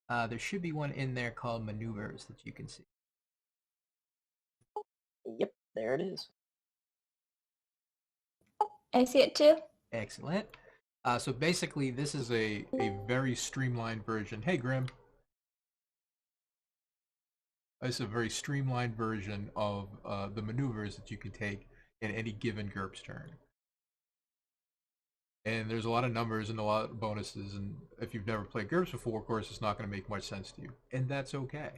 There should be one in there called maneuvers that you can see. Yep, there it is. I see it too. Excellent. So basically, this is a very streamlined version. Hey, Grim. This is a very streamlined version of the maneuvers that you can take in any given GURPS turn. And there's a lot of numbers and a lot of bonuses, and if you've never played GURPS before, of course, it's not going to make much sense to you. And that's okay.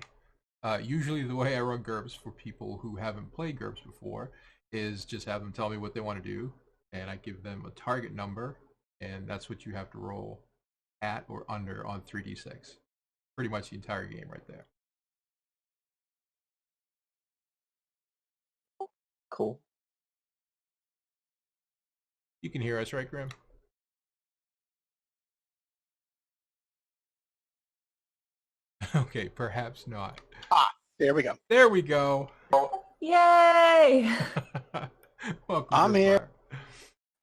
Usually the way I run GURPS for people who haven't played GURPS before is just have them tell me what they want to do, and I give them a target number, and that's what you have to roll at or under on 3d6. Pretty much the entire game right there. Cool. You can hear us, right, Grim? Okay, perhaps not. Ah, there we go. There we go. Yay! Welcome, I'm Grim here. Fire.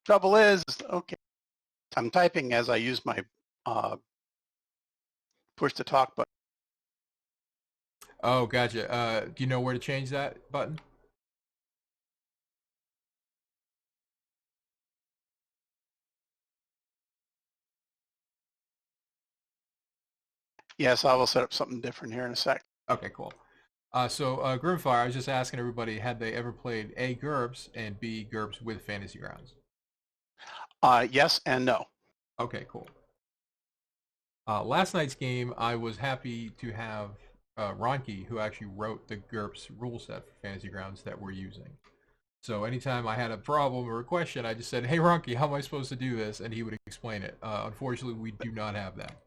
Trouble is, okay, I'm typing as I use my push to talk button. Oh, gotcha. Do you know where to change that button? Yes, I will set up something different here in a sec. Okay, cool. So Grimfire, I was just asking everybody, had they ever played A, GURPS, and B, GURPS with Fantasy Grounds? Yes and no. Okay, cool. Last night's game, I was happy to have Ronki, who actually wrote the GURPS rule set for Fantasy Grounds that we're using. So anytime I had a problem or a question, I just said, hey, Ronki, how am I supposed to do this? And he would explain it. Unfortunately, we do not have that.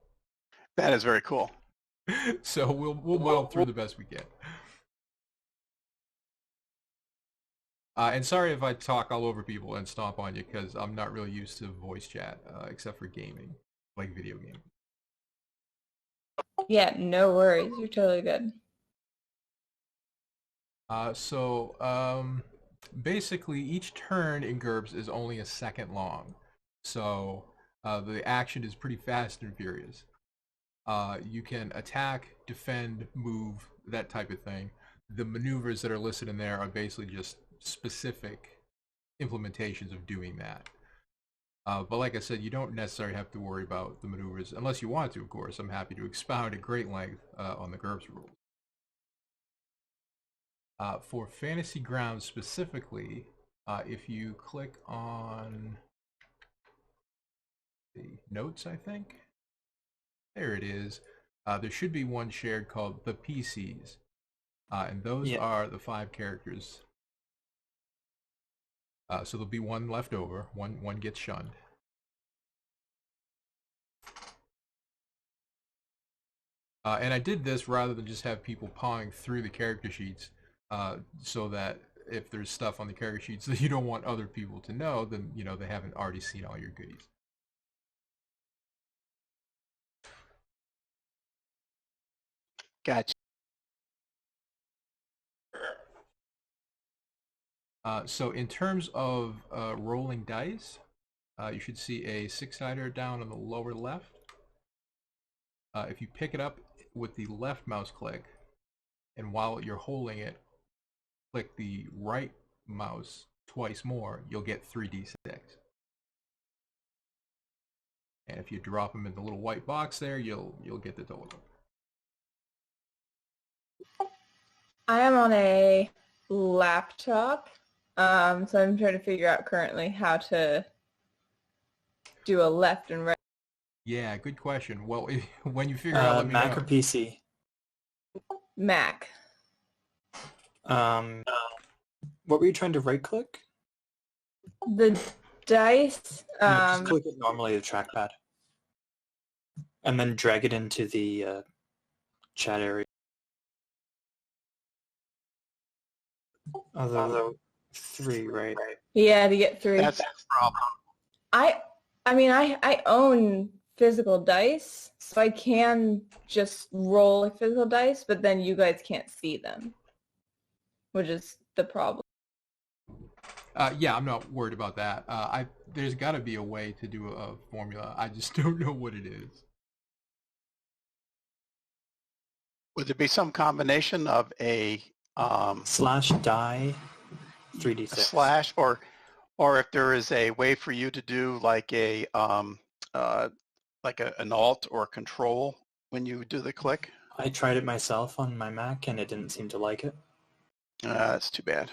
That is very cool. So we'll muddle through the best we can. And sorry if I talk all over people and stomp on you, because I'm not really used to voice chat, except for gaming, like video gaming. Yeah, no worries. You're totally good. Basically, each turn in GURPS is only a second long. So the action is pretty fast and furious. You can attack, defend, move, that type of thing. The maneuvers that are listed in there are basically just specific implementations of doing that. But like I said, you don't necessarily have to worry about the maneuvers, unless you want to, of course. I'm happy to expound at great length on the GURPS rules. For Fantasy Grounds specifically, if you click on the notes, I think, there it is. There should be one shared called the PCs, and those are the 5 characters. So there'll be one left over. One gets shunned. And I did this rather than just have people pawing through the character sheets, so that if there's stuff on the character sheets that you don't want other people to know, then they haven't already seen all your goodies. Gotcha. So in terms of rolling dice, you should see a 6-sider down on the lower left. If you pick it up with the left mouse click, and while you're holding it, click the right mouse twice more, you'll get 3d6. And if you drop them in the little white box there, you'll get the total. I am on a laptop, so I'm trying to figure out currently how to do a left and right. Yeah, good question. Well, when you figure out, let me Mac know. or PC? Mac. What were you trying to right-click? The dice. No, just click it normally, the trackpad, and then drag it into the chat area. Although 3, right? Yeah, to get 3. That's the problem. I mean, I own physical dice, so I can just roll like physical dice, but then you guys can't see them, which is the problem. Yeah, I'm not worried about that. There's got to be a way to do a formula. I just don't know what it is. Would there be some combination of a Slash die 3d6. slash, or if there is a way for you to do like a an alt or control when you do the click? I tried it myself on my Mac and it didn't seem to like it. That's too bad.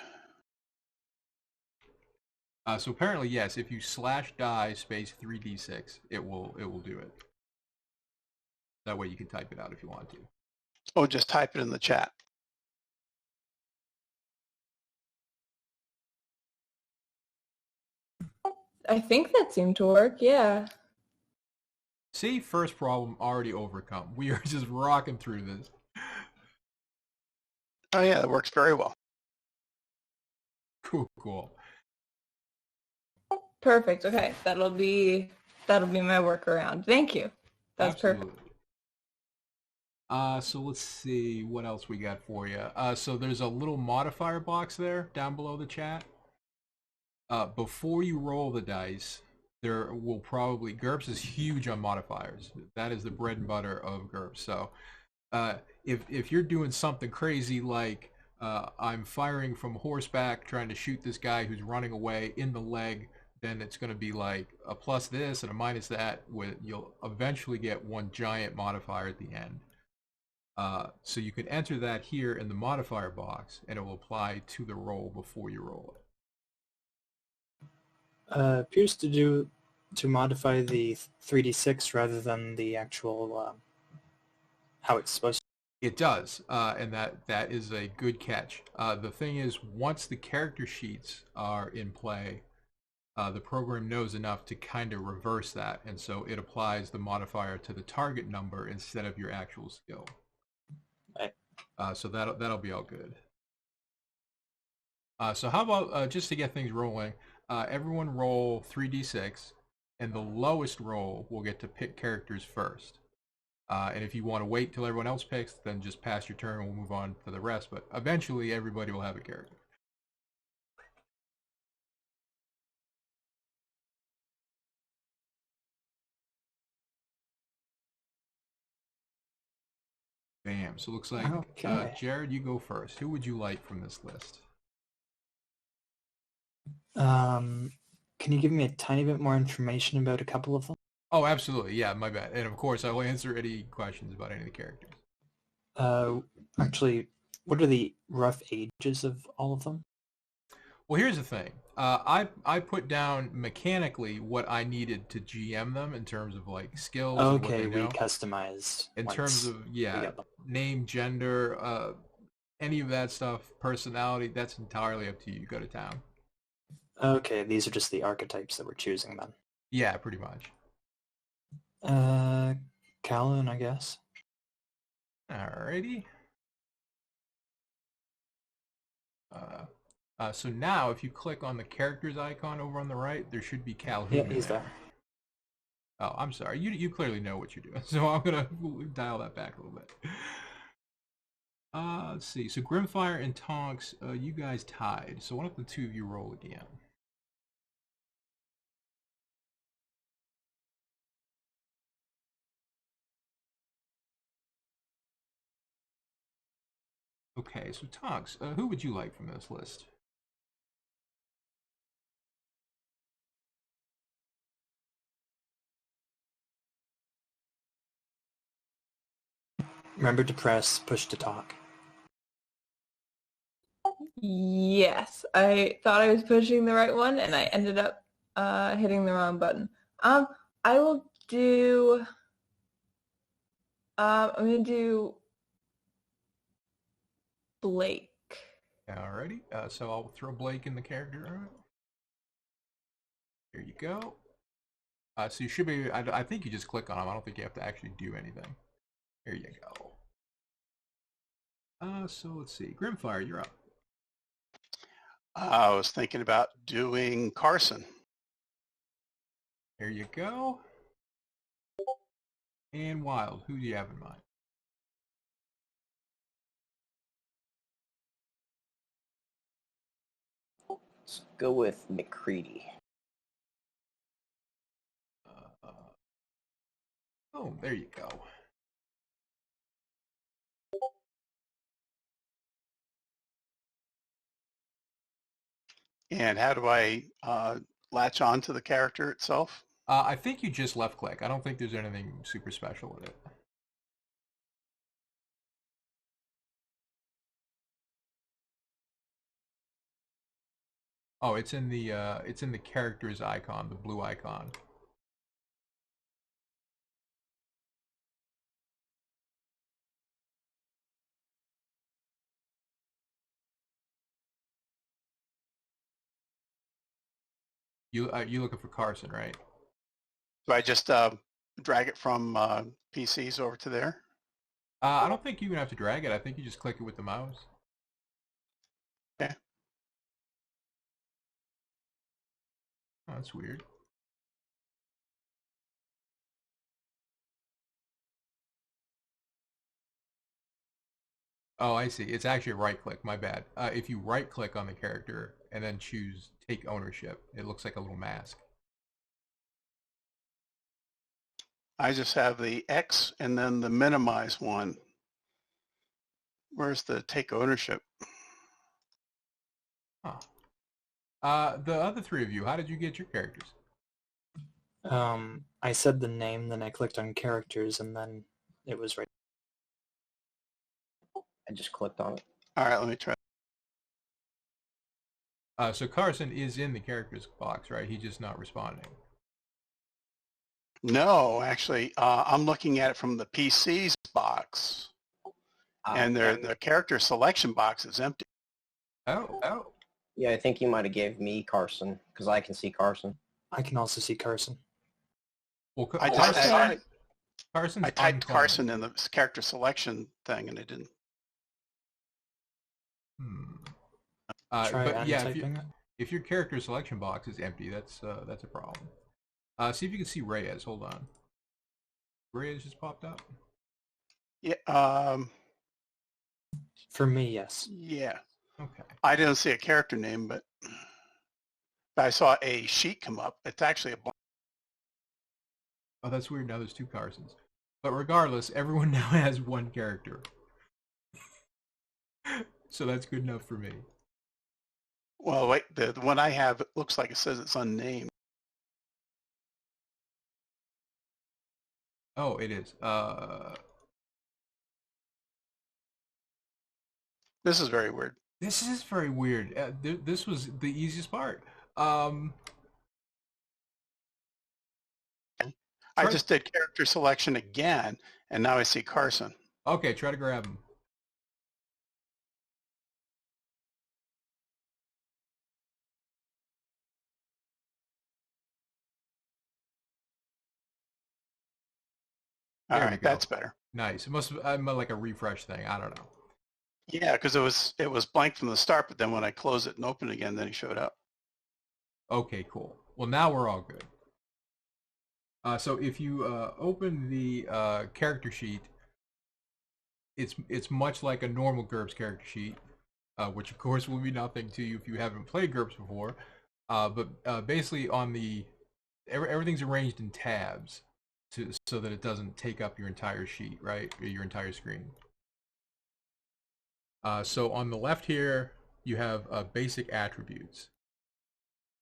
So apparently, yes, if you slash die space 3d6, it will do it. That way you can type it out if you want to. Oh, just type it in the chat. I think that seemed to work, yeah. See, first problem already overcome. We are just rocking through this. Oh yeah, that works very well. Cool, cool. Perfect. Okay, that'll be my workaround. Thank you. That's Absolutely. perfect. So let's see what else we got for you. So there's a little modifier box there down below the chat. Before you roll the dice, there will probably, GURPS is huge on modifiers. That is the bread and butter of GURPS. So if you're doing something crazy like I'm firing from horseback trying to shoot this guy who's running away in the leg, then it's going to be like a plus this and a minus that. You'll eventually get one giant modifier at the end. So you can enter that here in the modifier box, and it will apply to the roll before you roll it. Appears to modify the 3d6 rather than the actual how it's supposed to. It does, and that is a good catch. The thing is, once the character sheets are in play, the program knows enough to kind of reverse that, and so it applies the modifier to the target number instead of your actual skill. Right. So that'll be all good. So how about just to get things rolling, everyone roll 3d6, and the lowest roll will get to pick characters first. And if you want to wait till everyone else picks, then just pass your turn and we'll move on to the rest. But eventually, everybody will have a character. Bam. So it looks like, Okay. Jared, you go first. Who would you like from this list? Can you give me a tiny bit more information about a couple of them? Oh, absolutely. Yeah, my bad. And of course, I will answer any questions about any of the characters. Actually, what are the rough ages of all of them? Well, here's the thing. I put down mechanically what I needed to GM them in terms of like skills and what Okay, they we know. customized. In terms of, yeah, name, gender, any of that stuff, personality, that's entirely up to you. You go to town. Okay, these are just the archetypes that we're choosing then. Yeah, pretty much. Callan, I guess. Alrighty. So now, if you click on the characters icon over on the right, there should be Calhoun. Yeah, he's there. Oh, I'm sorry. You clearly know what you're doing, so I'm gonna dial that back a little bit. Let's see. So Grimfire and Tonks, you guys tied. So why don't the two of you roll again? Okay, so Tonks, who would you like from this list? Remember to press push to talk. Yes, I thought I was pushing the right one, and I ended up hitting the wrong button. I will do. I'm gonna do Blake. Alrighty. So I'll throw Blake in the character. There you go. So you should be. I think you just click on him. I don't think you have to actually do anything. There you go. So let's see. Grimfire, you're up. I was thinking about doing Carson. There you go. And Wild, who do you have in mind? Let's go with McCready. Oh, there you go. And how do I latch on to the character itself? I think you just left click. I don't think there's anything super special with it. Oh, it's in the characters icon, the blue icon. You looking for Carson, right? Do I just drag it from PCs over to there? I don't think you even have to drag it. I think you just click it with the mouse. Okay. Oh, that's weird. Oh, I see. It's actually a right click. My bad. If you right click on the character and then choose take ownership, it looks like a little mask. I just have the X and then the minimize one. Where's the take ownership? Huh. The other three of you, how did you get your characters? I said the name, then I clicked on characters, and then it was right. I just clicked on it. All right, let me try. So Carson is in the characters box, right? He's just not responding. No, actually, I'm looking at it from the PCs box, and the character selection box is empty. Oh. Yeah, I think you might have gave me Carson because I can see Carson. I can also see Carson. Well, I Carson's typed uncloned. Carson in the character selection thing, and it didn't. Try But yeah, untyping it. if your character selection box is empty, that's a problem. See if you can see Reyes. Hold on. Reyes just popped up. Yeah. For me, yes. Yeah. Okay. I didn't see a character name, but I saw a sheet come up. It's actually a blank. Oh, that's weird. Now there's two Carsons. But regardless, everyone now has one character. So that's good enough for me. Well, wait, the one I have, it looks like it says it's unnamed. Oh, it is. This is very weird. This is very weird. This was the easiest part. I just did character selection again, and now I see Carson. Okay, try to grab him. All There we right, go. that's better. Nice. It must have been like a refresh thing. I don't know. Yeah, because it was blank from the start, but then when I close it and open it again, then he showed up. Okay, cool. Well, now we're all good. So if you open the character sheet, it's much like a normal GURPS character sheet, which of course will be nothing to you if you haven't played GURPS before. But basically, on the everything's arranged in tabs, so that it doesn't take up your entire sheet, right? Or your entire screen. So on the left here, you have basic attributes: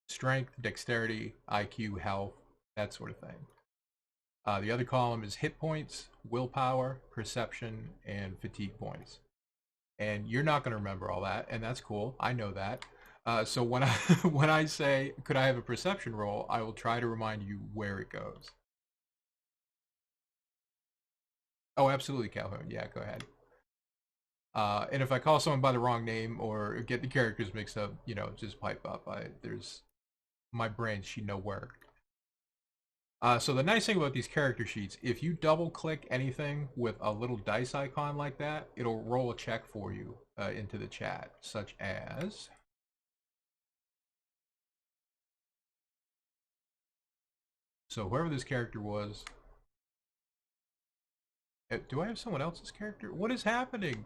strength, dexterity, IQ, health, that sort of thing. The other column is hit points, willpower, perception, and fatigue points. And you're not going to remember all that, and that's cool. I know that. So when I when I say, could I have a perception roll, I will try to remind you where it goes. Oh, absolutely, Calhoun. Yeah, go ahead. And if I call someone by the wrong name or get the characters mixed up, just pipe up. My brain should know where. So the nice thing about these character sheets, if you double click anything with a little dice icon like that, it'll roll a check for you into the chat, such as... So whoever this character was... Do I have someone else's character? What is happening?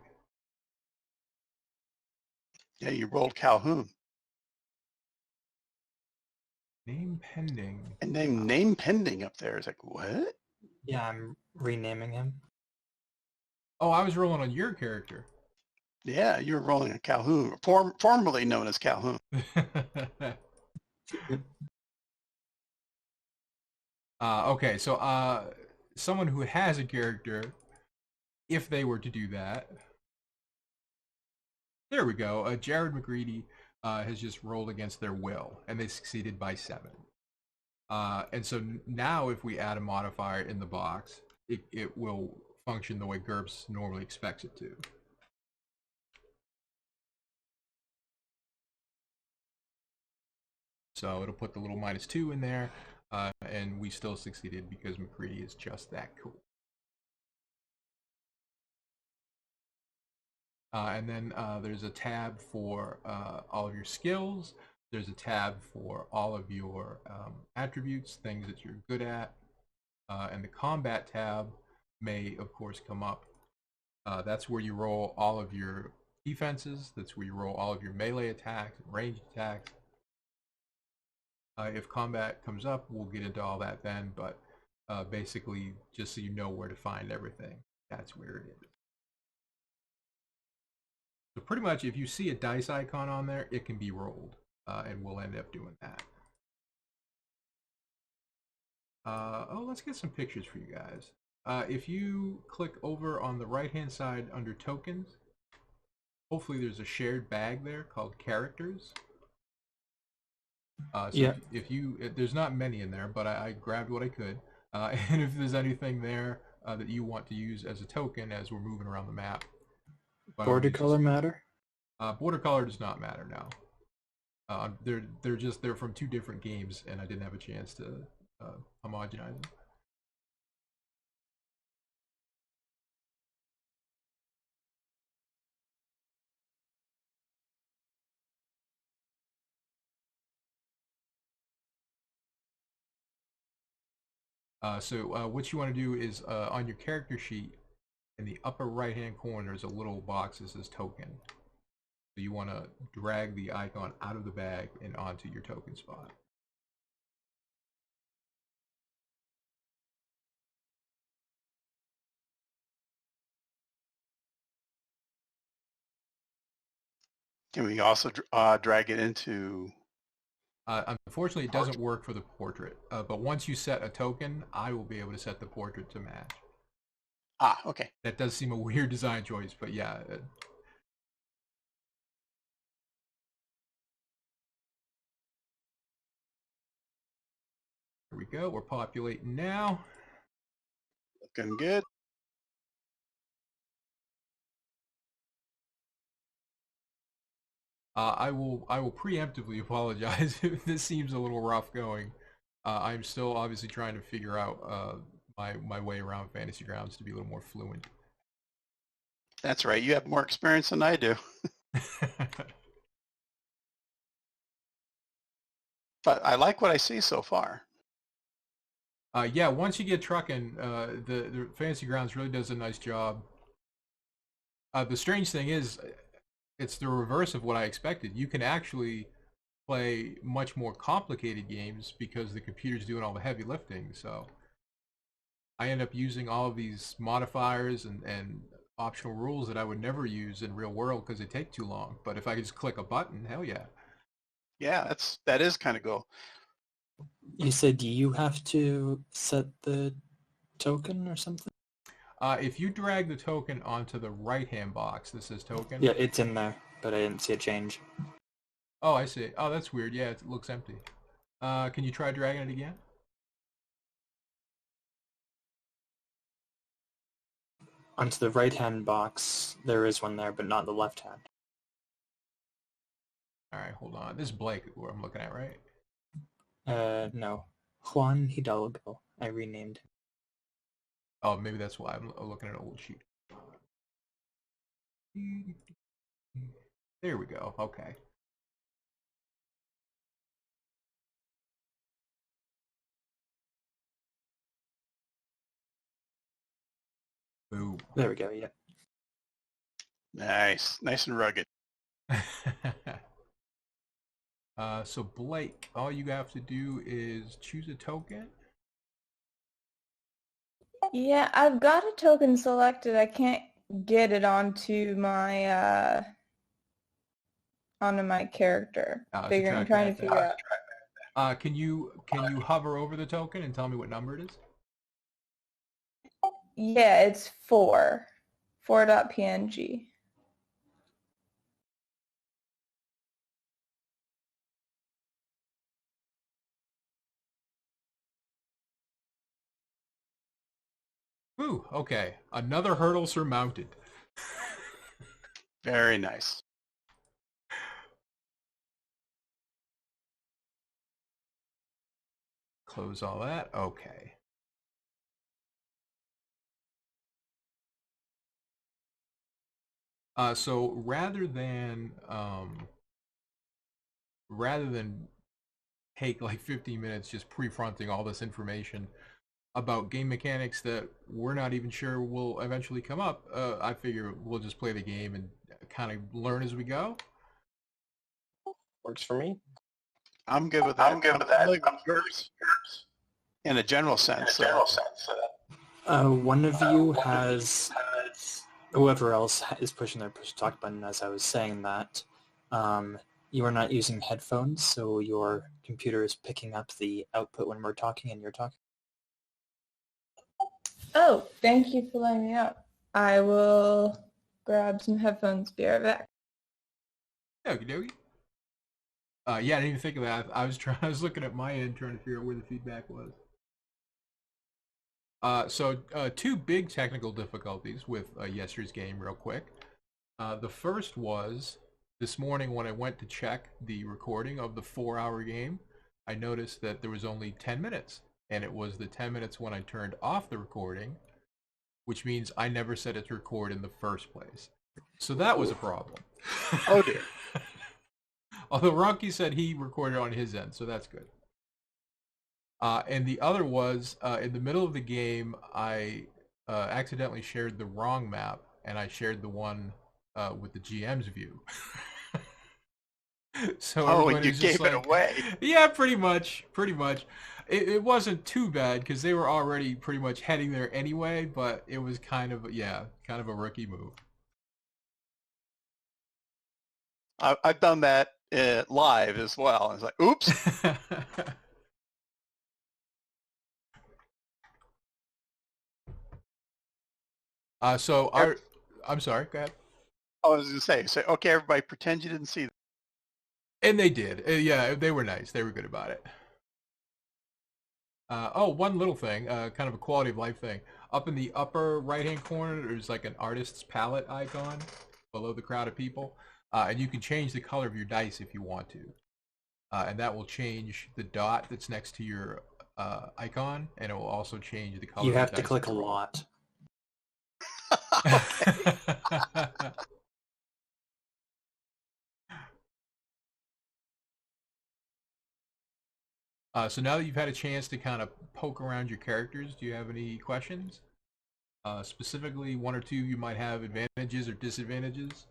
Yeah, you rolled Calhoun. Name pending. And name pending up there is like, what? Yeah, I'm renaming him. Oh, I was rolling on your character. Yeah, you're rolling a Calhoun, formerly known as Calhoun. Okay, so someone who has a character, if they were to do that, there we go. Jared McGreedy has just rolled against their will, and they succeeded by 7. And so now if we add a modifier in the box, it will function the way GURPS normally expects it to. So it'll put the little -2 in there, and we still succeeded because McCready is just that cool. And then there's a tab for all of your skills. There's a tab for all of your attributes, things that you're good at. And the combat tab may, of course, come up. That's where you roll all of your defenses. That's where you roll all of your melee attacks and ranged attacks. If combat comes up, we'll get into all that then, but basically, just so you know where to find everything, that's where it is. So pretty much, if you see a dice icon on there, it can be rolled, and we'll end up doing that. Oh, let's get some pictures for you guys. If you click over on the right-hand side under tokens, hopefully there's a shared bag there called characters. So Yeah. there's not many in there, but I grabbed what I could. And if there's anything there that you want to use as a token as we're moving around the map. Border color matter? Border color does not matter now. They're from 2 different games, and I didn't have a chance to homogenize them. So what you want to do is on your character sheet, in the upper right hand corner, there's a little box that says token. So you want to drag the icon out of the bag and onto your token spot. Can we also drag it into... Unfortunately, it doesn't work for the portrait, but once you set a token, I will be able to set the portrait to match. Ah, okay. That does seem a weird design choice, but yeah. Here we go. We're populating now. Looking good. I will preemptively apologize if this seems a little rough going. I'm still obviously trying to figure out my way around Fantasy Grounds to be a little more fluent. That's right. You have more experience than I do. But I like what I see so far. Yeah, once you get trucking, the Fantasy Grounds really does a nice job. The strange thing is, it's the reverse of what I expected. You can actually play much more complicated games because the computer's doing all the heavy lifting. So I end up using all of these modifiers and optional rules that I would never use in real world because they take too long. But if I could just click a button, hell yeah. Yeah, that is kind of cool. You said you have to set the token or something? If you drag the token onto the right-hand box that says token. Yeah, it's in there, but I didn't see it change. Oh, I see. Oh, that's weird. Yeah, it looks empty. Can you try dragging it again? Onto the right-hand box, there is one there, but not the left-hand. All right, hold on. This is Blake, who I'm looking at, right? No. Juan Hidalgo. I renamed him. Oh, maybe that's why I'm looking at an old sheet. There we go. Okay. Boom. There we go, yeah. Nice. Nice and rugged. So Blake, all you have to do is choose a token. Yeah, I've got a token selected. I can't get it onto my character. Trying to figure out. Can you hover over the token and tell me what number it is? Yeah, it's 4.png. Ooh, okay. Another hurdle surmounted. Very nice. Close all that. Okay. So rather than take like 15 minutes just pre-fronting all this information about game mechanics that we're not even sure will eventually come up, I figure we'll just play the game and kind of learn as we go. Works for me. I'm good with that. I'm familiar with GURPS in a general sense. One of you has, whoever else is pushing their push talk button as I was saying that, you are not using headphones, so your computer is picking up the output when we're talking and you're talking. Oh, thank you for letting me know. I will grab some headphones. Be right back. Okie dokie. Yeah, I didn't even think of that. I was looking at my end trying to figure out where the feedback was. So two big technical difficulties with yesterday's game real quick. The first was this morning when I went to check the recording of the 4-hour game, I noticed that there was only 10 minutes. And it was the 10 minutes when I turned off the recording, which means I never set it to record in the first place. So that was a problem. Oh dear. Although Ronky said he recorded on his end, so that's good. And the other was, in the middle of the game, I accidentally shared the wrong map, and I shared the one with the GM's view. So and you gave it away. Yeah, pretty much. It wasn't too bad because they were already pretty much heading there anyway, but it was kind of a rookie move. I've done that live as well. It's like, oops. I'm sorry, go ahead. I was going to say, okay, everybody pretend you didn't see that. And they did. Yeah, they were nice. They were good about it. One little thing, kind of a quality of life thing. Up in the upper right-hand corner, there's like an artist's palette icon below the crowd of people. And you can change the color of your dice if you want to. And that will change the dot that's next to your icon, and it will also change the color. You have to click a lot. So now that you've had a chance to kind of poke around your characters, do you have any questions? Specifically, one or two you might have advantages or disadvantages.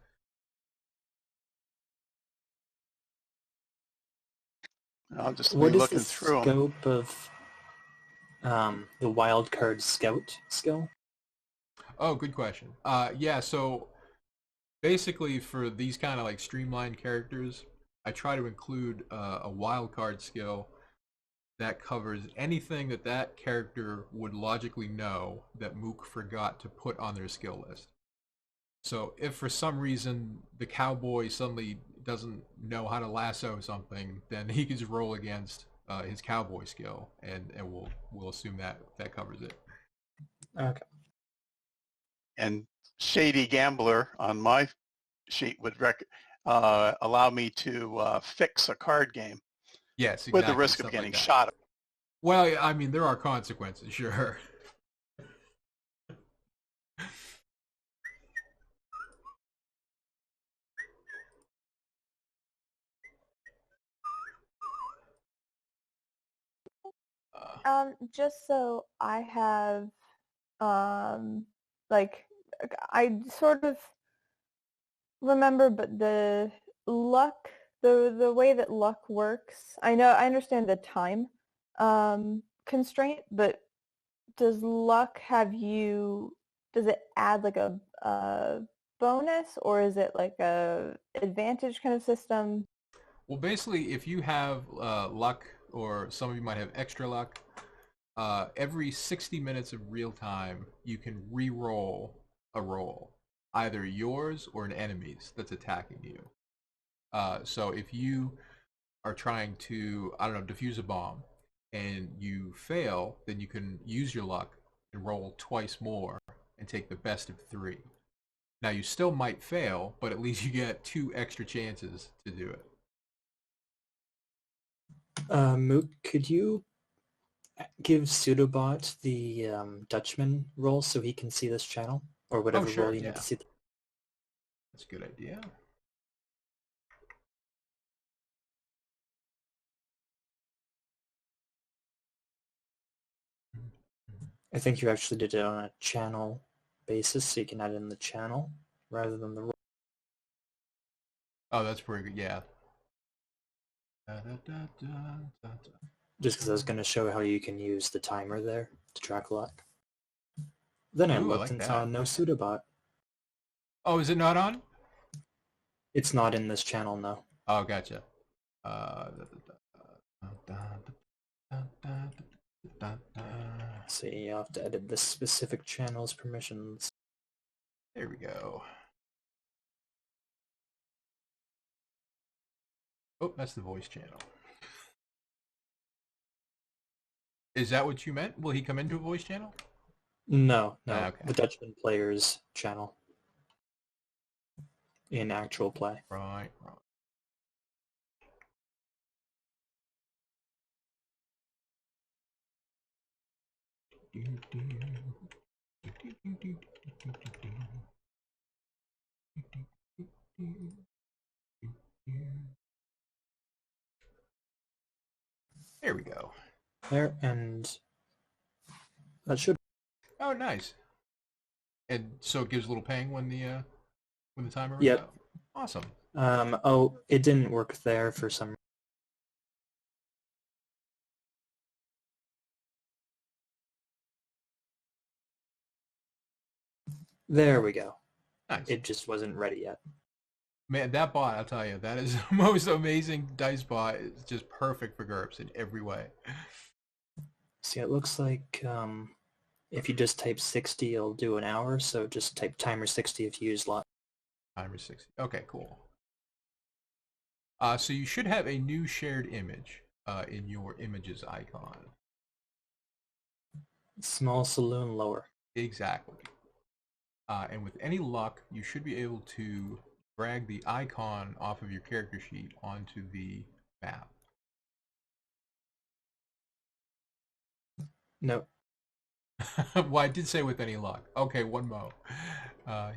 I'll just be what is looking the through scope them. Of the wild card scout skill? Oh, good question. Yeah, so basically for these kind of like streamlined characters, I try to include a wild card skill that covers anything that character would logically know that Mook forgot to put on their skill list. So if for some reason the cowboy suddenly doesn't know how to lasso something, then he can just roll against his cowboy skill, and we'll assume that covers it. Okay. And Shady Gambler on my sheet would allow me to fix a card game. Yes, exactly. With the risk of getting shot. Well, I mean, there are consequences, sure. Just so I have, like, I sort of remember, but the luck, the way that luck works, I understand the time constraint, but does luck have you does it add like a bonus, or is it like a advantage kind of system? Well, basically, if you have luck, or some of you might have extra luck, every 60 minutes of real time, you can re-roll a roll, either yours or an enemy's that's attacking you. So if you are trying to, I don't know, defuse a bomb, and you fail, then you can use your luck and roll twice more and take the best of 3. Now you still might fail, but at least you get 2 extra chances to do it. Mook, could you give Pseudobot the Dutchman role so he can see this channel? Or whatever sure, role you yeah. need to see. That's a good idea. I think you actually did it on a channel basis, so you can add it in the channel rather than the role. Oh, that's pretty good, yeah. Just because I was going to show how you can use the timer there to track luck. Then I Ooh, I looked like and that. saw no Pseudobot. Oh, is it not on? It's not in this channel, no. Oh, gotcha. So you have to edit this specific channel's permissions. There we go. Oh, that's the voice channel. Is that what you meant? Will he come into a voice channel? No, Ah, okay. the Dutchman Players channel in actual play. Right. There we go. There, and that should. Oh, nice. And so it gives a little ping when the timer runs Yep. out. Awesome. Oh, it didn't work there for some. There we go. Nice. It just wasn't ready yet. Man, that bot, I'll tell you, that is the most amazing dice bot. It's just perfect for GURPS in every way. See, it looks like if you just type 60, it'll do an hour, so just type timer 60 if you use lot. Timer 60. Okay, cool. So you should have a new shared image in your images icon. Small saloon lower. Exactly. And with any luck, you should be able to drag the icon off of your character sheet onto the map. No. Well, I did say with any luck. Okay, one mo. I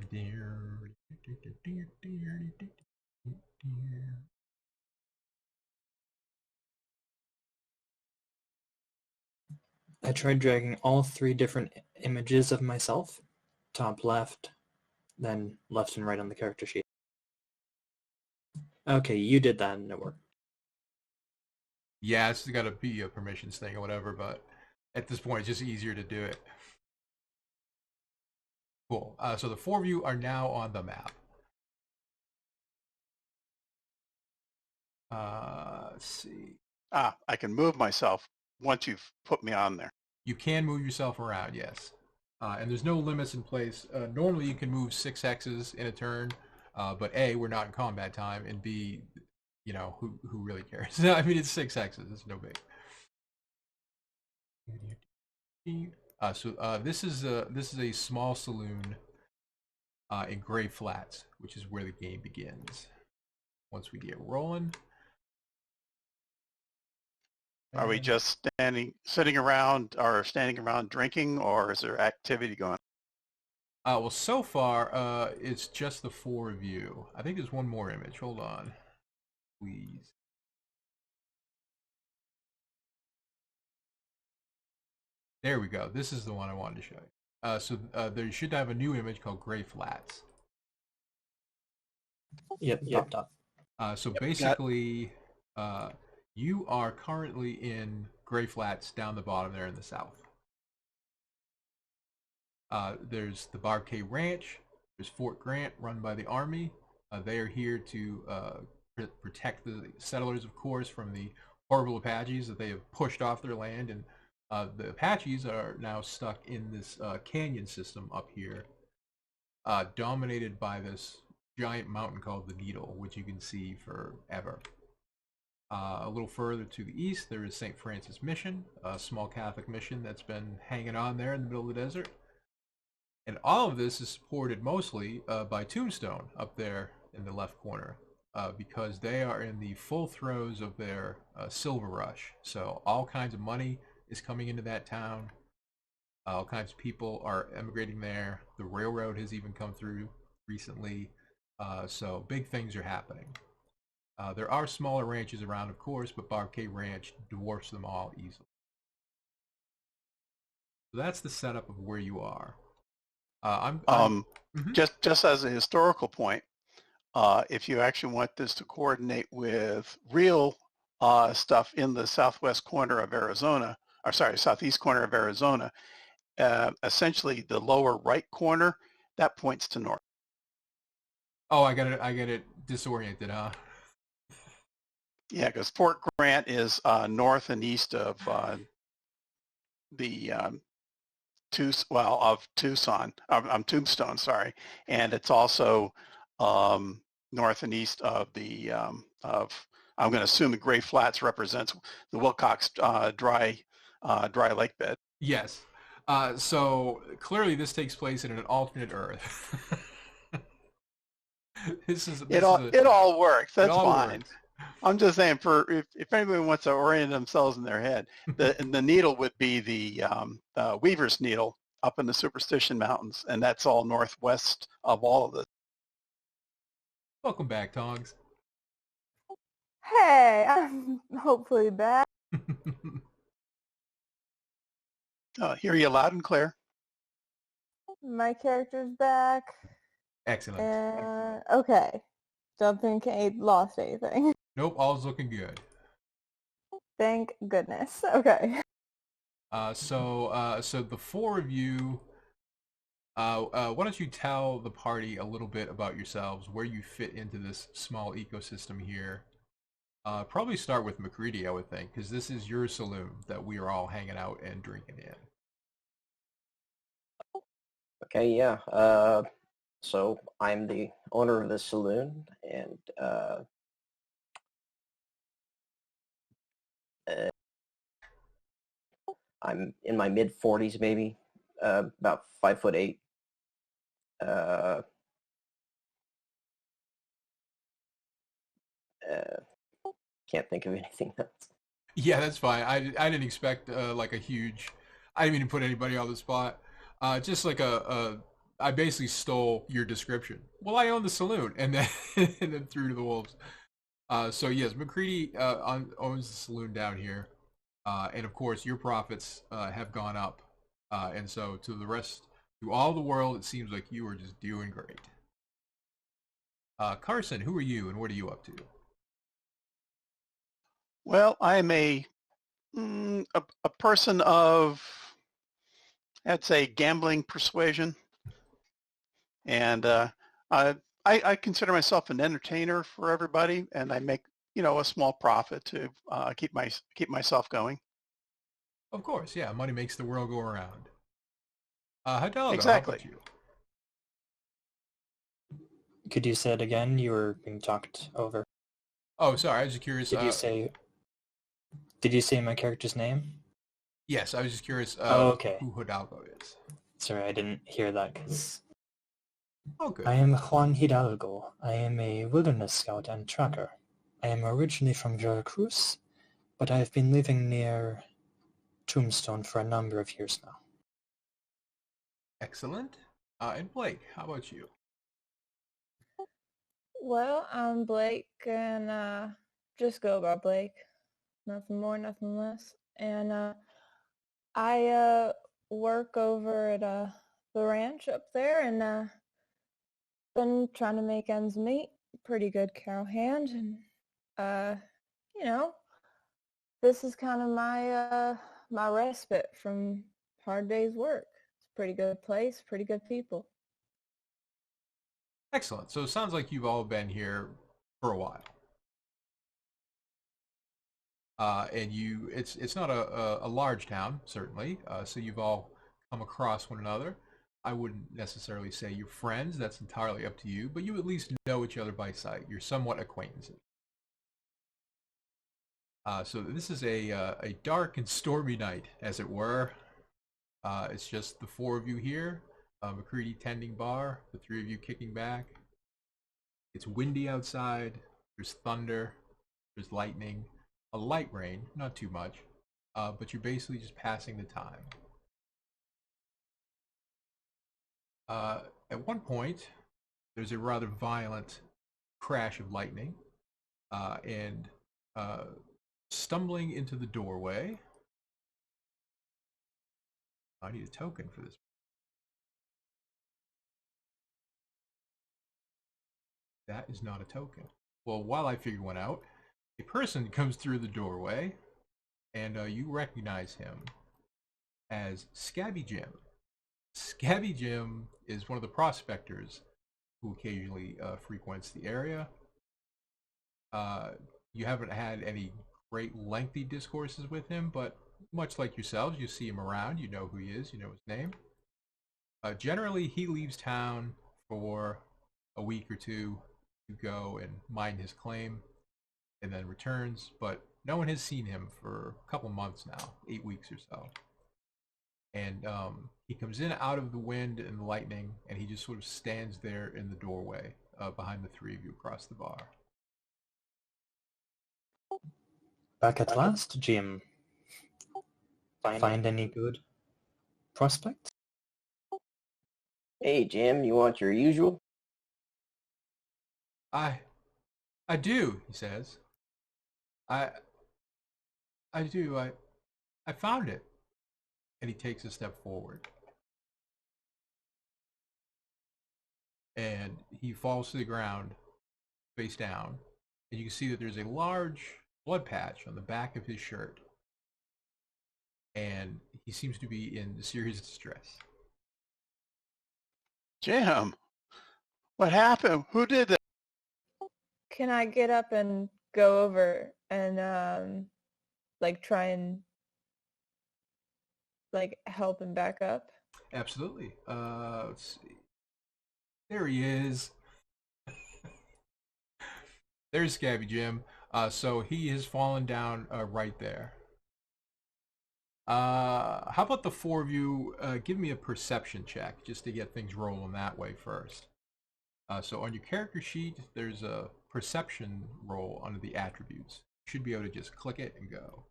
tried dragging all 3 different images of myself, top left, then left and right on the character sheet. Okay, you did that and it worked. Yeah, it's got to be a permissions thing or whatever, but at this point, it's just easier to do it. Cool. So the 4 of you are now on the map. Let's see. I can move myself once you've put me on there. You can move yourself around, yes. And there's no limits in place. Normally you can move 6 hexes in a turn, but A, we're not in combat time, and B, you know, who really cares? I mean, it's 6 hexes. It's no big. This is a small saloon in Gray Flats, which is where the game begins. Once we get rolling. Are we just sitting around or standing around drinking, or is there activity going on? Well, so far, it's just the 4 of you. I think there's one more image. Hold on, please. There we go. This is the one I wanted to show you. So there should have a new image called Gray Flats. Yep, popped up. So basically, you are currently in Gray Flats down the bottom there in the south. There's the Bar K Ranch. There's Fort Grant, run by the Army. They are here to protect the settlers, of course, from the horrible Apaches that they have pushed off their land. And the Apaches are now stuck in this canyon system up here, dominated by this giant mountain called the Needle, which you can see forever. A little further to the east, there is St. Francis Mission, a small Catholic mission that's been hanging on there in the middle of the desert. And all of this is supported mostly by Tombstone up there in the left corner, because they are in the full throes of their silver rush. So all kinds of money is coming into that town. All kinds of people are emigrating there. The railroad has even come through recently. So big things are happening. There are smaller ranches around, of course, but Bar K Ranch dwarfs them all easily. So that's the setup of where you are. Just as a historical point, if you actually want this to coordinate with real stuff in the southwest corner of Arizona, or sorry, southeast corner of Arizona, essentially the lower right corner, that points to north. Oh, I get it disoriented, huh? Yeah, because Fort Grant is north and east of the Tucson, Tombstone, sorry, and it's also north and east of the I'm going to assume the Gray Flats represents the Wilcox dry lake bed. Yes. So clearly this takes place in an alternate Earth. It all works. That's fine. Works. I'm just saying, if anybody wants to orient themselves in their head, the needle would be the Weaver's Needle up in the Superstition Mountains, and that's all northwest of all of this. Welcome back, Tongs. Hey, I'm hopefully back. Hear you loud and clear. My character's back. Excellent. Okay. Don't think I lost anything. Nope, all's looking good. Thank goodness. Okay. So the four of you, why don't you tell the party a little bit about yourselves, where you fit into this small ecosystem here? Probably start with McCready, I would think, because this is your saloon that we are all hanging out and drinking in. Okay, yeah. So I'm the owner of this saloon, and I'm in my mid-40s, maybe, about 5'8". Can't think of anything else. Yeah, that's fine. I didn't expect like a huge. I didn't mean to put anybody on the spot. Just like I basically stole your description. Well, I own the saloon, and then and then threw to the wolves. So yes, McCready owns the saloon down here, and of course your profits have gone up, and so to all the world, it seems like you are just doing great. Carson, who are you, and what are you up to? Well, I'm a person of, I'd say, gambling persuasion, and I consider myself an entertainer for everybody, and I make a small profit to keep myself going. Of course, yeah, money makes the world go around. Hidalgo, Exactly. how about you? Could you say it again? You were being talked over. Oh, sorry, I was just curious. Did you say my character's name? Yes, I was just curious okay. Who Hidalgo is. Sorry, I didn't hear that because... Oh, good. I am Juan Hidalgo. I am a wilderness scout and tracker. I am originally from Veracruz, but I have been living near Tombstone for a number of years now. Excellent. And Blake, how about you? Well, I'm Blake, and just go by Blake. Nothing more, nothing less. And I work over at the ranch up there, and been trying to make ends meet. Pretty good cow hand, and this is kind of my my respite from hard day's work. It's pretty good place, pretty good people. Excellent. So it sounds like you've all been here for a while. And it's not a large town, certainly. So you've all come across one another. I wouldn't necessarily say you're friends. That's entirely up to you. But you at least know each other by sight. You're somewhat acquaintances. So this is a dark and stormy night, as it were. It's just the four of you here. McCready tending bar. The three of you kicking back. It's windy outside. There's thunder. There's lightning. A light rain, not too much, but you're basically just passing the time. At one point, there's a rather violent crash of lightning, and stumbling into the doorway. I need a token for this. That is not a token. Well, while I figure one out, a person comes through the doorway, and you recognize him as Scabby Jim. Scabby Jim is one of the prospectors who occasionally frequents the area. You haven't had any great lengthy discourses with him, but much like yourselves, you see him around, you know who he is, you know his name. Generally, he leaves town for a week or two to go and mine his claim, and then returns, but no one has seen him for a couple months now, 8 weeks or so. And he comes in out of the wind and the lightning, and he just sort of stands there in the doorway behind the three of you across the bar. Back at last, Jim. Find any good prospects? Hey, Jim, you want your usual? I do, he says. I do. I found it. And he takes a step forward. And he falls to the ground, face down. And you can see that there's a large blood patch on the back of his shirt. And he seems to be in serious distress. Jim, what happened? Who did that? Can I get up and go over and like try and like help him back up? Absolutely. Let's see. There he is. There's Scabby Jim. So he has fallen down right there. How about the four of you give me a perception check just to get things rolling that way first. So on your character sheet, there's a perception roll under the attributes. You should be able to just click it and go.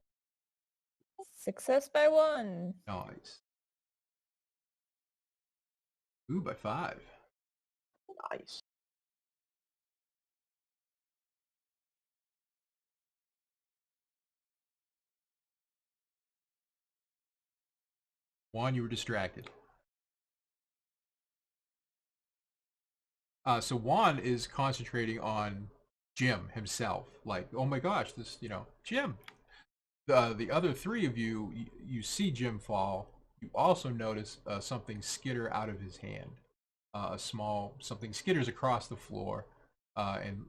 Success by 1. Nice. Ooh, by 5. Nice. Juan, you were distracted. So Juan is concentrating on Jim himself. Like, oh my gosh, this, Jim. The other three of you, you see Jim fall. You also notice something skitter out of his hand. Something skitters across the floor and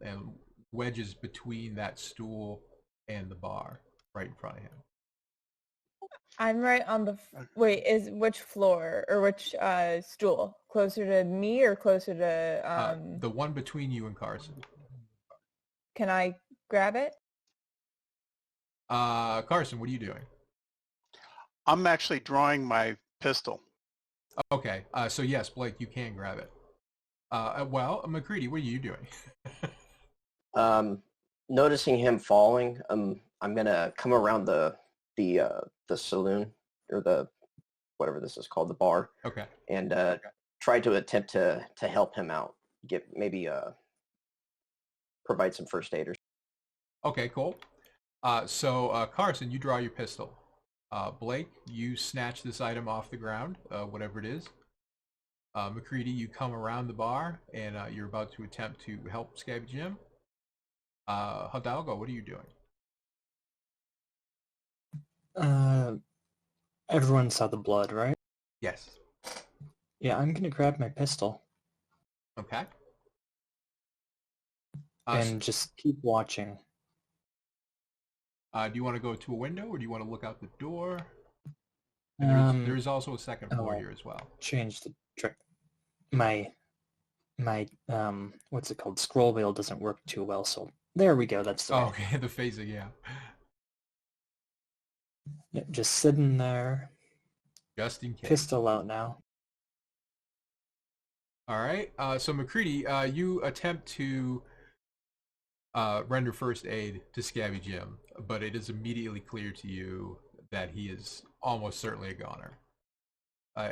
wedges between that stool and the bar right in front of him. I'm right on the wait, is which floor or which stool? Closer to me or closer to the one between you and Carson. Can I grab it? Carson, what are you doing? I'm actually drawing my pistol. Okay, so yes, Blake, you can grab it. Well, McCready, what are you doing? Noticing him falling, I'm gonna come around the saloon or the whatever this is called, the bar. Okay. And try to attempt to help him out. Provide some first aid or. Okay, cool. So Carson, you draw your pistol. Blake, you snatch this item off the ground, whatever it is. McCready, you come around the bar and you're about to attempt to help Scabby Jim. Hidalgo, what are you doing? Everyone saw the blood, right? Yes. Yeah, I'm gonna grab my pistol Okay. and just keep watching. Do you want to go to a window, or do you want to look out the door? There's also a second floor Oh, here as well. change the trick. My what's it called? Scroll wheel doesn't work too well, so there we go. That's the Oh, way. okay, the phasing, yeah. Yeah, just sitting there, Just in case. pistol out now. All right. So McCready, you attempt to render first aid to Scabby Jim, but it is immediately clear to you that he is almost certainly a goner.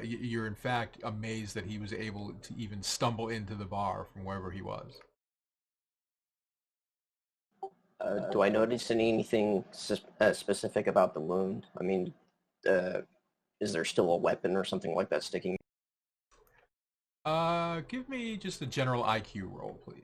You're in fact amazed that he was able to even stumble into the bar from wherever he was. Do I notice anything specific about the wound? I mean, is there still a weapon or something like that sticking? Give me just a general IQ roll, please.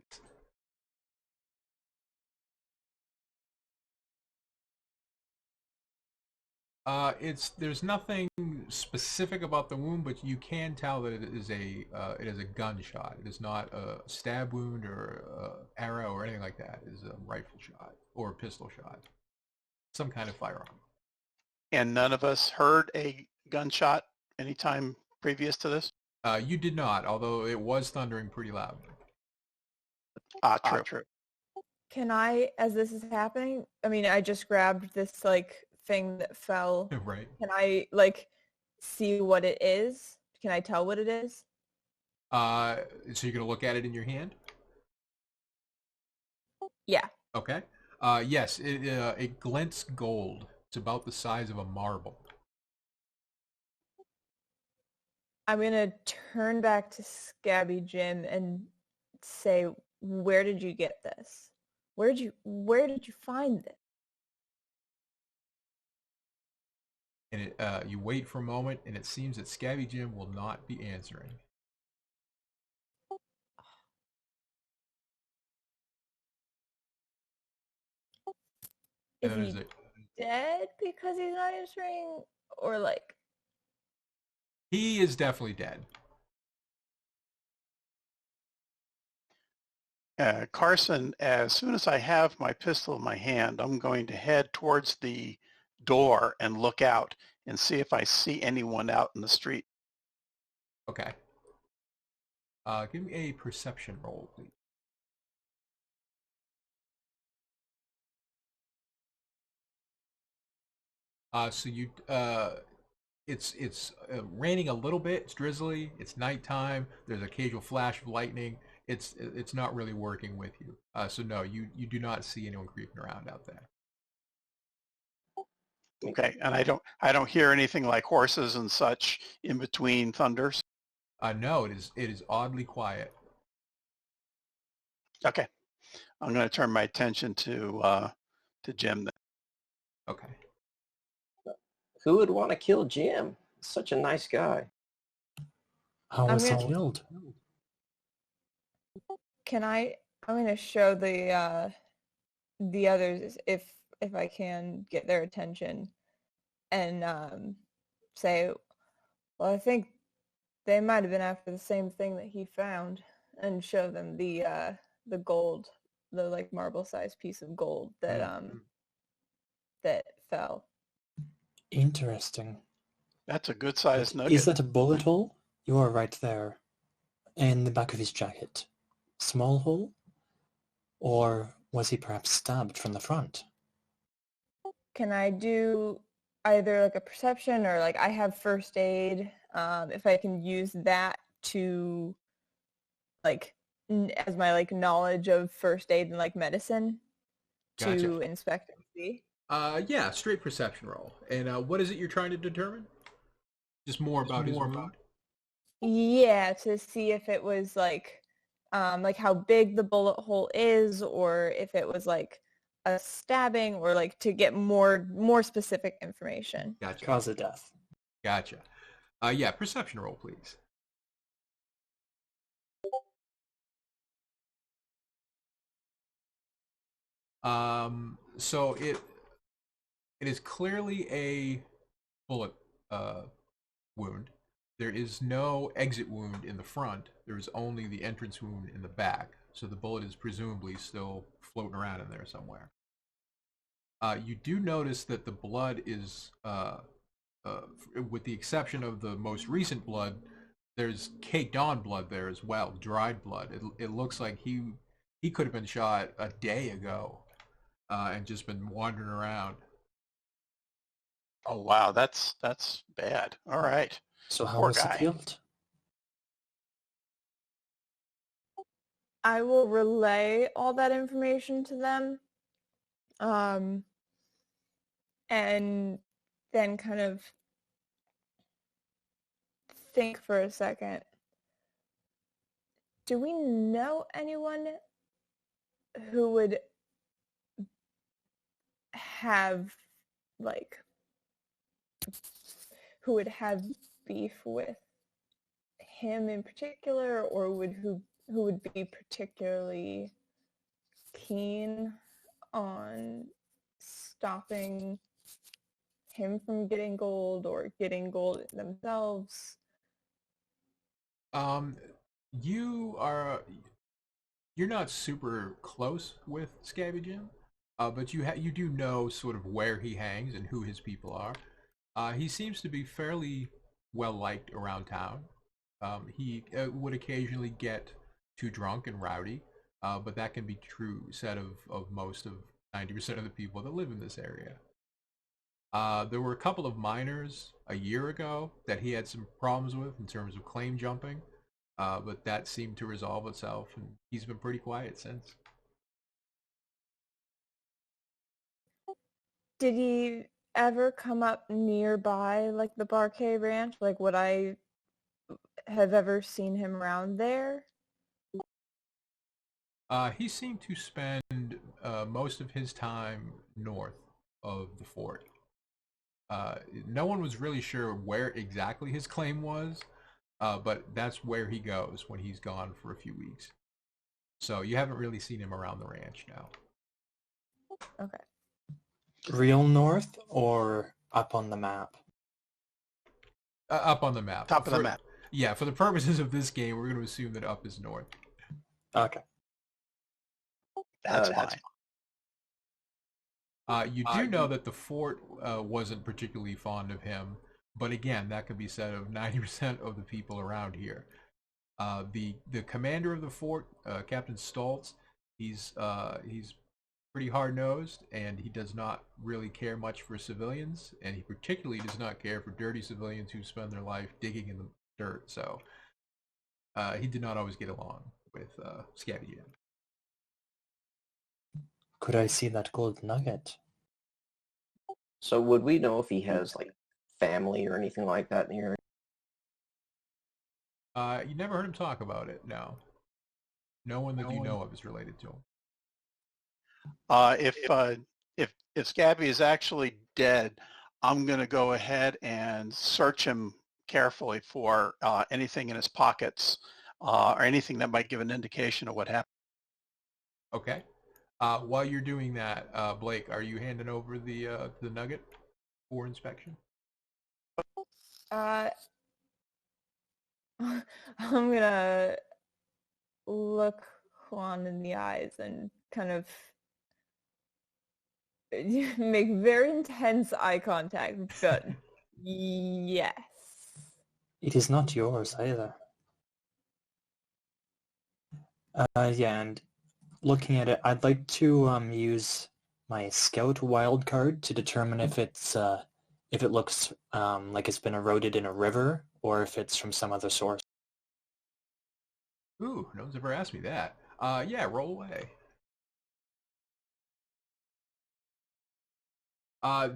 There's nothing specific about the wound, but you can tell that it is a gunshot. It is not a stab wound or a arrow or anything like that. It is a rifle shot or a pistol shot, some kind of firearm. And none of us heard a gunshot anytime previous to this? You did not, although it was thundering pretty loud. True. Can I, as this is happening, I mean, I just grabbed this like thing that fell. Right. Can I like see what it is? Can I tell what it is? So you're gonna look at it in your hand? Yeah. Okay. Yes, it glints gold. It's about the size of a marble. I'm gonna turn back to Scabby Jim and say, where did you get this? Where did you find this? And you wait for a moment, and it seems that Scabby Jim will not be answering. Is he dead because he's not answering, or like? He is definitely dead. Carson, as soon as I have my pistol in my hand, I'm going to head towards the door and look out and see if I see anyone out in the street. Okay. Give me a perception roll, please. So it's raining a little bit. It's drizzly. It's nighttime. There's an occasional flash of lightning. It's not really working with you. So no, you do not see anyone creeping around out there. Okay, and I don't hear anything like horses and such in between thunders. No, it is oddly quiet. Okay, I'm going to turn my attention to Jim then. Okay. Who would want to kill Jim? Such a nice guy. How was he killed? Can I? I'm gonna show the others if I can get their attention, and say, well, I think they might have been after the same thing that he found, and show them the gold, the like marble-sized piece of gold that that fell. Interesting. That's a good sized nugget. Is that a bullet hole? You are right there. In the back of his jacket. Small hole? Or was he perhaps stabbed from the front? Can I do either like a perception or like I have first aid, if I can use that to like as my like knowledge of first aid and like medicine Gotcha. to inspect and see? Yeah, straight perception roll. And what is it you're trying to determine? Just more about his wound? Yeah, to see if it was like how big the bullet hole is, or if it was like a stabbing, or like to get more specific information. Gotcha. Cause of death. Gotcha. Yeah, perception roll, please. So it is clearly a bullet wound. there is no exit wound in the front. There is only the entrance wound in the back. So the bullet is presumably still floating around in there somewhere. You do notice that the blood is, with the exception of the most recent blood, there's caked on blood there as well, dried blood. It looks like he could have been shot a day ago and just been wandering around. Oh wow, that's bad. All right. So how Poor was he guy. killed? I will relay all that information to them. And then kind of think for a second. Do we know anyone who would have, like, who would have beef with him in particular, or who would be particularly keen on stopping him from getting gold or getting gold themselves? You're not super close with Scabby Jim, but you do know sort of where he hangs and who his people are. He seems to be fairly well liked around town. He would occasionally get too drunk and rowdy, but that can be true said of most of 90% of the people that live in this area. There were a couple of miners a year ago that he had some problems with in terms of claim jumping, but that seemed to resolve itself, and he's been pretty quiet since. Did he ever come up nearby, like the Barquet Ranch? Like, would I have ever seen him around there? He seemed to spend most of his time north of the fort. No one was really sure where exactly his claim was, but that's where he goes when he's gone for a few weeks. So you haven't really seen him around the ranch now. Okay. Real north or up on the map? Up on the map. Top of the map. Yeah, for the purposes of this game, we're going to assume that up is north. Okay. That's fine. You do know that the fort wasn't particularly fond of him, but again, that could be said of 90% of the people around here. The commander of the fort, Captain Stoltz, he's pretty hard-nosed, and he does not really care much for civilians, and he particularly does not care for dirty civilians who spend their life digging in the dirt. So he did not always get along with Scabby Jim. Could I see that gold nugget? So would we know if he has like family or anything like that in the area? You never heard him talk about it, no. No one that you know of is related to him. If Scabby is actually dead, I'm going to go ahead and search him carefully for anything in his pockets or anything that might give an indication of what happened. Okay. While you're doing that, Blake, are you handing over the nugget for inspection? I'm gonna look Juan in the eyes and kind of make very intense eye contact, but yes. It is not yours either. Yeah, and looking at it, I'd like to use my Scout wildcard to determine if it looks like it's been eroded in a river or if it's from some other source. Ooh, no one's ever asked me that. Yeah, roll away.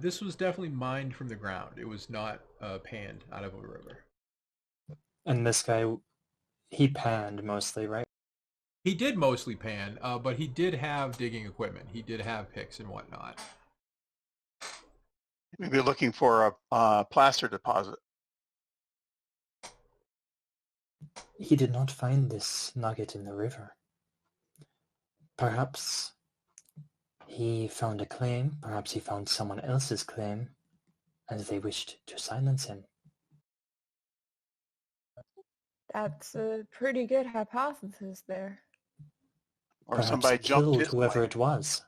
This was definitely mined from the ground. It was not panned out of a river. And this guy, he panned mostly, right? He did mostly pan, but he did have digging equipment. He did have picks and whatnot. Maybe looking for a plaster deposit. He did not find this nugget in the river. Perhaps he found a claim, perhaps he found someone else's claim, and they wished to silence him. That's a pretty good hypothesis there. Or Perhaps somebody he jumped killed his whoever way. it was.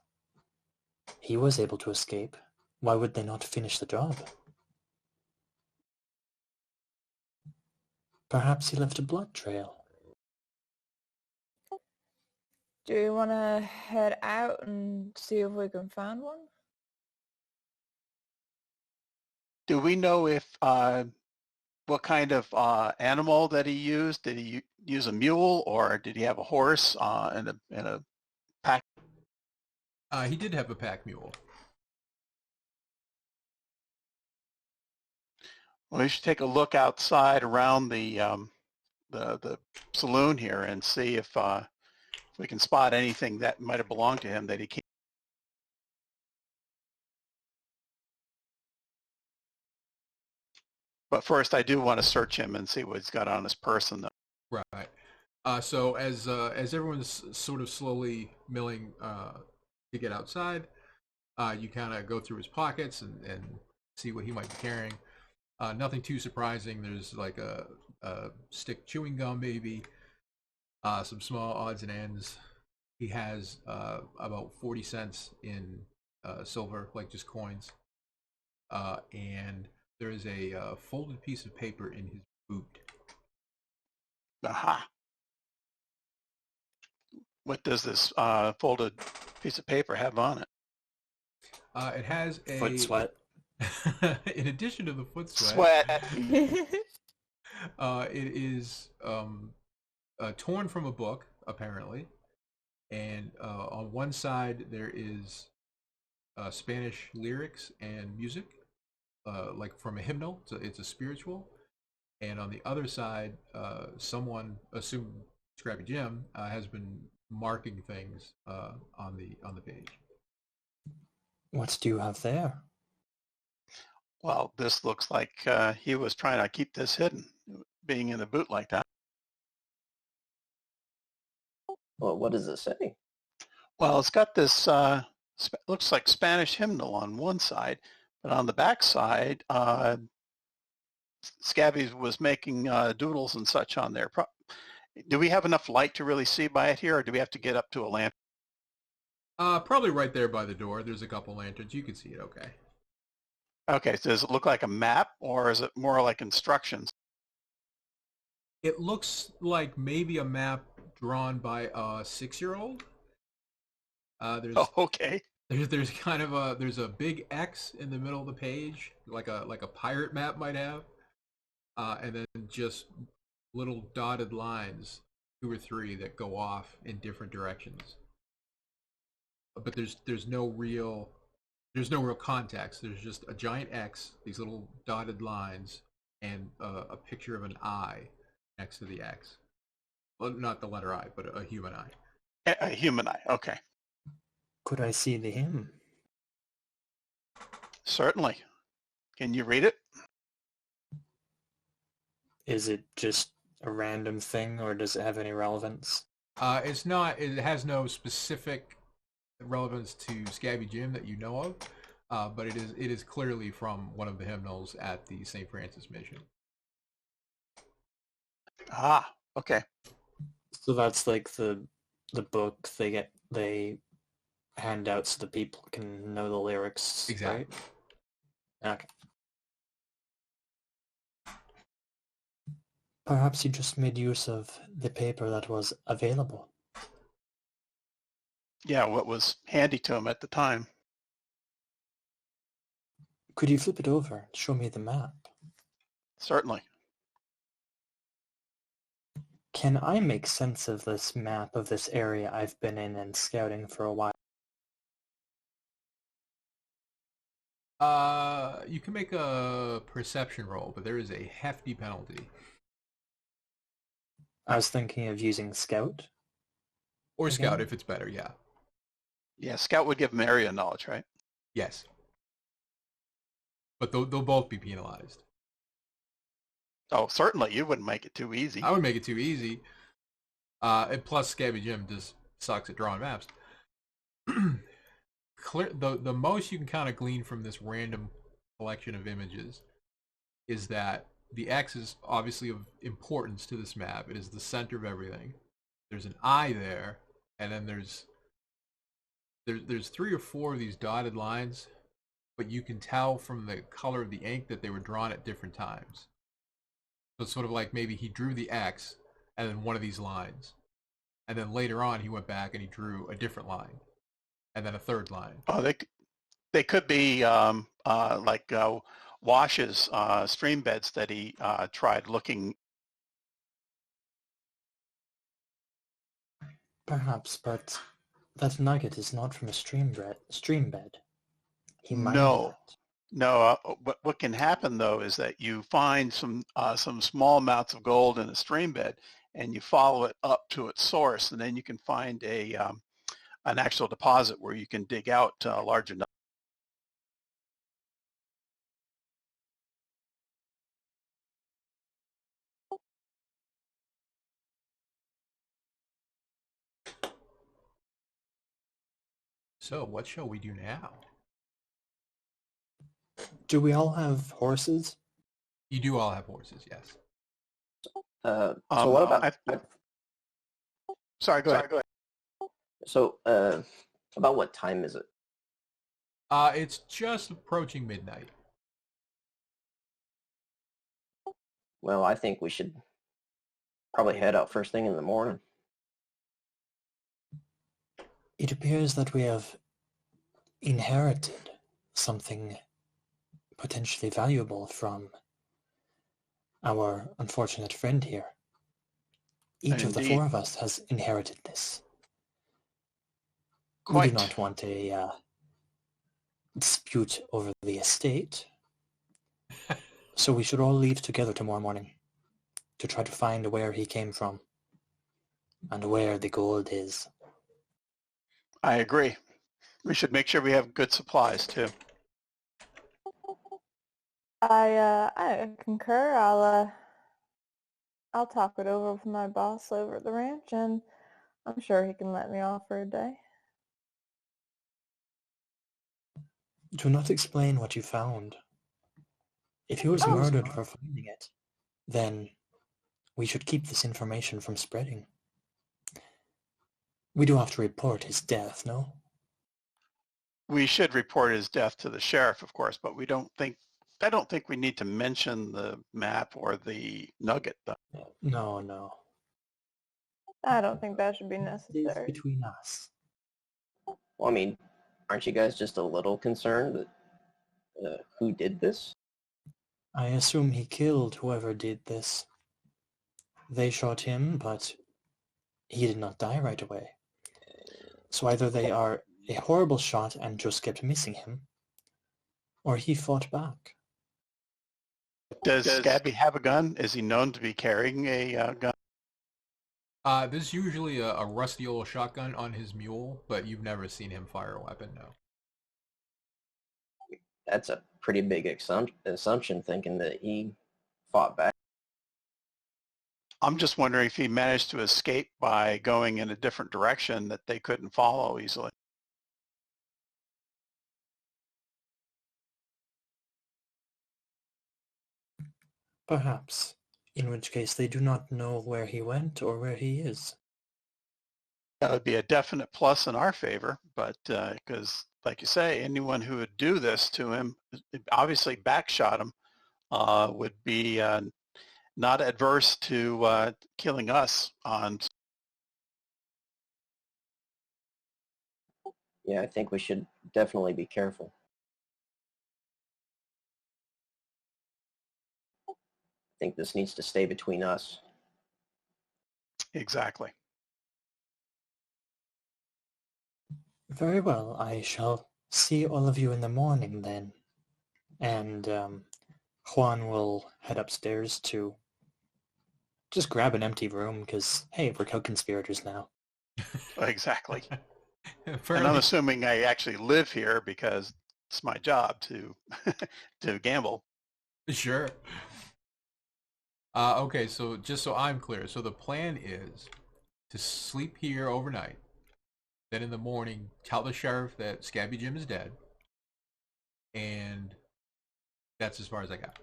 He was able to escape. Why would they not finish the job? Perhaps he left a blood trail. Do you want to head out and see if we can find one? Do we know if what kind of animal that he used? Did he use a mule or did he have a horse and a pack? He did have a pack mule. Well, we should take a look outside around the saloon here and see if we can spot anything that might have belonged to him that he can't. But first, I do want to search him and see what he's got on his person, though. Right. So as everyone's sort of slowly milling to get outside, you kind of go through his pockets and see what he might be carrying. Nothing too surprising. There's like a stick chewing gum, maybe, some small odds and ends. He has about 40 cents in silver, like just coins, and there is a folded piece of paper in his boot. Aha. What does this folded piece of paper have on it? It has a Foot sweat. in addition to the foot Sweat. it is torn from a book, apparently, and on one side there is Spanish lyrics and music, like from a hymnal. It's a spiritual, and on the other side, someone, assume Scrappy Jim, has been marking things on the page. What do you have there? Well, this looks like he was trying to keep this hidden, being in the boot like that. Well, what does it say? Well, it's got this, looks like Spanish hymnal on one side, but on the back side, Scabby was making doodles and such on there. Do we have enough light to really see by it here, or do we have to get up to a lamp? Probably right there by the door. There's a couple lanterns. You can see it okay. Okay, so does it look like a map, or is it more like instructions? It looks like maybe a map drawn by a 6-year-old. There's Oh, okay. there's kind of there's a big X in the middle of the page, like a pirate map might have, and then just little dotted lines, 2 or 3 that go off in different directions. But there's no real context. There's just a giant X, these little dotted lines, and a picture of an eye next to the X. Well, not the letter I, but a human eye. A human eye, okay. Could I see the hymn? Certainly. Can you read it? Is it just a random thing, or does it have any relevance? It's not. It has no specific relevance to Scabby Jim that you know of, but it is clearly from one of the hymnals at the St. Francis Mission. Ah, okay. So that's like the book they hand out so the people can know the lyrics. Exactly. Right? Okay. Perhaps you just made use of the paper that was available. Yeah, what was handy to him at the time. Could you flip it over and show me the map? Certainly. Can I make sense of this map of this area I've been in and scouting for a while? You can make a perception roll, but there is a hefty penalty. I was thinking of using Scout. Or Okay. Scout if it's better, yeah. Yeah, Scout would give him area knowledge, right? Yes. But they'll both be penalized. Oh, certainly. You wouldn't make it too easy. I would make it too easy. And plus, Scabby Jim just sucks at drawing maps. The most you can kind of glean from this random collection of images is that the X is obviously of importance to this map. It is the center of everything. There's an I there, and then there's 3 or 4 of these dotted lines, but you can tell from the color of the ink that they were drawn at different times. So it's sort of like maybe he drew the X and then one of these lines. And then later on he went back and he drew a different line. And then a third line. Oh, they could be like Wash's stream beds that he tried looking. Perhaps, but that nugget is not from a stream bed. He mined No. it. No, what can happen though is that you find some small amounts of gold in a stream bed, and you follow it up to its source, and then you can find an actual deposit where you can dig out large enough. So what shall we do now? Do we all have horses? You do all have horses, yes. So what about? Sorry, go ahead. So about what time is it? It's just approaching midnight. Well, I think we should probably head out first thing in the morning. It appears that we have inherited something potentially valuable from our unfortunate friend here. Each of the Indeed. 4 of us has inherited this. We Quite. do not want a dispute over the estate, so we should all leave together tomorrow morning to try to find where he came from and where the gold is. I agree. We should make sure we have good supplies too. I concur. I'll talk it over with my boss over at the ranch, and I'm sure he can let me off for a day. Do not explain what you found. If he was murdered for finding it, then we should keep this information from spreading. We do have to report his death, no? We should report his death to the sheriff, of course, but I don't think we need to mention the map or the nugget, though. No. I don't think that should be It is necessary. between us. Well, I mean, aren't you guys just a little concerned that who did this? I assume he killed whoever did this. They shot him, but he did not die right away. So either they are a horrible shot and just kept missing him, or he fought back. Does Scabby have a gun? Is he known to be carrying a gun? There's usually a rusty old shotgun on his mule, but you've never seen him fire a weapon, no. That's a pretty big assumption, thinking that he fought back. I'm just wondering if he managed to escape by going in a different direction that they couldn't follow easily. Perhaps, in which case they do not know where he went or where he is. That would be a definite plus in our favor, but because, like you say, anyone who would do this to him, obviously backshot him, would be not adverse to killing us on. Yeah, I think we should definitely be careful. I think this needs to stay between us. Exactly. Very well, I shall see all of you in the morning then. And Juan will head upstairs to just grab an empty room because, hey, we're co-conspirators now. Exactly. And Fairly- I'm assuming I actually live here because it's my job to to gamble. Sure. Okay, so just so I'm clear, so the plan is to sleep here overnight, then in the morning tell the sheriff that Scabby Jim is dead, and that's as far as I got.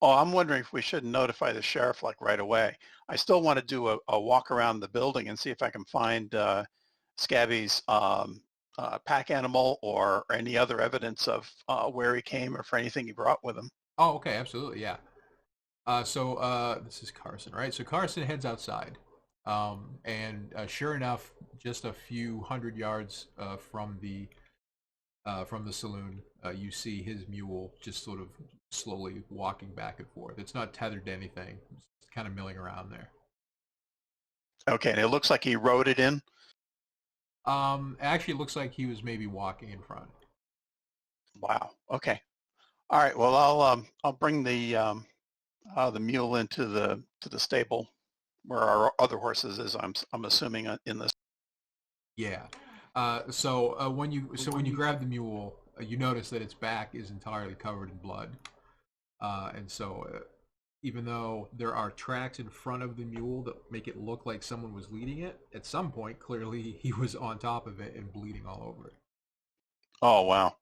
Oh, I'm wondering if we should notify the sheriff like right away. I still want to do a walk around the building and see if I can find Scabby's pack animal or any other evidence of where he came or for anything he brought with him. Oh, okay, absolutely, yeah. So this is Carson, right? So Carson heads outside, and sure enough, just a few hundred yards from the saloon, you see his mule just sort of slowly walking back and forth. It's not tethered to anything; it's kind of milling around there. Okay, and it looks like he rode it in. Actually, it looks like he was maybe walking in front. Wow. Okay. All right. Well, I'll bring the mule into the stable where our other horses is. I'm assuming in this. Yeah. So when you grab the mule, you notice that its back is entirely covered in blood, and so even though there are tracks in front of the mule that make it look like someone was leading it, at some point clearly he was on top of it and bleeding all over it. Oh wow.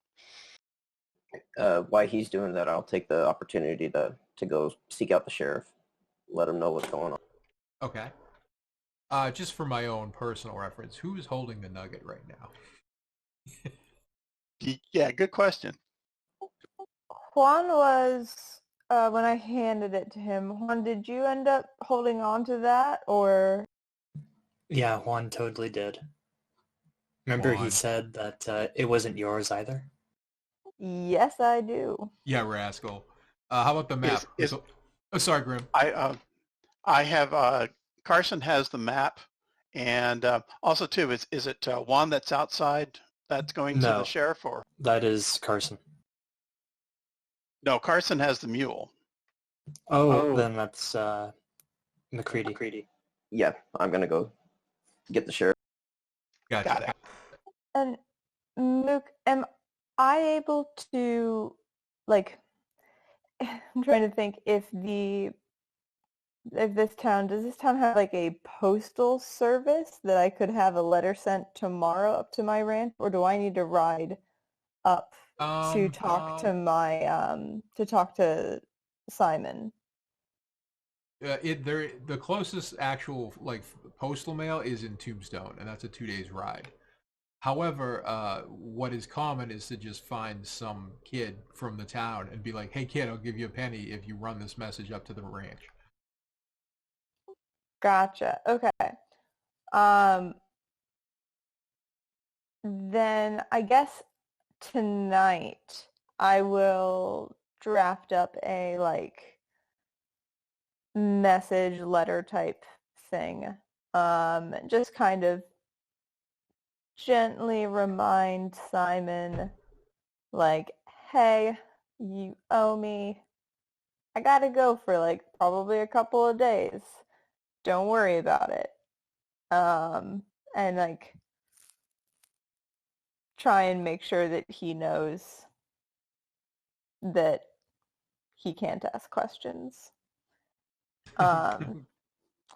While he's doing that, I'll take the opportunity to go seek out the sheriff, let him know what's going on. Okay. Just for my own personal reference, who's holding the nugget right now? Yeah, good question. Juan was, when I handed it to him, Juan, did you end up holding on to that, or? Yeah, Juan totally did. Remember Juan. he said that it wasn't yours either? Yes, I do. Yeah, rascal. How about the map? Oh, sorry, Grim. I have Carson has the map, and also too is it Juan that's outside that's going to the sheriff, or that is Carson. No, Carson has the mule. Oh. Then that's McCready. Yeah, I'm gonna go get the sheriff. Gotcha. Got it. And Mook, am I able to, like, I'm trying to think if does this town have like a postal service that I could have a letter sent tomorrow up to my ranch, or do I need to ride up to talk to Simon? The closest actual like postal mail is in Tombstone, and that's a 2 days ride. However, what is common is to just find some kid from the town and be like, "Hey, kid, I'll give you a penny if you run this message up to the ranch." Gotcha. Okay. Then I guess tonight I will draft up a like message letter type thing. Just kind of gently remind Simon, like, hey, you owe me. I gotta go for like probably a couple of days. Don't worry about it. And like try and make sure that he knows that he can't ask questions.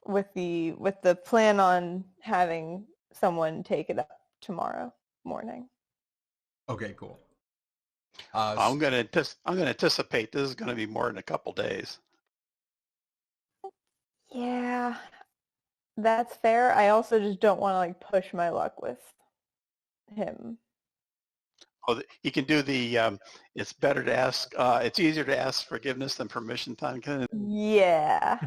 With the plan on having someone take it up tomorrow morning. Okay, cool. I'm gonna anticipate this is gonna be more than a couple days. Yeah, that's fair. I also just don't want to like push my luck with him. Oh, you can do the. It's better to ask. It's easier to ask forgiveness than permission. Time. Yeah.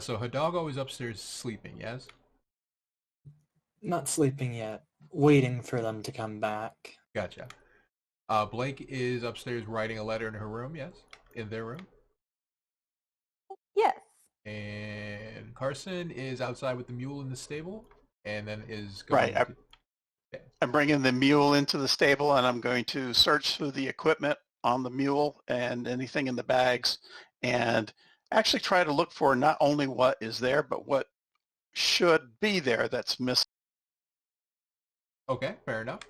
So Hidalgo is upstairs sleeping. Yes. Not sleeping yet. Waiting for them to come back. Gotcha. Blake is upstairs writing a letter in her room. Yes, in their room. Yes. And Carson is outside with the mule in the stable, and then is going. Right. I'm bringing the mule into the stable, and I'm going to search through the equipment on the mule and anything in the bags, and actually try to look for not only what is there, but what should be there that's missing. Okay, fair enough.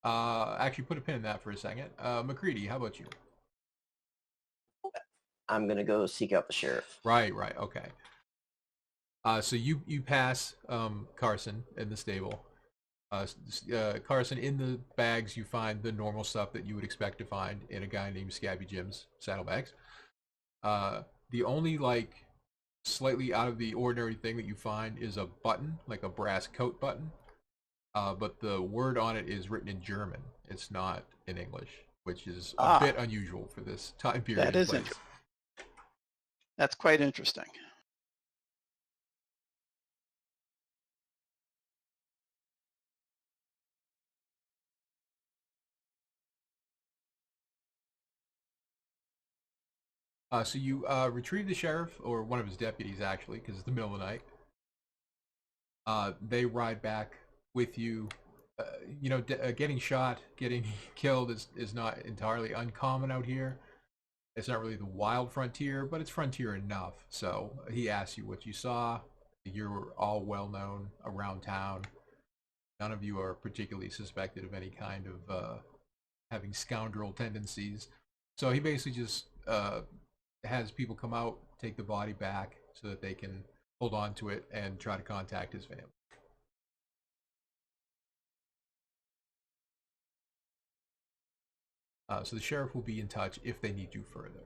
Actually, put a pin in that for a second. McCready, how about you? I'm gonna go seek out the sheriff. Right. Okay. So you pass Carson in the stable. Carson, in the bags you find the normal stuff that you would expect to find in a guy named Scabby Jim's saddlebags. The only like slightly out of the ordinary thing that you find is a button, like a brass coat button. But the word on it is written in German. It's not in English, which is a bit unusual for this time period. That isn't. That's quite interesting. So you retrieve the sheriff, or one of his deputies actually, because it's the middle of the night. They ride back with you. Getting shot, getting killed is not entirely uncommon out here. It's not really the wild frontier, but it's frontier enough. So he asks you what you saw. You're all well known around town. None of you are particularly suspected of any kind of having scoundrel tendencies. So he basically just has people come out, take the body back so that they can hold on to it and try to contact his family. So the sheriff will be in touch if they need you further.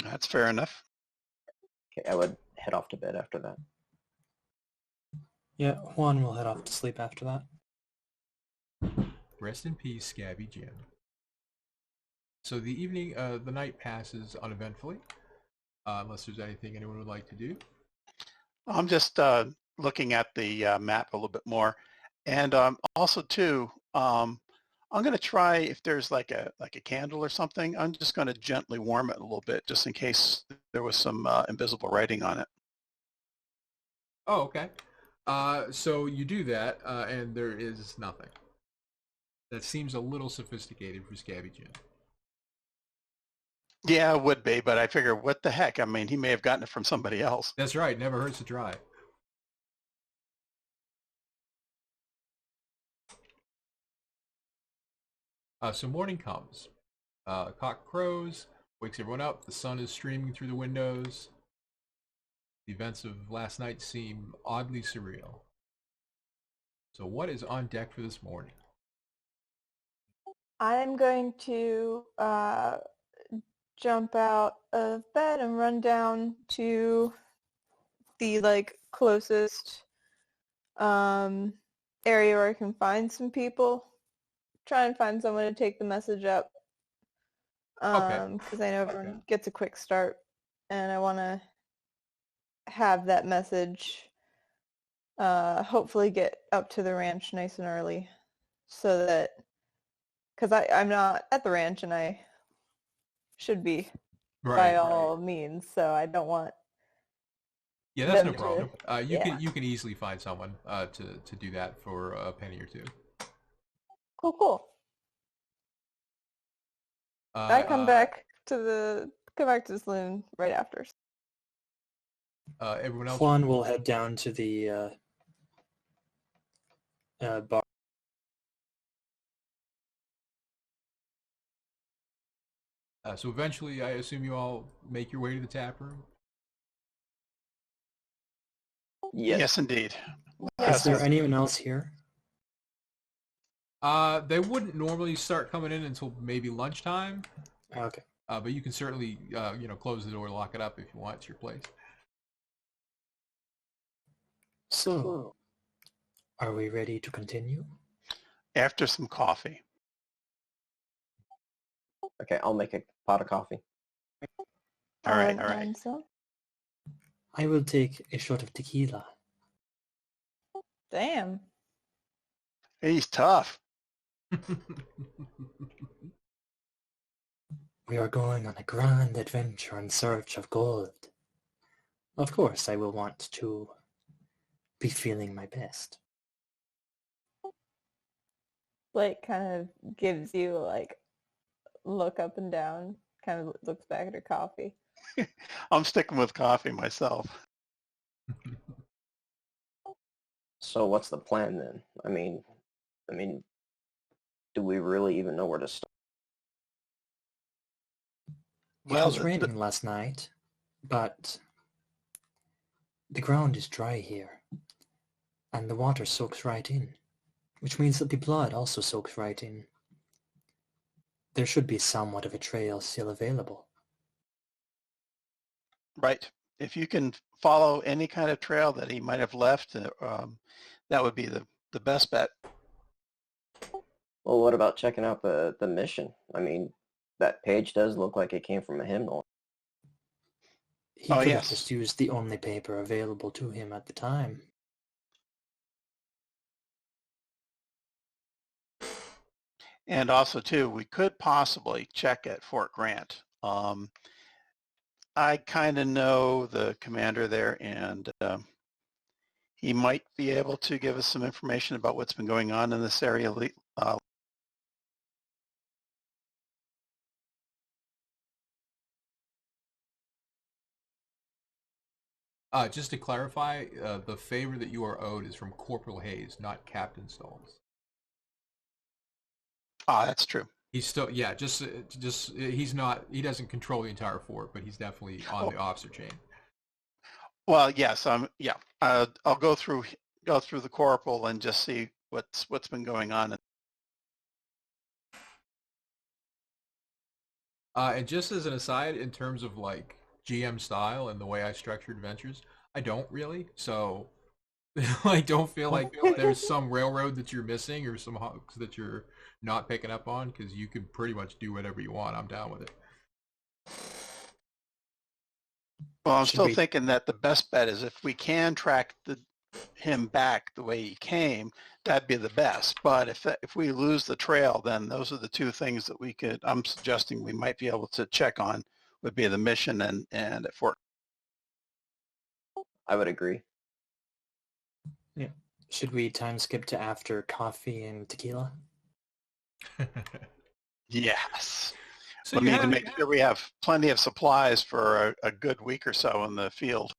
That's fair enough. Okay, I would head off to bed after that. Yeah, Juan will head off to sleep after that. Rest in peace, Scabby Jim. So the evening, the night passes uneventfully, unless there's anything anyone would like to do. I'm just looking at the map a little bit more, and also too, I'm going to try, if there's like a candle or something, I'm just going to gently warm it a little bit, just in case there was some invisible writing on it. Oh, okay. So you do that, and there is nothing. That seems a little sophisticated for Scabby Jim. Yeah, it would be, but I figure, what the heck? I mean, he may have gotten it from somebody else. That's right. Never hurts to try. So morning comes. Cock crows, wakes everyone up. The sun is streaming through the windows. The events of last night seem oddly surreal. So what is on deck for this morning? I'm going to jump out of bed and run down to the closest area where I can find some people. Try and find someone to take the message up. Okay. Because I know everyone gets a quick start, and I want to have that message hopefully get up to the ranch nice and early, so that, because I'm not at the ranch and I should be by all means, so I don't want. Yeah, that's no problem. You can easily find someone to do that for a penny or two. Cool. I come back to the saloon right after. Everyone else. Juan will head down to the bar. So eventually, I assume you all make your way to the tap room. Yes, indeed. Is there anyone else here? They wouldn't normally start coming in until maybe lunchtime. Okay. But you can certainly, close the door, lock it up if you want. It's your place. So, are we ready to continue? After some coffee. Okay, I'll make a pot of coffee. All right. I will take a shot of tequila. Damn. He's tough. We are going on a grand adventure in search of gold. Of course, I will want to be feeling my best. Blake kind of gives you look up and down, kind of looks back at her coffee. I'm sticking with coffee myself. So what's the plan then? I mean, do we really even know where to start? It was raining last night, but The ground is dry here, and the water soaks right in, which means that the blood also soaks right in. There should be somewhat of a trail still available. Right. If you can follow any kind of trail that he might have left, that would be the best bet. Well, what about checking out the mission? I mean, that page does look like it came from a hymnal. He Oh, could yes. have just used the only paper available to him at the time. And also, too, we could possibly check at Fort Grant. I kind of know the commander there, and he might be able to give us some information about what's been going on in this area. Just to clarify, the favor that you are owed is from Corporal Hayes, not Captain Stolz. That's true. He's still, yeah, just he's not, he doesn't control the entire fort, but he's definitely on the officer chain. Well, yes, yeah. I'll go through the corporal and just see what's been going on. And just as an aside, in terms of like GM style and the way I structure adventures, I don't really. So, like, don't feel like there's some railroad that you're missing or some hooks that you're not picking up on, because you can pretty much do whatever you want. I'm down with it. Well, I'm still thinking that the best bet is if we can track him back the way he came, that'd be the best. But if we lose the trail, then those are the two things that I'm suggesting we might be able to check on, would be the mission and at Fort. I would agree. Yeah. Should we time skip to after coffee and tequila? Yes. So we need to make sure we have plenty of supplies for a good week or so in the field.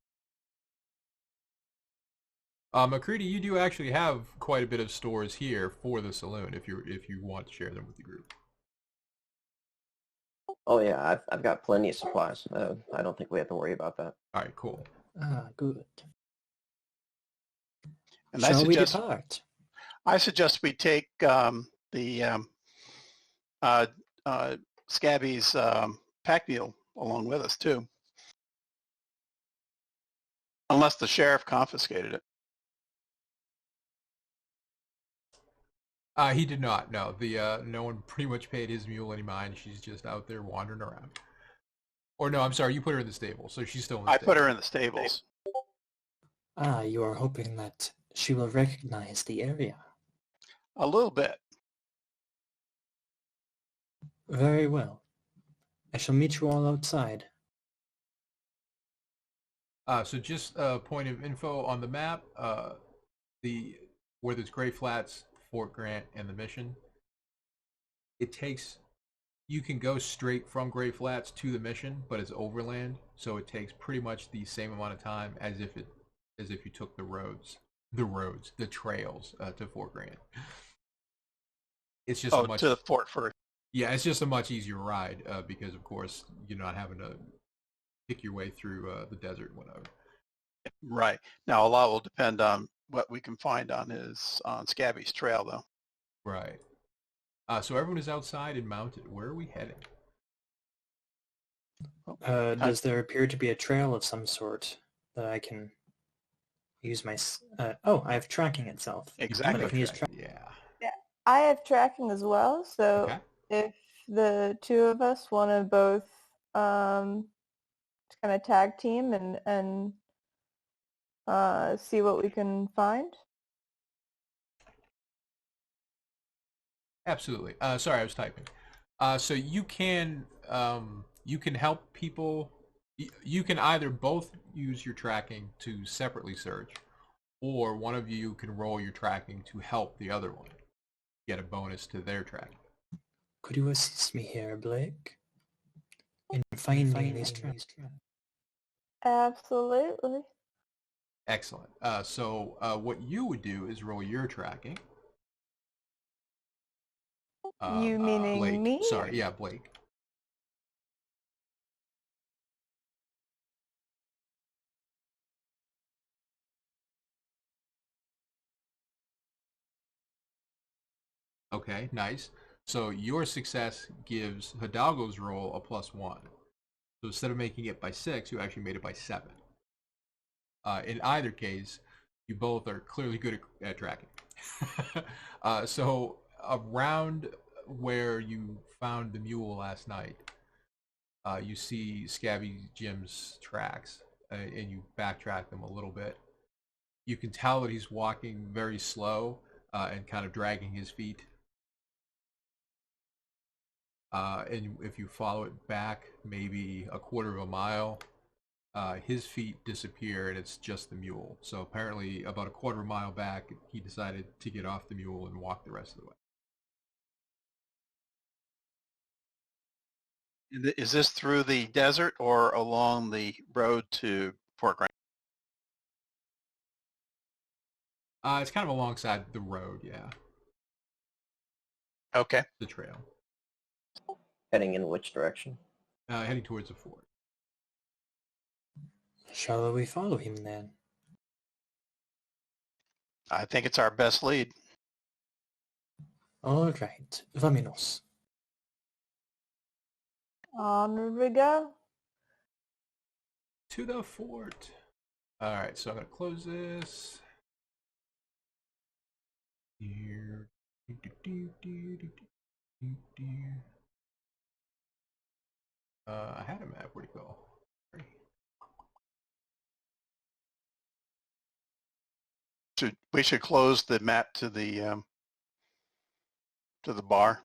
McCready, you do actually have quite a bit of stores here for the saloon if you want to share them with the group. Oh yeah, I've got plenty of supplies. I don't think we have to worry about that. All right, cool. Good. And Shall we depart? I suggest we take Scabby's pack mule along with us too, unless the sheriff confiscated it. He did not. No, no one pretty much paid his mule any mind. She's just out there wandering around. Or no, I'm sorry, you put her in the stable, so she's still in the stable. I put her in the stables. You are hoping that she will recognize the area. A little bit. Very well. I shall meet you all outside. So just a point of info on the map, where there's Gray Flats, Fort Grant, and the mission, you can go straight from Gray Flats to the mission, but it's overland, so it takes pretty much the same amount of time as if you took the trails to Fort Grant. It's just to the fort first. Yeah, it's just a much easier ride because, of course, you're not having to pick your way through the desert and whatever. Right. Now, a lot will depend on what we can find on Scabby's trail, though. Right. So everyone is outside and mounted. Where are we heading? Does there appear to be a trail of some sort that I can use my... I have tracking itself. Exactly. I can use Yeah. I have tracking as well, so Okay. if the two of us want to both kind of tag team and see what we can find. Absolutely. Sorry, I was typing. So you can help people. You can either both use your tracking to separately search, or one of you can roll your tracking to help the other one get a bonus to their tracking. Could you assist me here, Blake? In finding these tracks? Absolutely. Excellent. So what you would do is roll your tracking. You meaning Blake. me? Sorry, yeah, Blake. Okay, nice. So your success gives Hidalgo's roll a +1. So instead of making it by 6, you actually made it by 7. In either case, you both are clearly good at tracking. So around where you found the mule last night, you see Scabby Jim's tracks, and you backtrack them a little bit. You can tell that he's walking very slow and kind of dragging his feet. And if you follow it back maybe a quarter of a mile, his feet disappear and it's just the mule. So apparently about a quarter of a mile back, he decided to get off the mule and walk the rest of the way. Is this through the desert or along the road to Fort Grant? It's kind of alongside the road, yeah, Okay. the trail, Heading in which direction? heading towards the fort. Shall we follow him then? I think it's our best lead. All right, vámonos. Onward we go. To the fort. All right, so I'm going to close this. Here. I had a map. Where'd it go? We should close the map to the bar.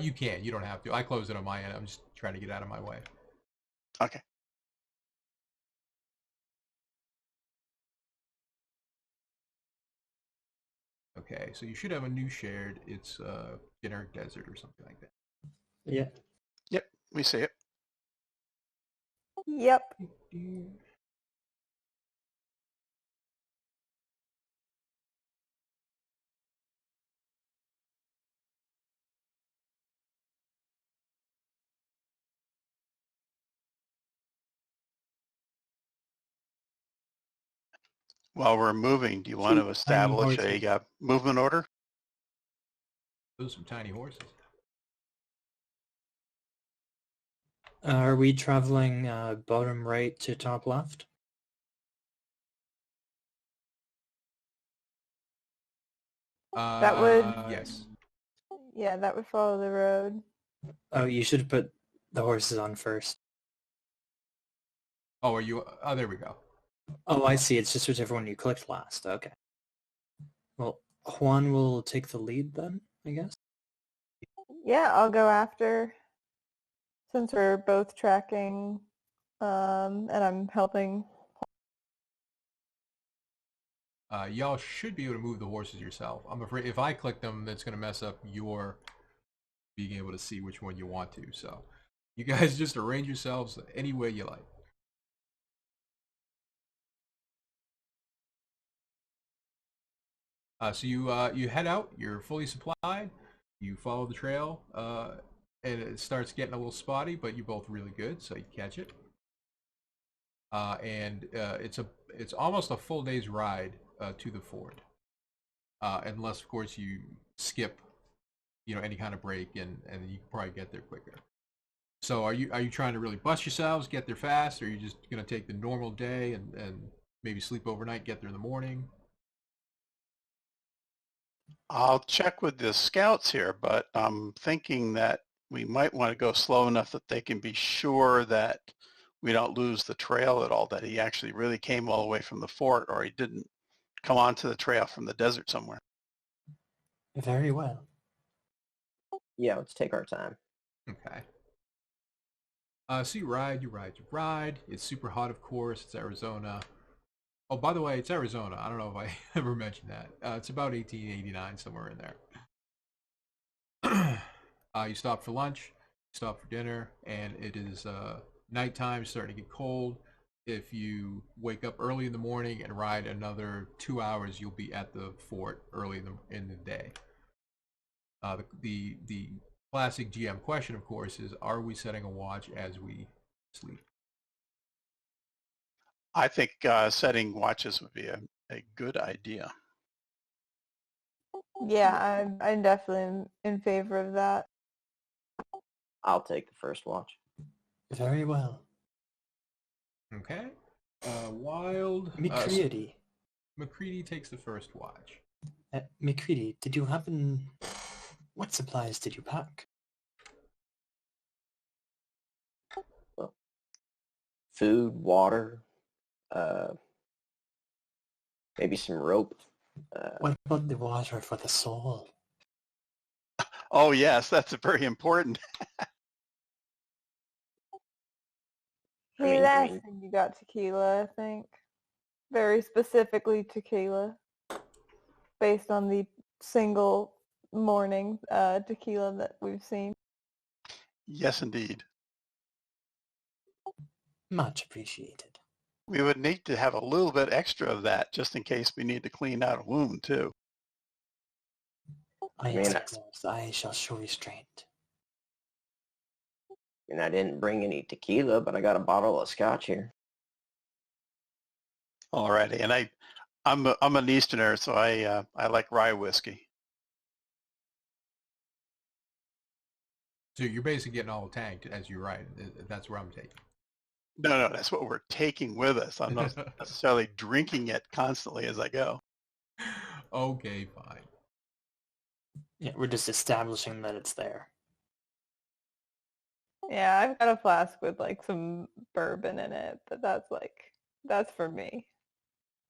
You can. You don't have to. I closed it on my end. I'm just trying to get out of my way. Okay. Okay, so you should have a new shared. It's generic desert or something like that. Yeah. Yep, we see it. Yep. While we're moving, do you want to establish a movement order? Those are some tiny horses. Are we traveling bottom right to top left? That would- Yes. Yeah, that would follow the road. Oh, you should put the horses on first. Oh, are you? Oh, there we go. Oh, I see. It's just whichever one you clicked last. Okay. Well, Juan will take the lead then, I guess. Yeah, I'll go after since we're both tracking and I'm helping. Y'all should be able to move the horses yourself. I'm afraid if I click them, that's going to mess up your being able to see which one you want to. So you guys just arrange yourselves any way you like. So you head out. You're fully supplied. You follow the trail, and it starts getting a little spotty, but you're both really good, so you catch it. And it's almost a full day's ride to the fort, unless of course you skip, any kind of break, and you can probably get there quicker. So are you trying to really bust yourselves, get there fast, or are you just gonna take the normal day and maybe sleep overnight, get there in the morning? I'll check with the scouts here, but I'm thinking that we might want to go slow enough that they can be sure that we don't lose the trail at all, that he actually really came all the way from the fort or he didn't come onto the trail from the desert somewhere. Very well. Yeah, let's take our time. Okay. So you ride. It's super hot, of course. It's Arizona. Oh, by the way, it's Arizona. I don't know if I ever mentioned that. It's about 1889, somewhere in there. You stop for lunch, stop for dinner, and it is nighttime, starting to get cold. If you wake up early in the morning and ride another 2 hours, you'll be at the fort early in the day. The classic GM question, of course, is: are we setting a watch as we sleep? I think setting watches would be a good idea. Yeah, I'm definitely in favor of that. I'll take the first watch. Very well. Okay. Wild. McCready. McCready takes the first watch. McCready, did you happen... What supplies did you pack? Well, food, water, maybe some rope. What about the water for the soul? Oh, yes, that's very important. He I last mean, thing you got tequila, I think. Very specifically tequila. Based on the single morning tequila that we've seen. Yes, indeed. Much appreciated. We would need to have a little bit extra of that just in case we need to clean out a wound, too. I mean, suppose I shall show restraint. and I didn't bring any tequila, but I got a bottle of scotch here. Alrighty, and I'm an Easterner, so I like rye whiskey. So you're basically getting all tanked as you ride. That's where I'm taking. No, that's what we're taking with us. I'm not necessarily drinking it constantly as I go. Okay, fine. Yeah, we're just establishing that it's there. Yeah, I've got a flask with like some bourbon in it, but that's for me.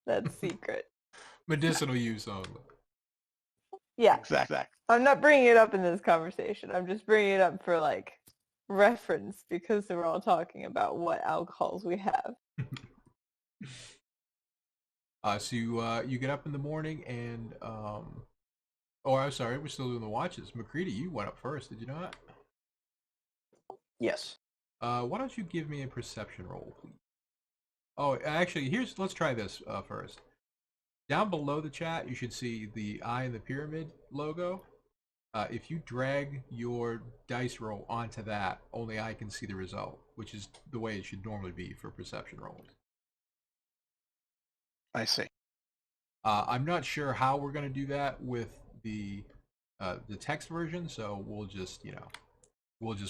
That's secret. Medicinal use only. Yeah, Exactly. I'm not bringing it up in this conversation. I'm just bringing it up for like reference because we're all talking about what alcohols we have. So you get up in the morning and oh, I'm sorry, we're still doing the watches. McCready, you went up first, did you not? Yes. Why don't you give me a perception roll, please? Oh, actually, let's try this first. Down below the chat, you should see the eye in the pyramid logo. If you drag your dice roll onto that, only I can see the result, which is the way it should normally be for perception rolls. I see. I'm not sure how we're going to do that with the text version, so we'll just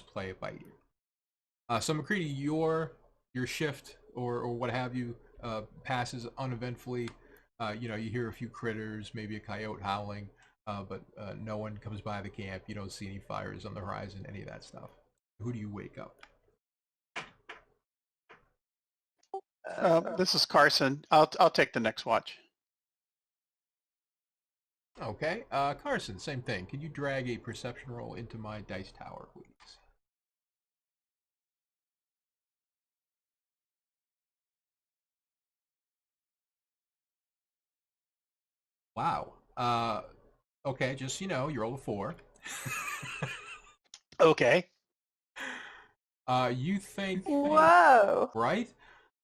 play it by ear. So McCready, your shift or what have you passes uneventfully. You hear a few critters, maybe a coyote howling, but no one comes by the camp. You don't see any fires on the horizon, any of that stuff. Who do you wake up? This is Carson. I'll take the next watch. Okay, Carson, same thing. Can you drag a perception roll into my dice tower, please? Wow. Okay, just you roll a 4. Okay. You think Whoa! right?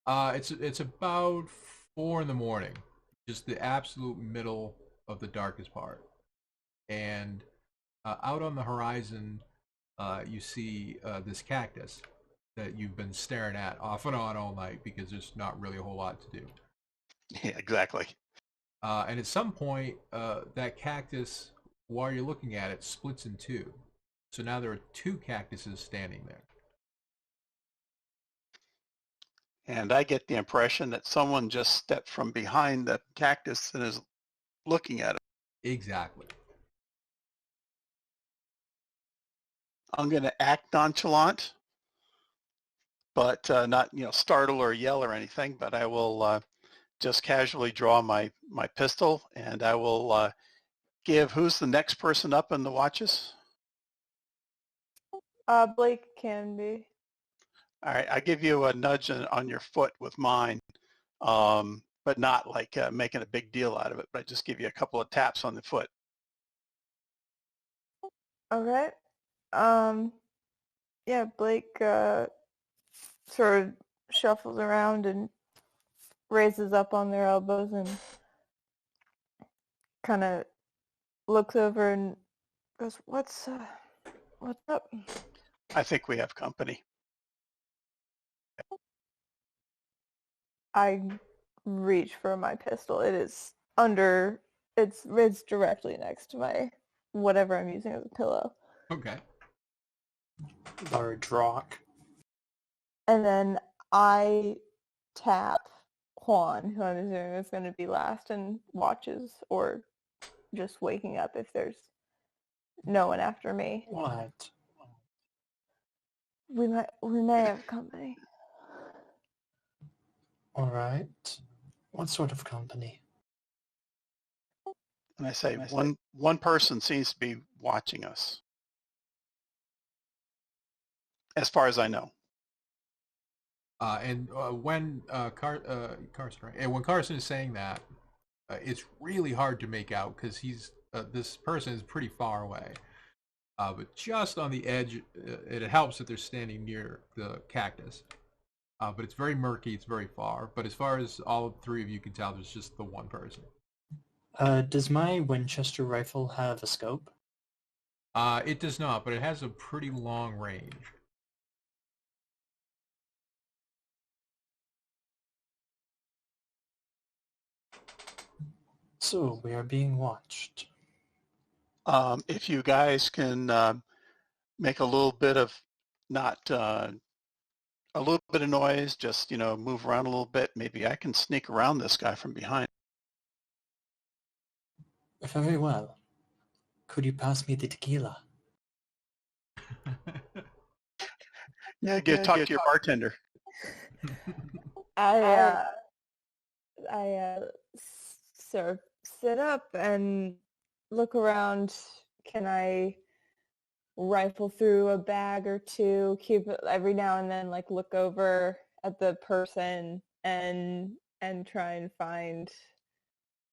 It's about 4 in the morning, just the absolute middle of the darkest part, and out on the horizon, you see this cactus that you've been staring at off and on all night because there's not really a whole lot to do. Yeah, exactly. And at some point, that cactus, while you're looking at it, splits in two. So now there are 2 cactuses standing there. And I get the impression that someone just stepped from behind the cactus and is looking at it. Exactly. I'm going to act nonchalant, but not, startle or yell or anything, but I will just casually draw my pistol, and I will give who's the next person up in the watches? Blake can be. All right, I give you a nudge on your foot with mine, but not like making a big deal out of it, but I just give you a couple of taps on the foot. Okay. Yeah, Blake sort of shuffles around and raises up on their elbows and kind of looks over and goes, what's up? I think we have company. I reach for my pistol. It is under It's directly next to my whatever I'm using as a pillow. Okay. Large rock. And then I tap Juan, who I'm assuming is going to be last and watches, or just waking up if there's no one after me. What? We may have company. All right. What sort of company? And I say, one person seems to be watching us, as far as I know. And when Carson, right? And when Carson is saying that, it's really hard to make out because this person is pretty far away. But just on the edge, it helps that they're standing near the cactus. But it's very murky. It's very far. But as far as all three of you can tell, there's just the one person. Does my Winchester rifle have a scope? It does not, but it has a pretty long range. So we are being watched. If you guys can make a little bit of a little bit of noise, just, move around a little bit, maybe I can sneak around this guy from behind. Very well. Could you pass me the tequila? Yeah, talk to your bartender. I sort of sit up and look around. Can I rifle through a bag or two? Keep it every now and then, like look over at the person and try and find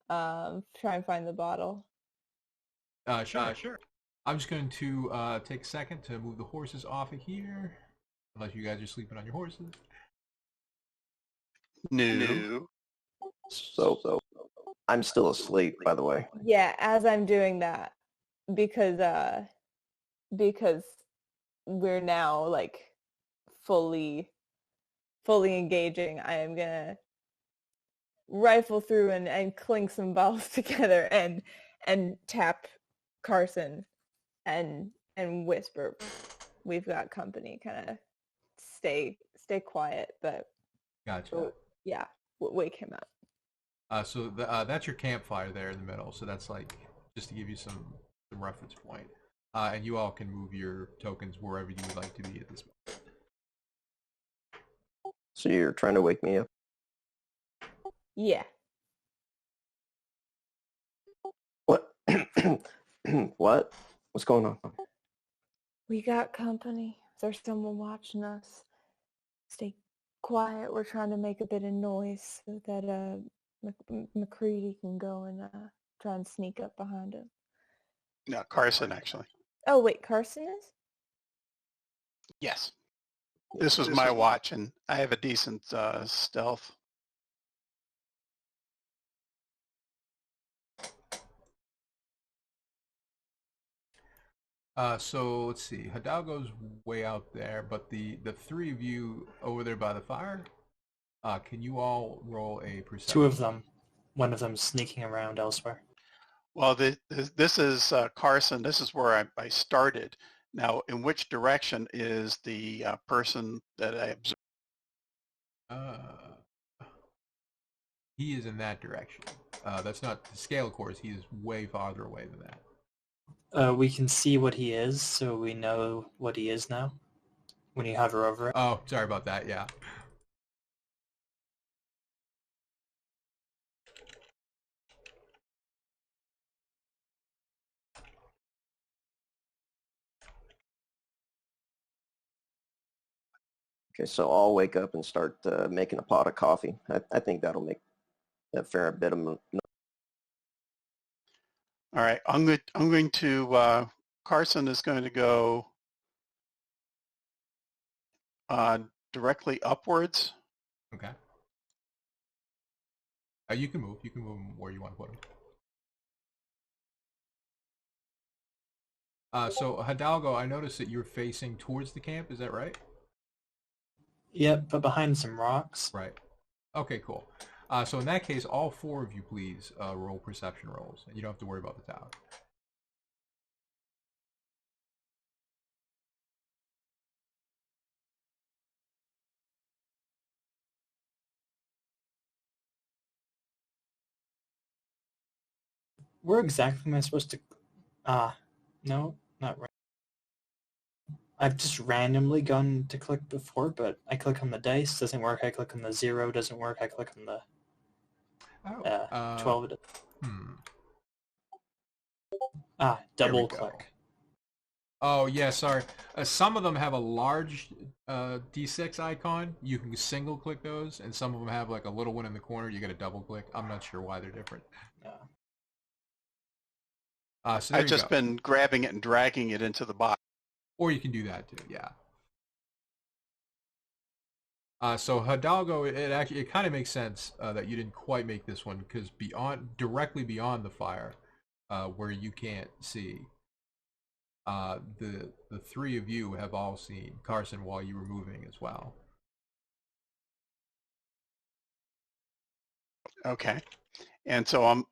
the bottle. Sure. I'm just going to take a second to move the horses off of here, unless you guys are sleeping on your horses. No. So I'm still asleep, by the way. Yeah, as I'm doing that, because we're now like fully engaging, I am gonna rifle through and clink some bottles together and tap Carson and whisper, "We've got company." Kind of stay quiet, but Gotcha. yeah, wake him up. So that's your campfire there in the middle. So that's like, just to give you some reference point. And you all can move your tokens wherever you would like to be at this point. So you're trying to wake me up? Yeah. What? What? What's going on? We got company. There's someone watching us. Stay quiet. We're trying to make a bit of noise so that McCready can go and try and sneak up behind him. No, Carson, actually. Oh, wait, Carson is? Yes. This was my watch, and I have a decent stealth. So let's see. Hidalgo's way out there, but the three of you over there by the fire, can you all roll a perception? Two of them. One of them sneaking around elsewhere. Well, this is Carson. This is where I started. Now, in which direction is the person that I observed? He is in that direction. That's not the scale course. He is way farther away than that. We can see what he is, so we know what he is now when you hover over it. Oh, sorry about that, yeah. Okay, so I'll wake up and start making a pot of coffee. I think that'll make a fair bit of... All right, I'm going to, Carson is going to go directly upwards. Okay. You can move. You can move him where you want to put him. So Hidalgo, I noticed that you're facing towards the camp. Is that right? Yep, but behind some rocks. Right. Okay, cool. So in that case, all 4 of you please roll perception rolls. And you don't have to worry about the tower. Where exactly am I supposed to... no, not right. I've just randomly gone to click before, but I click on the dice, doesn't work. I click on the 0, doesn't work. I click on the 12. Double click. Oh, yeah, sorry. Some of them have a large D6 icon. You can single click those, and some of them have like a little one in the corner. You got to double click. I'm not sure why they're different. So there I've just been grabbing it and dragging it into the box. Or you can do that too, yeah. So Hidalgo, it kind of makes sense that you didn't quite make this one, because directly beyond the fire, where you can't see, the 3 of you have all seen Carson while you were moving as well. Okay. And so I'm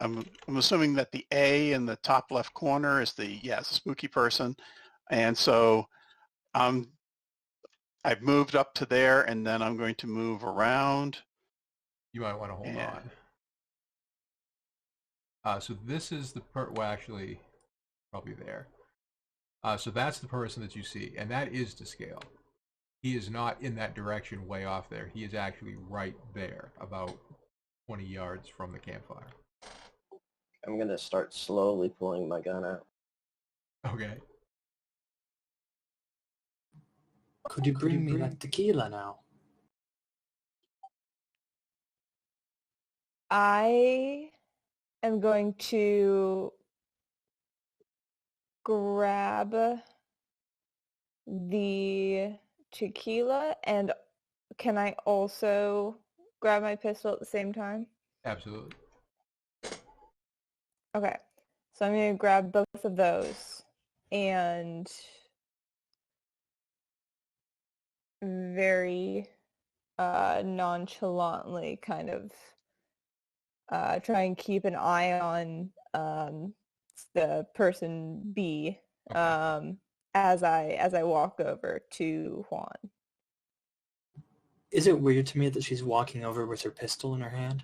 assuming that the A in the top left corner is the spooky person. And so I've moved up to there, and then I'm going to move around. You might want to hold on. So this is the well, actually, probably there. So that's the person that you see, and that is to scale. He is not in that direction way off there. He is actually right there, about 20 yards from the campfire. I'm going to start slowly pulling my gun out. Okay. Could you bring me that tequila now? I am going to grab the tequila, and can I also grab my pistol at the same time? Absolutely. Okay, so I'm going to grab both of those and very nonchalantly kind of try and keep an eye on the person B as I walk over to Juan. Is it weird to me that she's walking over with her pistol in her hand?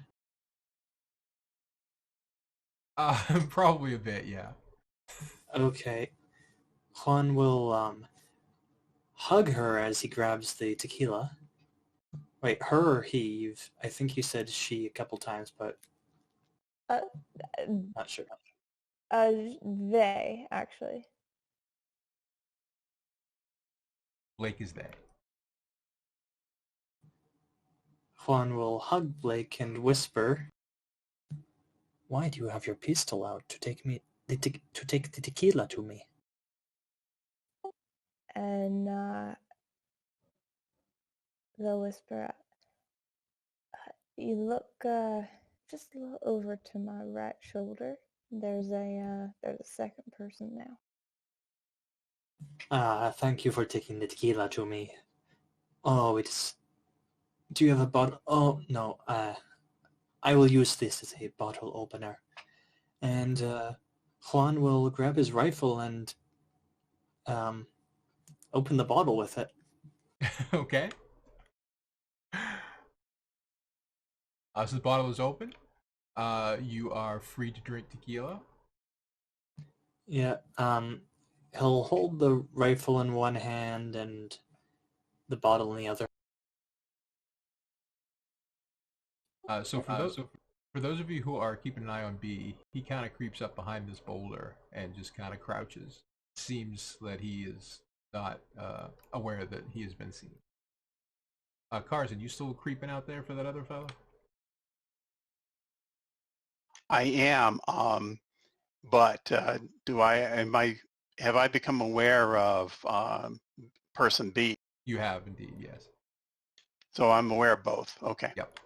Probably a bit, yeah. Okay. Juan will hug her as he grabs the tequila. Wait, her or he? I think you said she a couple times, but not sure. They, actually. Blake is they. Juan will hug Blake and whisper, "Why do you have your pistol out to take the tequila to me?" And they'll whisper, you look just a little over to my right shoulder. There's a second person now. Thank you for taking the tequila to me. Oh, do you have a bottle? Oh, no, I will use this as a bottle opener. And Juan will grab his rifle and open the bottle with it. Okay. So the bottle is open. You are free to drink tequila. Yeah, he'll hold the rifle in one hand and the bottle in the other. So for those of you who are keeping an eye on B, he kind of creeps up behind this boulder and just kind of crouches. Seems that he is not aware that he has been seen. Carson, you still creeping out there for that other fellow? I am, but have I become aware of person B? You have indeed, yes. So I'm aware of both. Okay. Yep.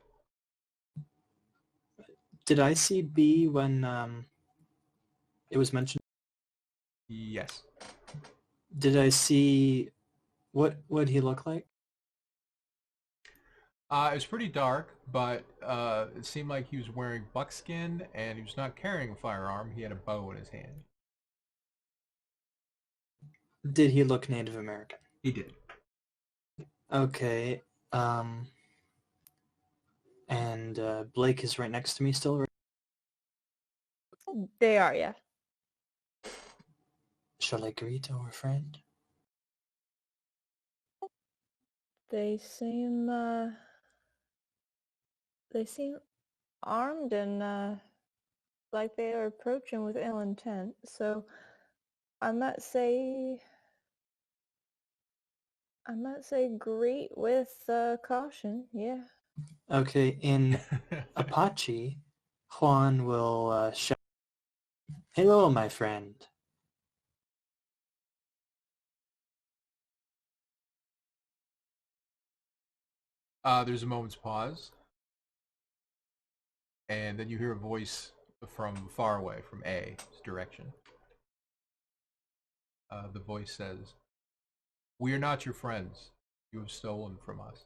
Did I see B when it was mentioned? Yes. Did I see what would he look like? It was pretty dark, but it seemed like he was wearing buckskin and he was not carrying a firearm. He had a bow in his hand. Did he look Native American? He did. Okay. And Blake is right next to me still. Right? They are, yeah. Shall I greet our friend? They seem armed and like they are approaching with ill intent. So I might say greet with caution. Yeah. Okay, in Apache, Juan will shout, "Hello, my friend." There's a moment's pause, and then you hear a voice from far away, from A's direction. The voice says, "We are not your friends. You have stolen from us."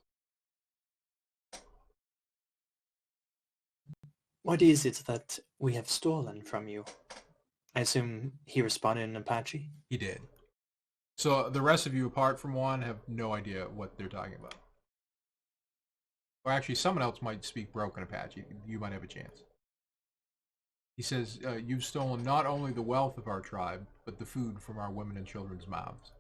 What is it that we have stolen from you? I assume he responded in Apache? He did. So the rest of you, apart from Juan, have no idea what they're talking about. Or actually, someone else might speak broken Apache. You might have a chance. He says, "You've stolen not only the wealth of our tribe, but the food from our women and children's mouths."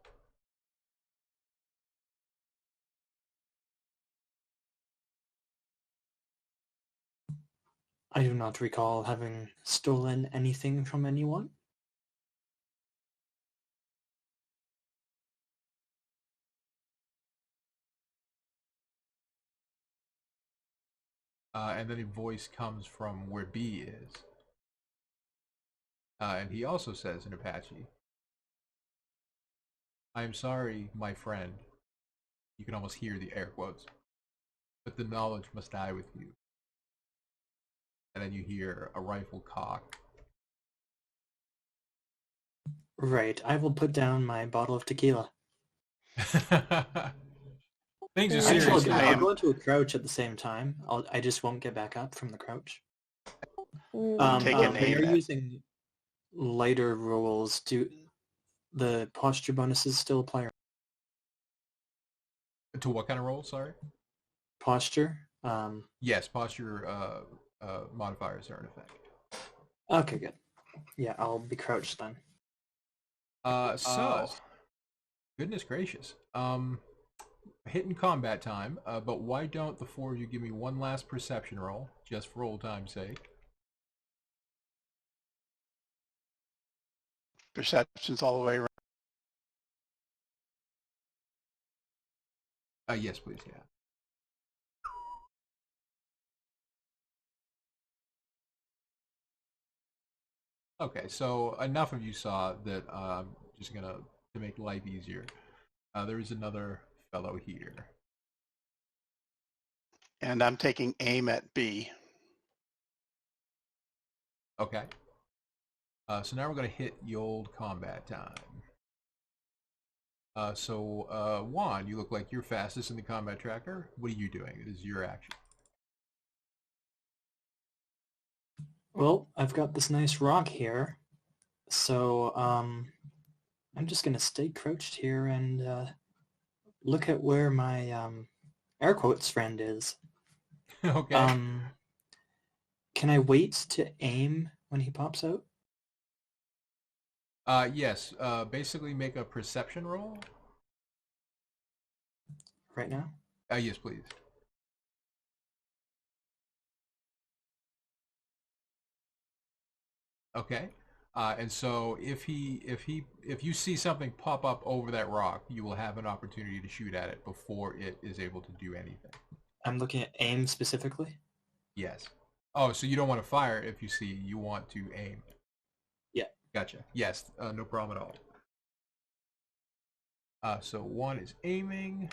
I do not recall having stolen anything from anyone. And then a voice comes from where B is. And he also says in Apache, "I am sorry, my friend." You can almost hear the air quotes. "But the knowledge must die with you." And then you hear a rifle cock. Right, I will put down my bottle of tequila. Things are Mm. serious Actually, I'll now. go into a crouch at the same time. I just won't get back up from the crouch. Take an When aim you're at. using lighter rolls, do the posture bonuses still apply? To what kind of roll, sorry? Posture? Yes, posture modifiers are in effect. Okay, good. Yeah, I'll be crouched then. So, goodness gracious. Hitting combat time, but why don't the four of you give me one last perception roll, just for old time's sake? Perceptions all the way around. Yes, please, yeah. Okay, so enough of you saw that I'm just gonna, to make life easier. There is another fellow here. And I'm taking aim at B. Okay. So now we're gonna hit the old combat time. Juan, you look like you're fastest in the combat tracker. What are you doing? It is your action. Well, I've got this nice rock here, so I'm just gonna stay crouched here and look at where my air quotes friend is. Okay. Can I wait to aim when he pops out? Yes. Basically make a perception roll. Right now? Yes, please. Okay. And so if you see something pop up over that rock, you will have an opportunity to shoot at it before it is able to do anything. I'm looking at aim specifically? Yes. Oh, so you don't want to fire if you see, you want to aim. Yeah. Gotcha. Yes, no problem at all. So one is aiming.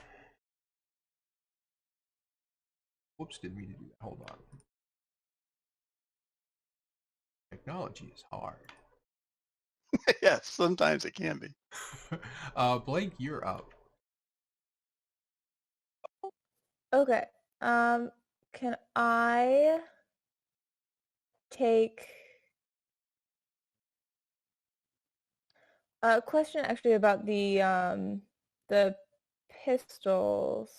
Whoops, didn't mean to do that. Hold on. Technology is hard. Yes, sometimes it can be. Blake, you're up. Okay. Can I take a question actually about the pistols?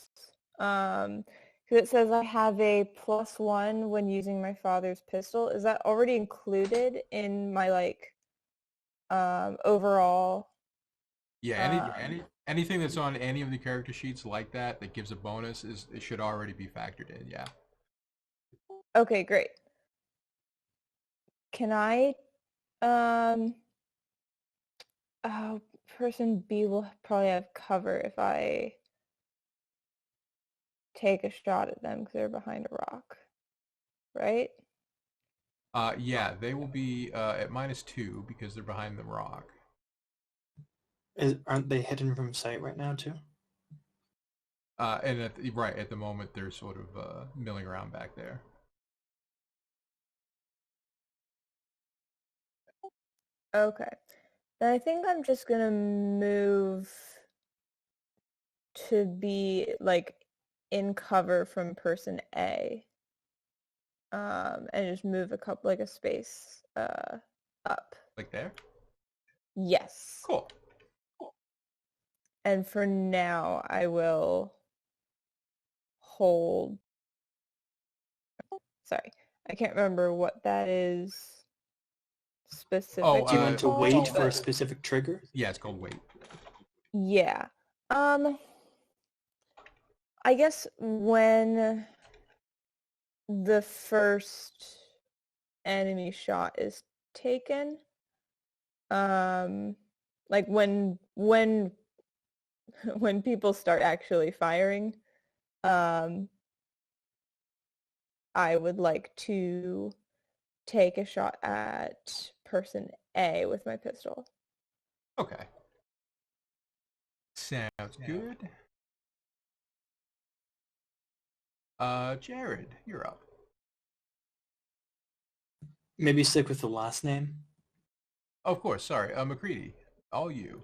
Because it says I have a +1 when using my father's pistol. Is that already included in my like overall? Yeah, anything that's on any of the character sheets like that that gives a bonus it should already be factored in. Yeah. Okay, great. Can I oh, person B will probably have cover if I take a shot at them because they're behind a rock, right? Yeah, they will be at -2 because they're behind the rock. Aren't they hidden from sight right now too? And at the moment they're sort of milling around back there. Okay. Then I think I'm just gonna move to be like in cover from person A. And just move a couple like a space up. Like there? Yes. Cool. And for now I will hold. Sorry, I can't remember what that is specifically. Do you want to wait called, for a but specific trigger? Yeah, it's called wait. yeah. I guess when the first enemy shot is taken, like when when people start actually firing, I would like to take a shot at person A with my pistol. Okay. Sounds good. Jared, you're up. Maybe stick with the last name. Oh, of course, sorry. McCready, all you.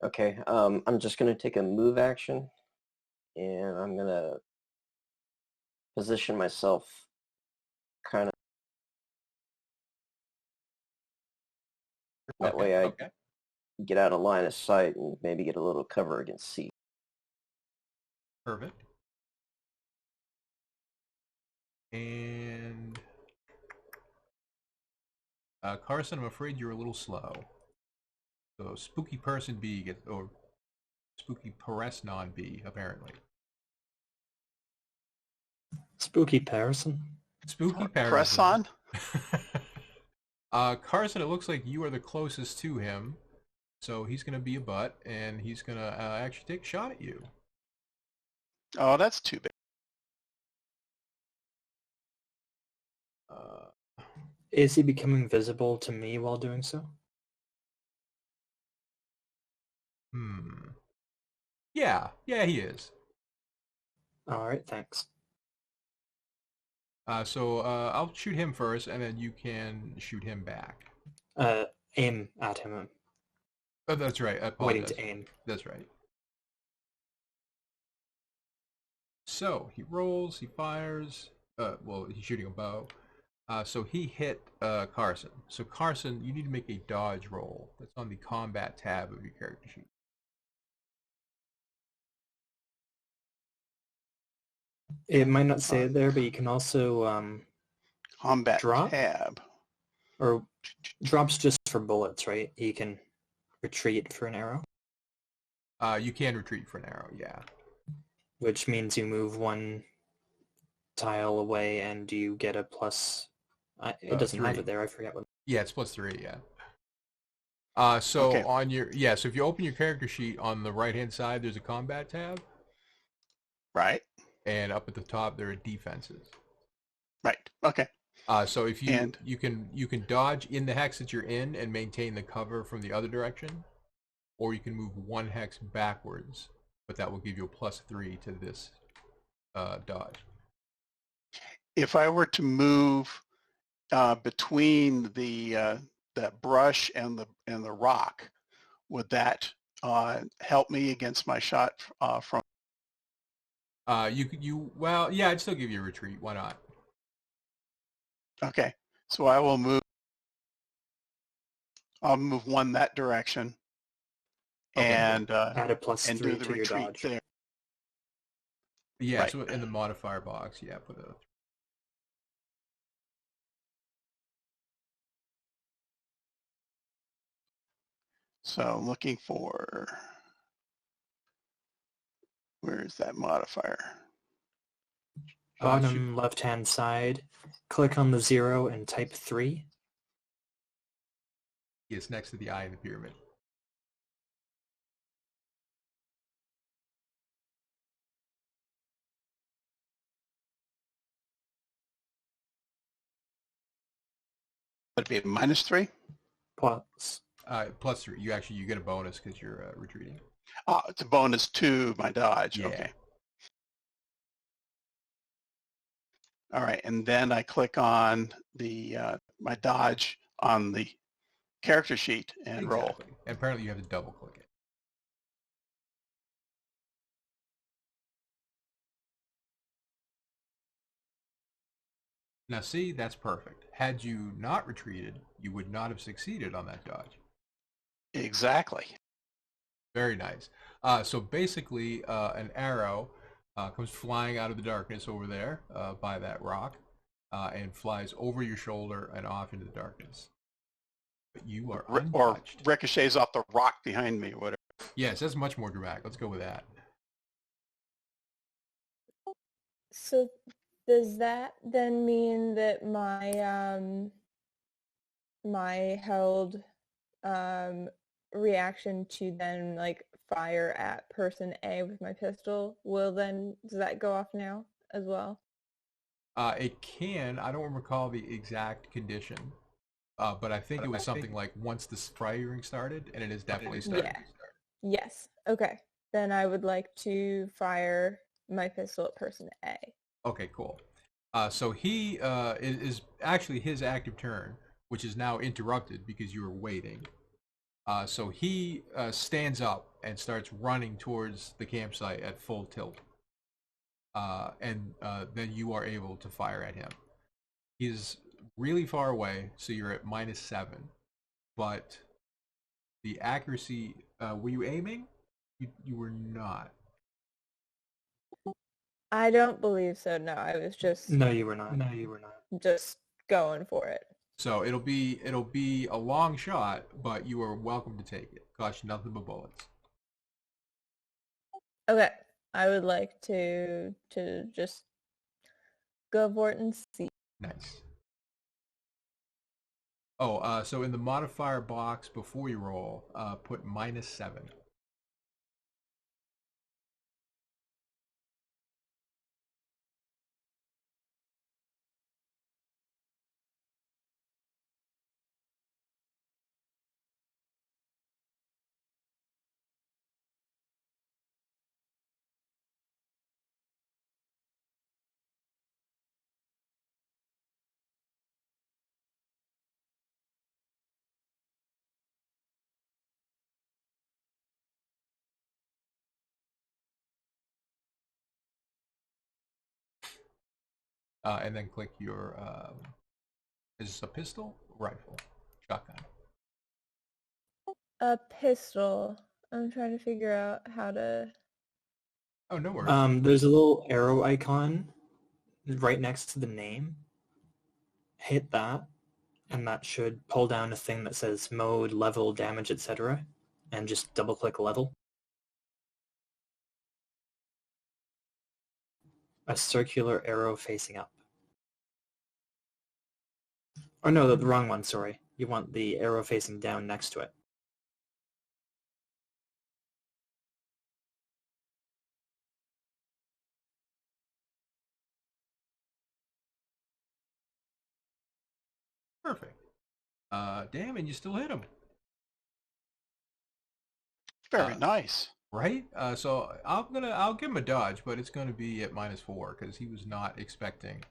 Okay, I'm just gonna take a move action, and I'm gonna position myself kind of that way I Okay. get out of line of sight and maybe get a little cover against C. Perfect. And Carson, I'm afraid you're a little slow. So spooky person B gets, or spooky person B, apparently. Spooky person. Spooky Press person. on. Carson, it looks like you are the closest to him. So he's going to be a butt, and he's going to actually take a shot at you. Oh, that's too bad. Is he becoming visible to me while doing so? Yeah, he is. All right, thanks. So I'll shoot him first, and then you can shoot him back. Aim at him. Oh, that's right. I apologize. Waiting to aim. That's right. So he rolls, he fires. Well, he's shooting a bow. So he hit Carson. So Carson, you need to make a dodge roll. That's on the combat tab of your character sheet. It might not say it there, but you can also Combat drop? tab. Or drops just for bullets, right? You can retreat for an arrow. You can retreat for an arrow, yeah. Which means you move one tile away and you get a plus. It doesn't 3. have it there. I forget what. Yeah, it's +3, yeah. So Okay. on your, so if you open your character sheet on the right-hand side, there's a combat tab. Right. And up at the top, there are defenses. Right. Okay. So if you can dodge in the hex that you're in and maintain the cover from the other direction, or you can move 1 hex backwards, but that will give you a +3 to this dodge. If I were to move between the that brush and the rock, would that help me against my shot from Well, yeah, I'd still give you a retreat. Why not? Okay, so I will move. I'll move one that direction, Okay. and Add a plus and 3 do the to your retreat dodge. there. Yeah, Right. so in the modifier box, yeah, put a. So looking for, where is that modifier? Bottom left-hand side, click on the 0 and type 3. It's next to the eye in the pyramid. Would it be a -3? Plus. +3. You get a bonus because you're retreating. It's a bonus to my dodge. Yeah. Okay. All right, and then I click on the my dodge on the character sheet and roll. Exactly. And apparently you have to double click it. Now see, that's perfect. Had you not retreated, you would not have succeeded on that dodge. Exactly. Very nice. So basically, an arrow comes flying out of the darkness over there by that rock and flies over your shoulder and off into the darkness. But you are Or untouched. ricochets off the rock behind me, whatever. Yes, that's much more dramatic. Let's go with that. So does that then mean that my held reaction to then like fire at person A with my pistol does that go off now as well? It can. I don't recall the exact condition, but I think it was something like once the firing started, and it is definitely started. Yeah. Yes. Okay. Then I would like to fire my pistol at person A. Okay, cool. So he is actually his active turn, which is now interrupted because you were waiting. So he stands up and starts running towards the campsite at full tilt. And then you are able to fire at him. He's really far away, so you're at -7. But the accuracy, were you aiming? You were not. I don't believe so. No, I was just No, you were not. No, you were not. just going for it. So it'll be a long shot, but you are welcome to take it. Cost you nothing but bullets. Okay. I would like to just go for it and see. Nice. Oh, so in the modifier box before you roll, put -7. And then click your, is this a pistol? Rifle? Shotgun? A pistol. I'm trying to figure out how to... Oh, no worries. There's a little arrow icon right next to the name. Hit that, and that should pull down a thing that says mode, level, damage, etc. And just double-click level. A circular arrow facing up. Oh no, the wrong one, sorry. You want the arrow facing down next to it. Perfect. Damn, and you still hit him. Very nice. Right? So I'll give him a dodge, but it's gonna be at -4 because he was not expecting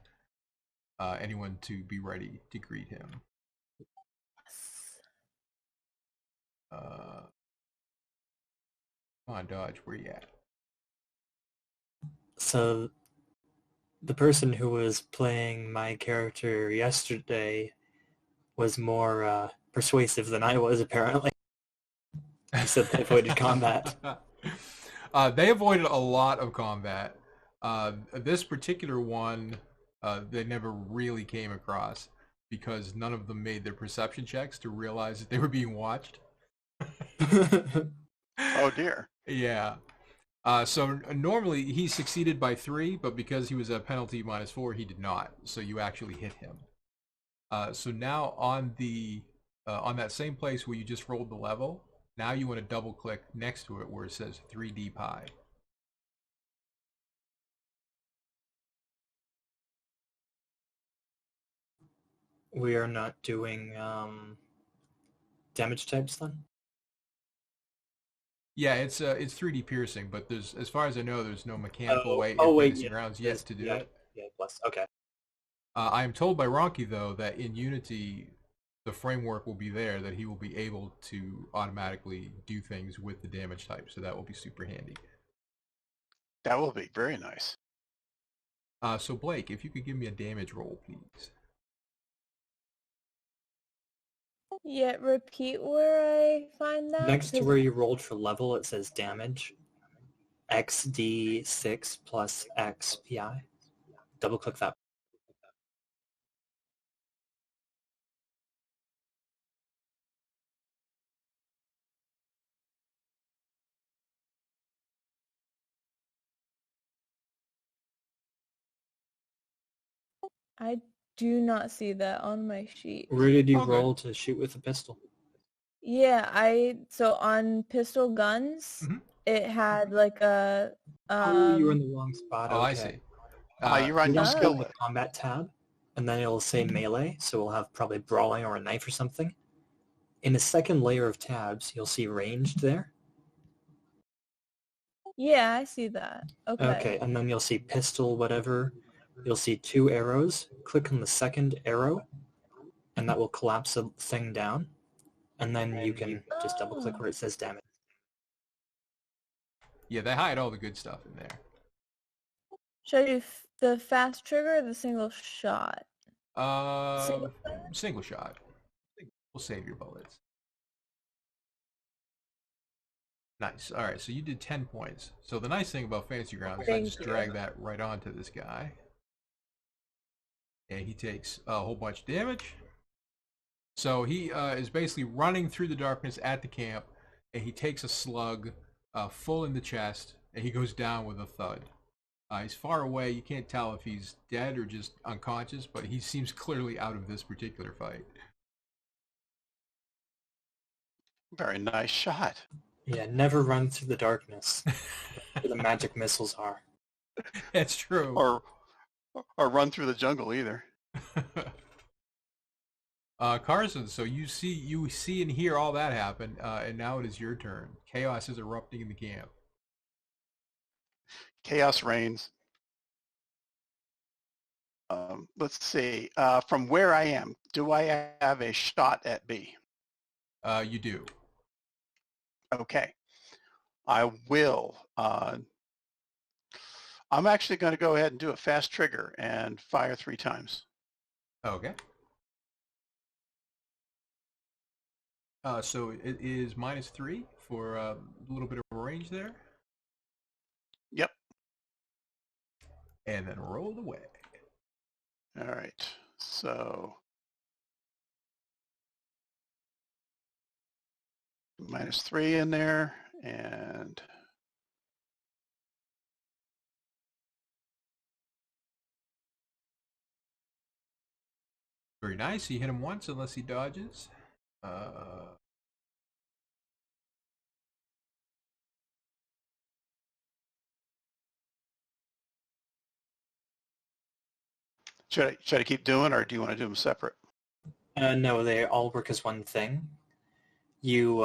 anyone to be ready to greet him. Come on, dodge, where you at? So the person who was playing my character yesterday was more persuasive than I was, apparently. He said they avoided combat. They avoided a lot of combat. This particular one, they never really came across because none of them made their perception checks to realize that they were being watched. Oh dear. Yeah. So normally he succeeded by 3, but because he was at penalty -4, he did not. So you actually hit him. So now on that same place where you just rolled the level, now you want to double click next to it where it says 3D Pi. We are not doing damage types then? Yeah, it's 3D piercing, but there's, as far as I know, there's no mechanical way Oh in wait, Fantasy Grounds yet to do it. Yeah, plus, okay. I am told by Ronki though that in Unity, the framework will be there that he will be able to automatically do things with the damage type, so that will be super handy. That will be very nice. So Blake, if you could give me a damage roll, please. Yeah, repeat where I find that. Next to 'cause- where you rolled for level, it says damage. XD6 plus XPI. Double click that. I do not see that on my sheet. Where did you Okay. roll to shoot with a pistol? Yeah, so on pistol guns, Mhm. it had like a Oh, you were in the wrong spot. Oh, Okay. I see. You're on your Oh. skill the list. combat tab, and then it'll say melee, so we'll have probably brawling or a knife or something. In the second layer of tabs, you'll see ranged there. Yeah, I see that. Okay, and then you'll see pistol, whatever. You'll see 2 arrows. Click on the second arrow, and that will collapse the thing down. And then you can just double click where it says damage. Yeah, they hide all the good stuff in there. Should I do the fast trigger or the single shot? Single shot. We'll save your bullets. Nice. All right, so you did 10 points. So the nice thing about Fantasy Grounds is I Thank just you. drag that right onto this guy. And he takes a whole bunch of damage. So he is basically running through the darkness at the camp, and he takes a slug full in the chest, and he goes down with a thud. He's far away. You can't tell if he's dead or just unconscious, but he seems clearly out of this particular fight. Very nice shot. Yeah, never run through the darkness where the magic missiles are. That's true. Or run through the jungle either. Carson, so you see and hear all that happen, and now it is your turn. Chaos is erupting in the camp. Chaos reigns. Let's see. From where I am, do I have a shot at B? You do. Okay. I will. I'm actually going to go ahead and do a fast trigger and fire 3 times. Okay. So it is -3 for a little bit of range there. Yep. And then roll away. All right. So -3 in there, and Very nice. You hit him once unless he dodges. should I keep doing, or do you want to do them separate? No, they all work as one thing. You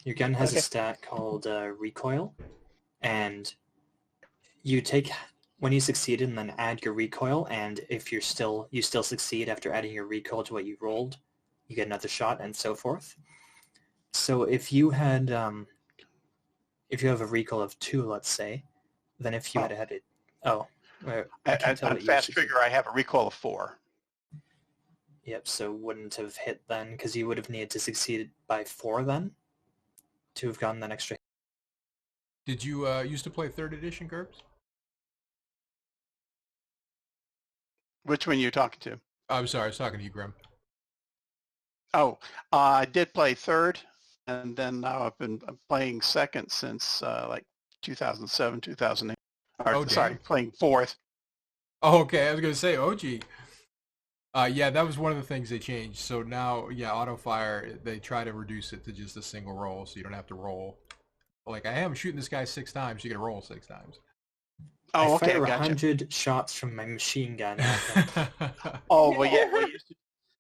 your gun has Okay. a stat called recoil, and you take when you succeed and then add your recoil, and if you still succeed after adding your recoil to what you rolled, you get another shot and so forth. So if you have a recoil of 2, let's say, then if you had Oh, I can tell On that you fast succeeded. trigger, I have a recall of 4. Yep, so wouldn't have hit then, because you would have needed to succeed by 4 then to have gotten that extra. Did you used to play 3rd edition GURPS? Which one are you talking to? I'm sorry, I was talking to you, Grim. Oh, I did play 3rd, and then now I've been playing 2nd since like 2007, 2008. Or, Oh, sorry, damn. playing 4th. Oh, okay, I was gonna say, oh, gee. Yeah, that was one of the things they changed. So now, yeah, auto fire, they try to reduce it to just a single roll, so you don't have to roll. Like, I am shooting this guy 6 times, you gotta roll 6 times. Oh, I okay, fire gotcha. 100 shots from my machine gun at him. Oh, well, yeah,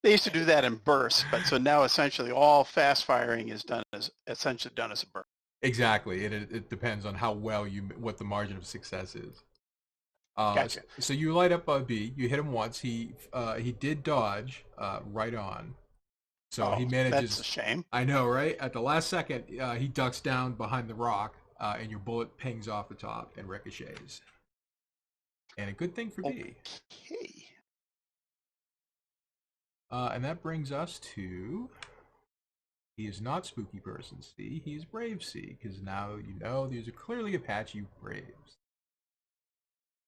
they used to do that in bursts, but so now essentially all fast firing is essentially done as a burst. Exactly, it depends on how well what the margin of success is. Gotcha. So you light up B, you hit him once, he did dodge right on. So he manages. That's a shame. I know, right? At the last second, he ducks down behind the rock, and your bullet pings off the top and ricochets. And a good thing for B. Okay. And that brings us to... He is not Spooky Person C, he is Brave C, because now you know these are clearly Apache Braves.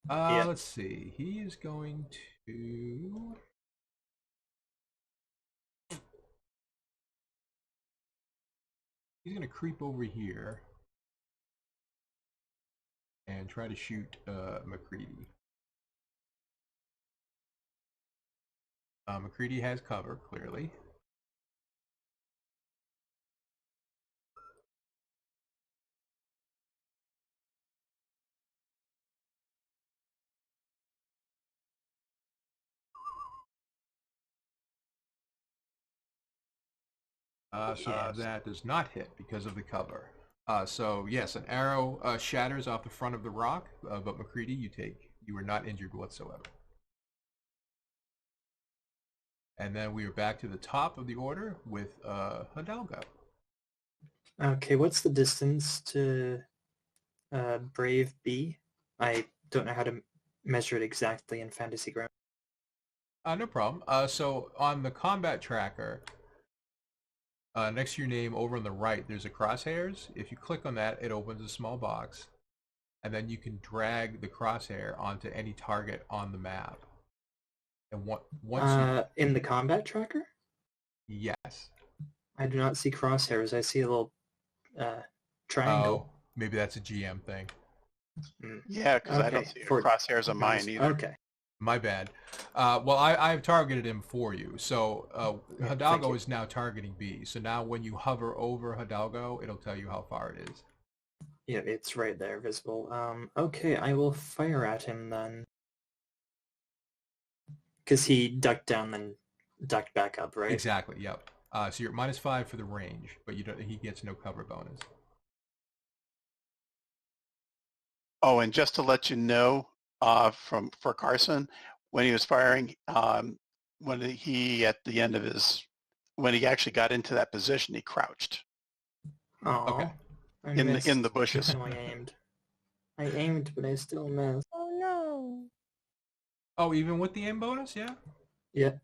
Yeah. Let's see. He is going to... He's going to creep over here and try to shoot McCready. McCready has cover, clearly. So that does not hit because of the cover. So yes, an arrow shatters off the front of the rock, but McCready, you were not injured whatsoever. And then we are back to the top of the order with Hidalgo. Okay, what's the distance to Brave B? I don't know how to measure it exactly in Fantasy Ground. No problem. So on the combat tracker, next to your name over on the right, there's a crosshairs. If you click on that, it opens a small box. And then you can drag the crosshair onto any target on the map. And once in the combat tracker? Yes. I do not see crosshairs. I see a little triangle. Oh, maybe that's a GM thing. Yeah, because I don't see crosshairs on mine either. Okay. My bad. Well, I've targeted him for you. So Hidalgo is now targeting B. So now when you hover over Hidalgo, it'll tell you how far it is. Yeah, it's right there, visible. Okay, I will fire at him then. Because he ducked down, then ducked back up, right? Exactly, yep. So you're at -5 for the range, but he gets no cover bonus. Oh, and just to let you know, for Carson, when he was firing, when he at the end of when he actually got into that position, he crouched. Oh, okay. In the bushes. I aimed, but I still missed. Oh no. Oh, even with the aim bonus, yeah. Yeah.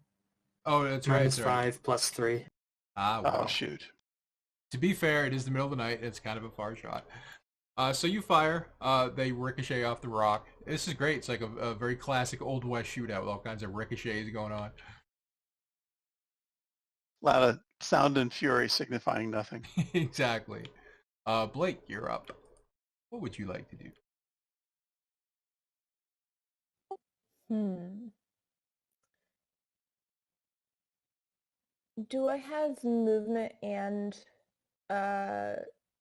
Oh, that's right. -5 +3. Ah, well. Oh shoot. To be fair, it is the middle of the night. It's kind of a far shot. So you fire. They ricochet off the rock. This is great. It's like a very classic Old West shootout with all kinds of ricochets going on. A lot of sound and fury signifying nothing. Exactly. Blake, you're up. What would you like to do? Do I have movement and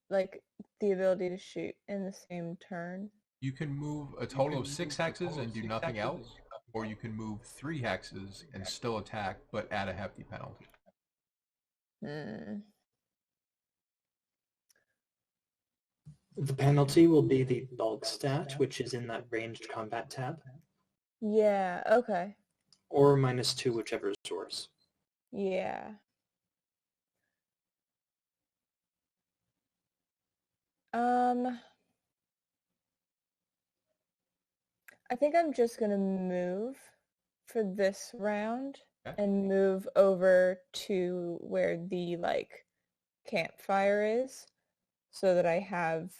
like the ability to shoot in the same turn? You can move a total of 6 hexes and do nothing else, or you can move 3 hexes and still attack, but add a hefty penalty. The penalty will be the bulk stat, which is in that ranged combat tab. Yeah, okay. Or -2, whichever is worse. Yeah. I think I'm just going to move for this round Okay. and move over to where the, like, campfire is so that I have,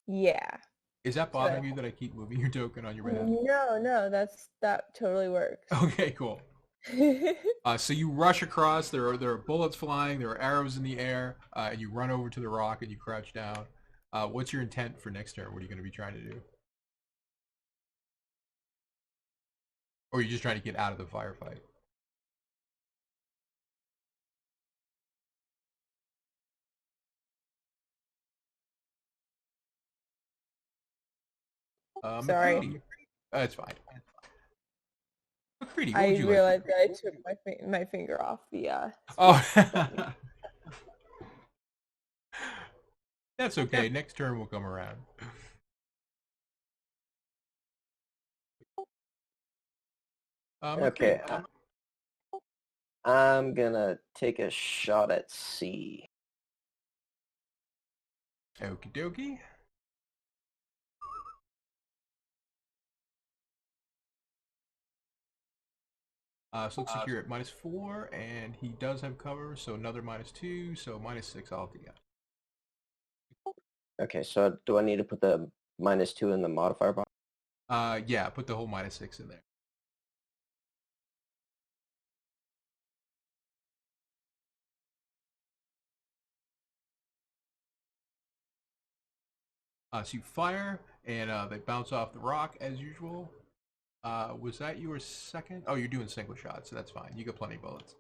yeah. Is that So bothering you that I keep moving your token on your map? no, that totally works. Okay, cool. So you rush across. There are bullets flying. There are arrows in the air, and you run over to the rock and you crouch down. What's your intent for next turn? What are you going to be trying to do? Or are you just trying to get out of the firefight? Sorry. McCready. It's fine. McCready, what I would you like? realized that I took my finger off the Oh, button. that's okay. Next turn will come around. Okay. McCready. I'm gonna take a shot at C. Okie dokie. So looks like you're at -4, and he does have cover, so another -2, so -6 altogether. Okay, so do I need to put the -2 in the modifier box? Yeah, put the whole -6 in there. So you fire, and they bounce off the rock as usual. Was that your second? Oh, you're doing single shot, so that's fine. You got plenty of bullets.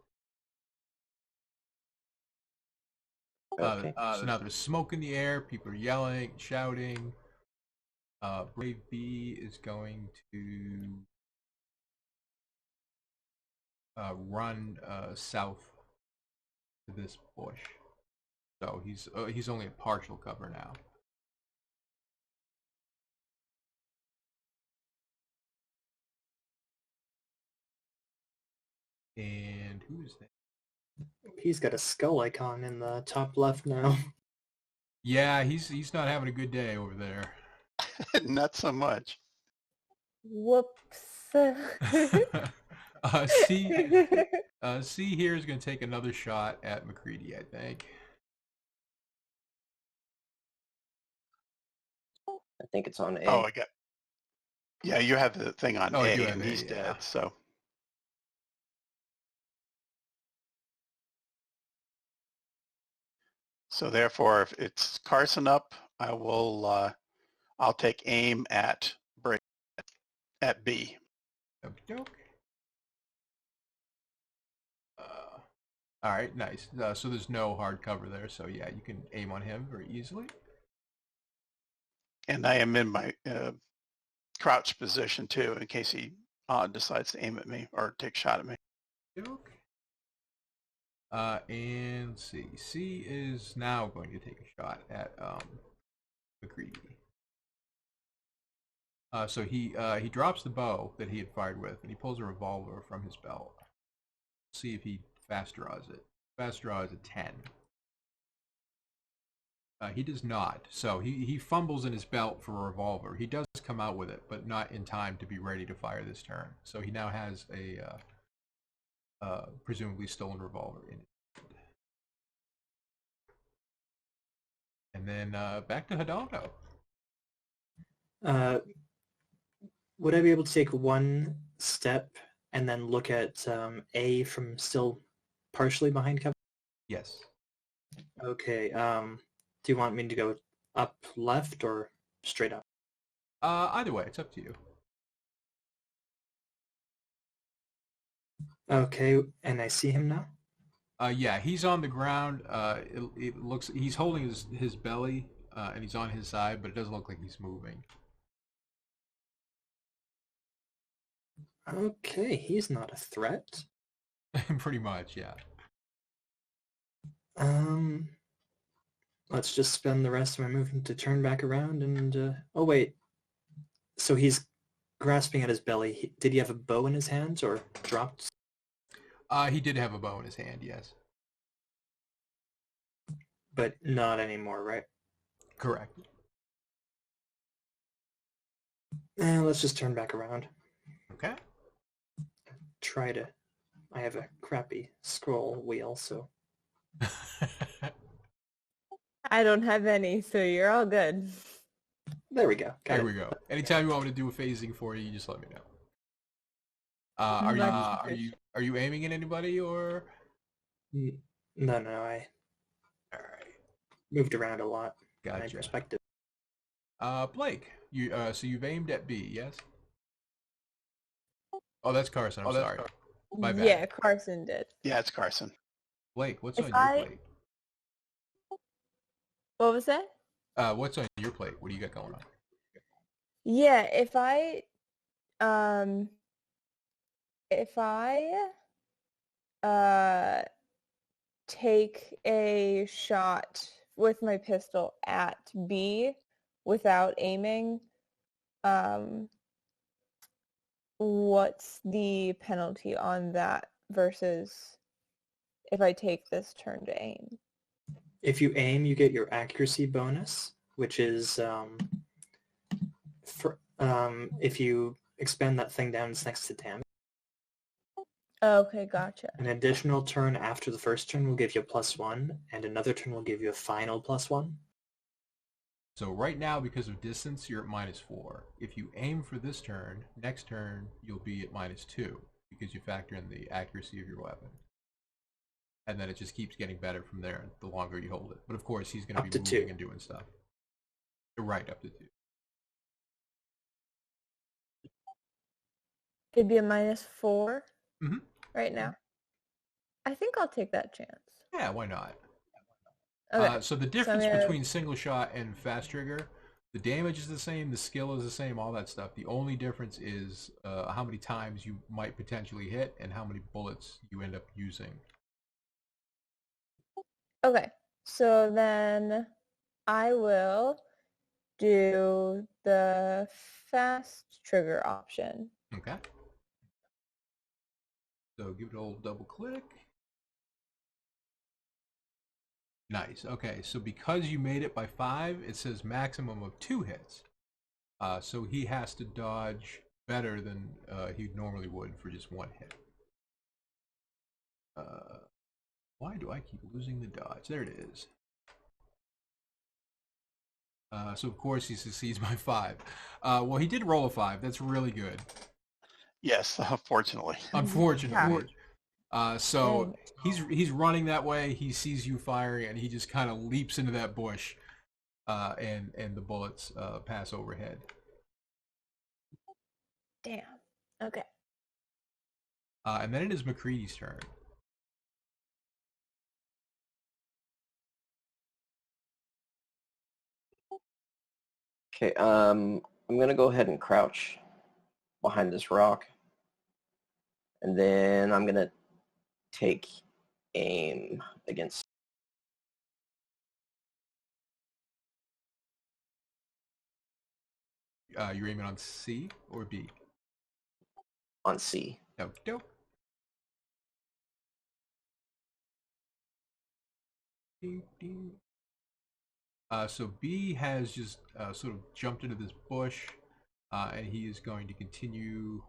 Okay. So now there's smoke in the air. People are yelling, shouting. Brave B is going to run south to this bush. So he's only at partial cover now. And who is that? He's got a skull icon in the top left now. Yeah, he's not having a good day over there. Not so much. Whoops. C here is going to take another shot at McCready, I think. I think it's on A. Oh, I got. Yeah, you have the thing on Oh, I do A, have and A, he's yeah. dead. So. So therefore, if it's Carson up, I will. I'll take aim at B. Okie doke. All right, nice. So there's no hard cover there, so yeah, you can aim on him very easily. And I am in my crouch position too, in case he decides to aim at me or take a shot at me. Doke. And let's see. C is now going to take a shot at McCready. So he drops the bow that he had fired with, and he pulls a revolver from his belt. See if he fast draws it. Fast draw is a 10. He does not. So he fumbles in his belt for a revolver. He does come out with it, but not in time to be ready to fire this turn. So he now has a presumably stolen revolver in it. And then back to Hidalgo. Would I be able to take one step and then look at A from still partially behind cover? Yes. Okay. Do you want me to go up left or straight up? Either way, it's up to you. Okay, and I see him now? Yeah, he's on the ground. It looks he's holding his belly, and he's on his side, but it doesn't look like he's moving. Okay, he's not a threat. Pretty much, yeah. Let's just spend the rest of my movement to turn back around and, oh wait. So he's grasping at his belly. Did he have a bow in his hands or dropped? He did have a bow in his hand, yes. But not anymore, right? Correct. Let's just turn back around. Okay. I have a crappy scroll wheel, so... I don't have any, so you're all good. There we go. There we go. Anytime you want me to do a phasing for you, you just let me know. Are you aiming at anybody or? No, I All right. moved around a lot. Gotcha. My perspective. Blake, so you've aimed at B, yes? Oh, that's Carson. I'm sorry. My bad. Yeah, Carson did. Yeah, it's Carson. Blake, what's on your plate? What was that? What's on your plate? What do you got going on? Yeah, if I take a shot with my pistol at B without aiming, what's the penalty on that versus if I take this turn to aim? If you aim, you get your accuracy bonus, which is if you expend that thing down, it's next to damage. Okay, gotcha. An additional turn after the first turn will give you a +1, and another turn will give you a final +1. So right now, because of distance, you're at -4. If you aim for this turn, next turn you'll be at -2 because you factor in the accuracy of your weapon. And then it just keeps getting better from there the longer you hold it. But of course, he's going to be moving and doing stuff. You're right, up to 2. It'd be a -4 Mm-hmm. right now. I think I'll take that chance. Yeah, why not? Okay. So the difference between single shot and fast trigger, the damage is the same, the skill is the same, all that stuff. The only difference is how many times you might potentially hit and how many bullets you end up using. Okay, so then I will do the fast trigger option. Okay. So give it a little double click. Nice. Okay, so because you made it by 5, it says maximum of 2 hits. So he has to dodge better than he normally would for just 1 hit. Why do I keep losing the dodge? There it is. So of course he succeeds by 5. Well, he did roll a 5. That's really good. Yes, unfortunately. Unfortunately. So he's running that way. He sees you firing, and he just kind of leaps into that bush, and the bullets pass overhead. Damn. Okay. And then it is McCready's turn. Okay, I'm gonna go ahead and crouch behind this rock, and then I'm gonna take aim against. You're aiming on C or B? On C. Dope. So B has just sort of jumped into this bush, and he is going to continue.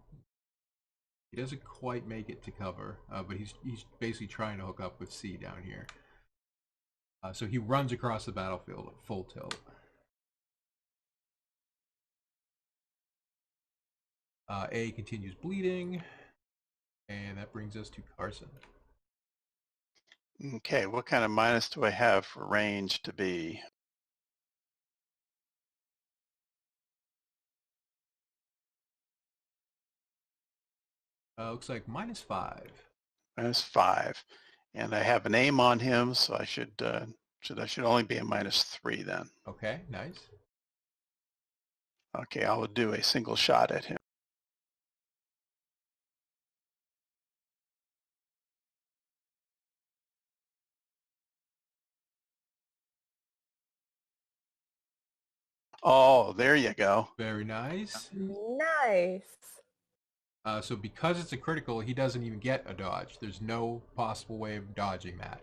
He doesn't quite make it to cover, but he's basically trying to hook up with C down here. So he runs across the battlefield at full tilt. A continues bleeding, and that brings us to Carson. Okay, what kind of minus do I have for range to be? Looks like -5. -5, and I have an aim on him, so I should only be a -3 then. Okay, nice. Okay, I will do a single shot at him. Oh, there you go. Very nice. Nice. So because it's a critical, he doesn't even get a dodge. There's no possible way of dodging that.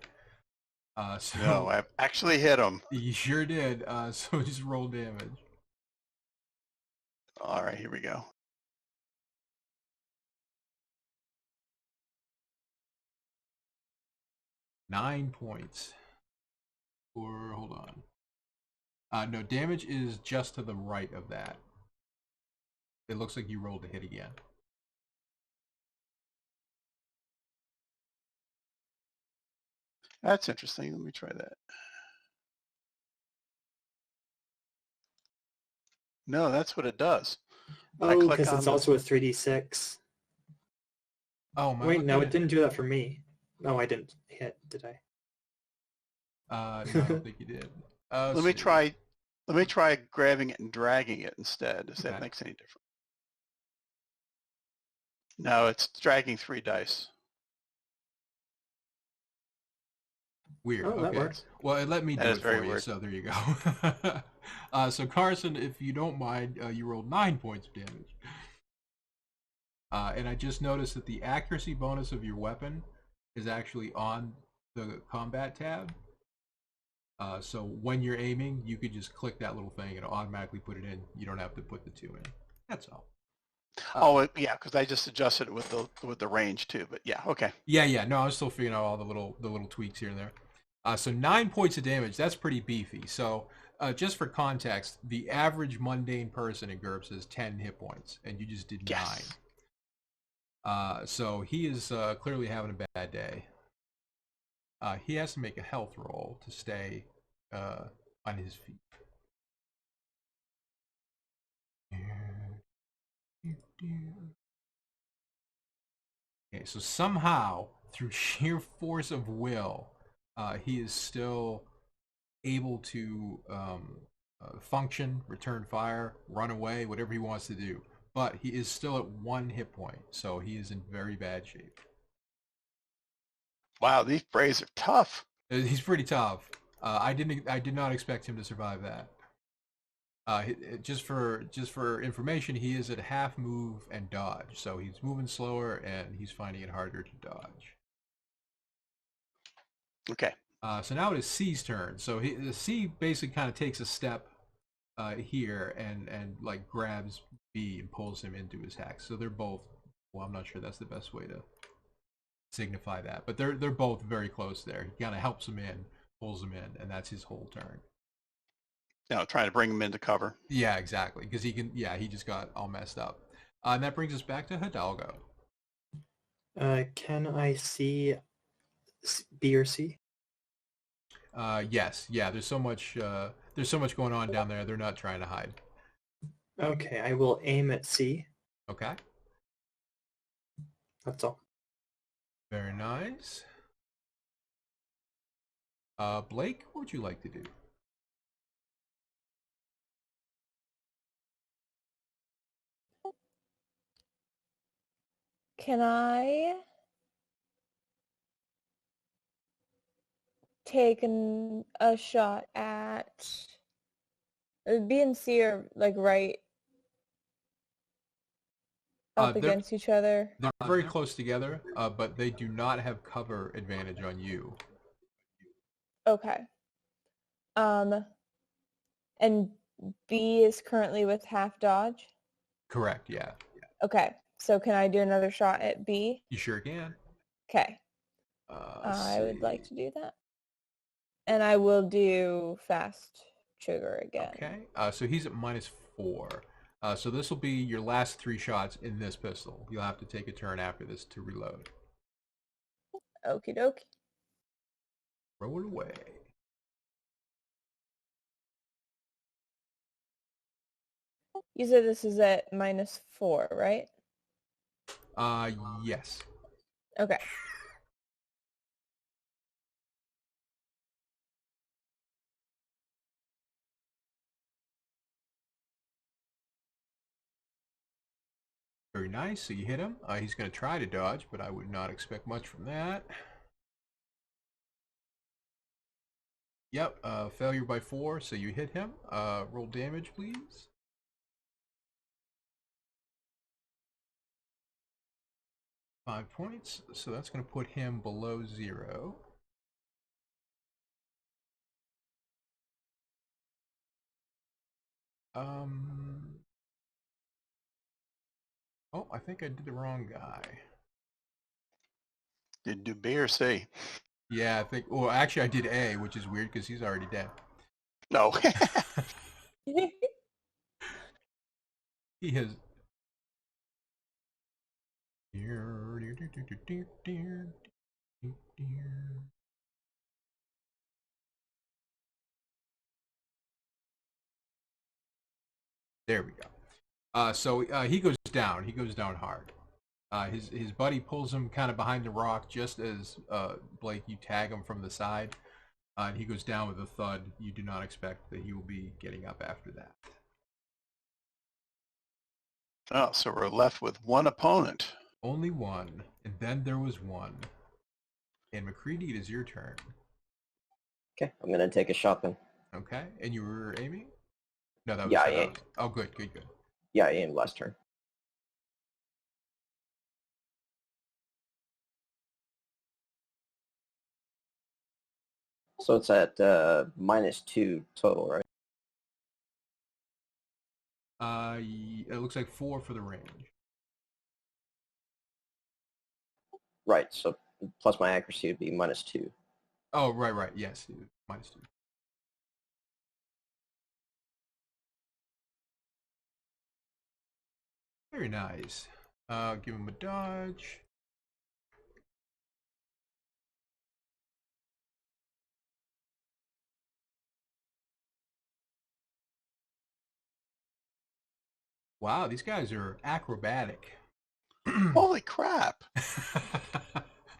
So No, I've actually hit him. You sure did. So just roll damage. All right, here we go. Nine points. Or hold on. No, damage is just to the right of that. It looks like you rolled a hit again. That's interesting. Let me try that. No, that's what it does. When I Oh, click because on it's the, also a 3d6. Oh, am I Wait, looking no, at it didn't do that for me. No, I didn't hit, did I? No, I don't think you did. let me try grabbing it and dragging it instead, if that Okay. makes any difference. No, it's dragging 3 dice. Weird. Oh, that Okay. works. Well, it let me That do is it very for you, weird. so there you go. So Carson, if you don't mind, you rolled 9 points of damage. And I just noticed that the accuracy bonus of your weapon is actually on the combat tab. So when you're aiming, you could just click that little thing and automatically put it in. You don't have to put the 2 in. That's all. Oh, yeah, because I just adjusted it with the range too. But yeah, okay. Yeah. No, I was still figuring out all the little tweaks here and there. So 9 points of damage. That's pretty beefy. So just for context, the average mundane person in GURPS has 10 hit points, and you just did 9. Yes. So he is clearly having a bad day. He has to make a health roll to stay on his feet. Okay, so somehow, through sheer force of will, he is still able to function, return fire, run away, whatever he wants to do. But he is still at 1 hit point, so he is in very bad shape. Wow, these brays are tough. He's pretty tough. I did not expect him to survive that. Just for information, he is at half move and dodge, so he's moving slower and he's finding it harder to dodge. Okay. So now it is C's turn. So the C basically kind of takes a step here and like grabs B and pulls him into his hex. So they're both. Well, I'm not sure that's the best way to signify that, but they're both very close there. He kind of helps him in, pulls him in, and that's his whole turn. Now trying to bring him into cover. Yeah, exactly. Because he can. Yeah, he just got all messed up. And that brings us back to Hidalgo. Can I see B or C? Yes. Yeah. There's so much. There's so much going on down there. They're not trying to hide. Okay, I will aim at C. Okay. That's all. Very nice. Blake, what would you like to do? Can I take a shot at B and C are like right up They're against each other? very close together, but they do not have cover advantage on you. Okay. And B is currently with half dodge? Correct. Yeah. Okay. So can I do another shot at B? You sure can. Okay. I would like to do that. And I will do fast trigger again. Okay. So he's at -4. So this will be your last 3 shots in this pistol. You'll have to take a turn after this to reload. Okie dokie. Roll away. You said this is at -4, right? Yes. Okay. Very nice. So you hit him. He's going to try to dodge, but I would not expect much from that. Yep. Failure by 4. So you hit him. Roll damage, please. Five points. So that's going to put him below 0. Oh, I think I did the wrong guy. Did you do B or C? Yeah, I think. Well, actually, I did A, which is weird because he's already dead. No. He has. There we go. So he goes down. He goes down hard. His buddy pulls him kind of behind the rock just as Blake, you tag him from the side, and he goes down with a thud. You do not expect that he will be getting up after that. Oh, so we're left with one opponent. Only one, and then there was one. And McCready, it is your turn. Okay, I'm gonna take a shot then. Okay, and you were aiming? No, that was. Yeah, I that aimed. was oh, good. Yeah, I aimed last turn. So it's at -2 total, right? It looks like 4 for the range. Right. So plus my accuracy would be -2. Oh, right. Yes, -2. Very nice. Give him a dodge. Wow, these guys are acrobatic. Holy crap.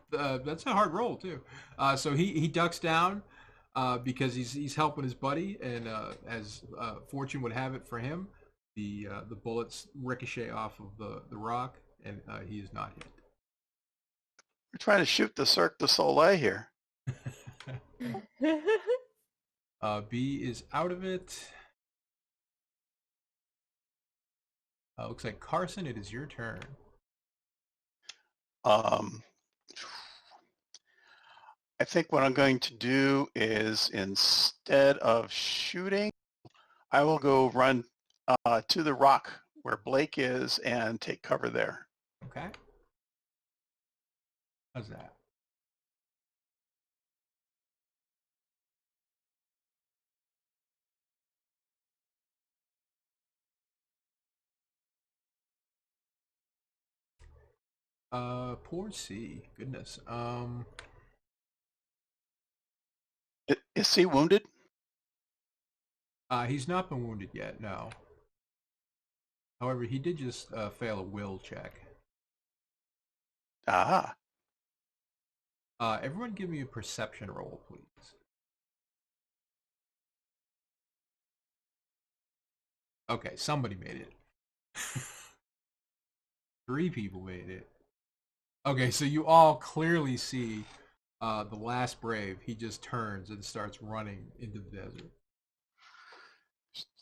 That's a hard roll too. So he ducks down because he's helping his buddy, and as fortune would have it for him, the bullets ricochet off of the rock, and he is not hit. We're trying to shoot the Cirque du Soleil here. B is out of it. Looks like Carson, it is your turn. I think what I'm going to do is, instead of shooting, I will go run to the rock where Blake is and take cover there. Okay. How's that? Poor C. Goodness. Is he wounded? He's not been wounded yet, no. However, he did just fail a will check. Ah. Everyone give me a perception roll, please. Okay, somebody made it. 3 people made it. Okay, so you all clearly see the last brave. He just turns and starts running into the desert.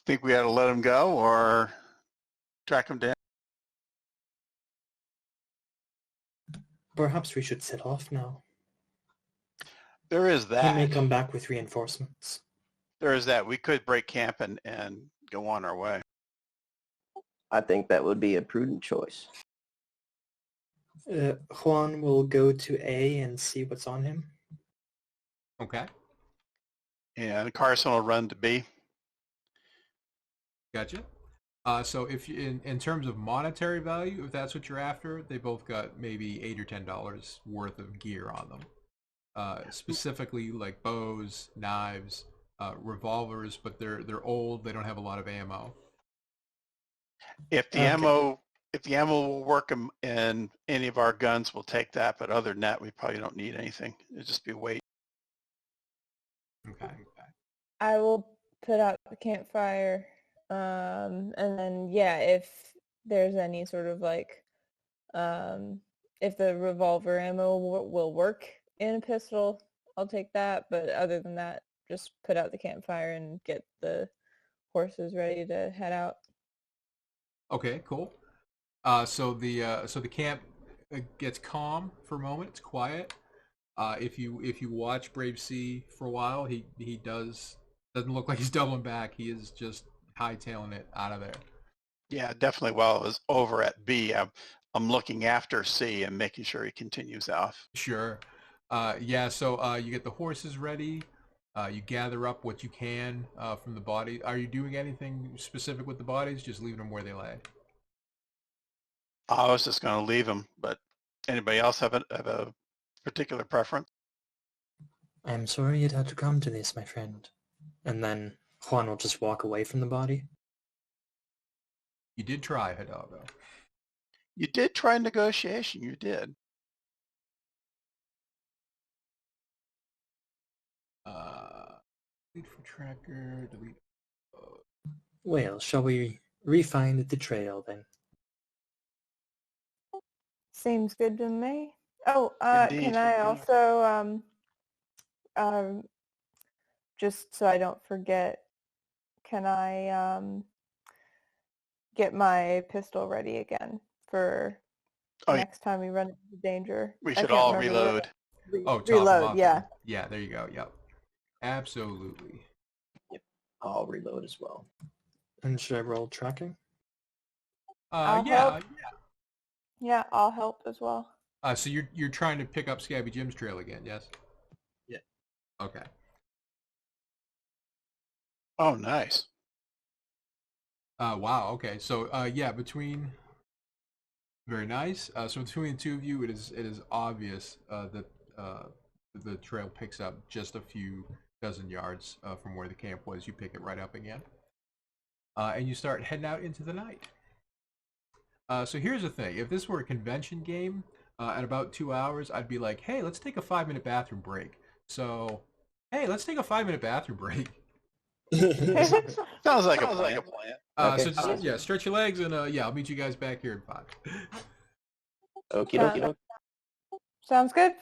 Think we ought to let him go or track him down? Perhaps we should set off now. There is that. He may come back with reinforcements. There is that. We could break camp and go on our way. I think that would be a prudent choice. Juan will go to A and see what's on him. Okay. And Carson will run to B. Gotcha. So if you, in terms of monetary value, if that's what you're after, they both got maybe $8 or $10 worth of gear on them. Specifically like bows, knives, revolvers, but they're old. They don't have a lot of ammo. If the ammo will work in any of our guns, we'll take that. But other than that, we probably don't need anything. It'll just be weight. Okay. I will put out the campfire, and then yeah, if there's any sort of like, if the revolver ammo will work in a pistol, I'll take that. But other than that, just put out the campfire and get the horses ready to head out. Okay, cool. So the camp gets calm for a moment. It's quiet. If you watch Brave C for a while, he doesn't look like he's doubling back. He is just hightailing it out of there. Yeah, definitely. While I was over at B, I'm looking after C and making sure he continues off. Sure. Yeah, so you get the horses ready. You gather up what you can from the body. Are you doing anything specific with the bodies? Just leaving them where they lay? I was just going to leave him, but anybody else have a particular preference? I'm sorry it had to come to this, my friend. And then Juan will just walk away from the body. You did try, Hidalgo. You did try negotiation. You did. Delete for tracker, delete. Well, shall we refine the trail then? Seems good to me. Oh, Indeed. can I also um, just so I don't forget, can I get my pistol ready again for Oh, next time we run into danger? we I should can't all remember reload. Oh, top them reload, off. yeah. Yeah, there you go. Yep. Absolutely. Yep. I'll reload as well. And should I roll tracking? I'll Yeah. help. Yeah, I'll help as well. So you're trying to pick up Scabby Jim's trail again, yes? Yeah. Okay. Oh, nice. Wow. Okay. So yeah, very nice. So between the two of you, it is obvious that the trail picks up just a few dozen yards from where the camp was. You pick it right up again, and you start heading out into the night. So here's the thing: if this were a convention game, at about 2 hours, I'd be like, "Hey, let's take a 5 minute bathroom break." So, hey, let's take a 5 minute bathroom break. Sounds like a plan. Okay. So just yeah, stretch your legs, and yeah, I'll meet you guys back here in 5. Okie dokie. Sounds good.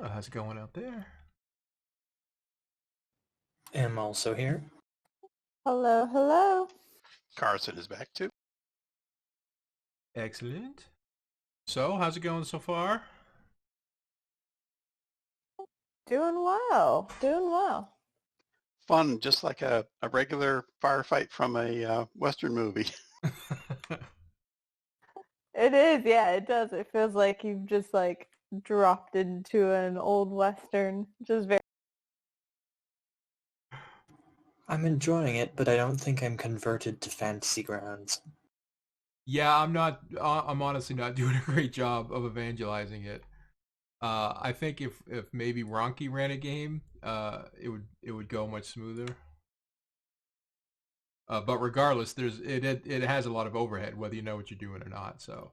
How's it going out there? Am also here. Hello, hello. Carson is back too. Excellent. So, how's it going so far? Doing well. Doing well. Fun, just like a regular firefight from a Western movie. It is, yeah, it does. It feels like you've just like dropped into an old Western. Just very I'm enjoying it, but I don't think I'm converted to fantasy grounds. Yeah, I'm not. I'm honestly not doing a great job of evangelizing it. I think if maybe Ronki ran a game, it would go much smoother. But regardless, it has a lot of overhead, whether you know what you're doing or not. So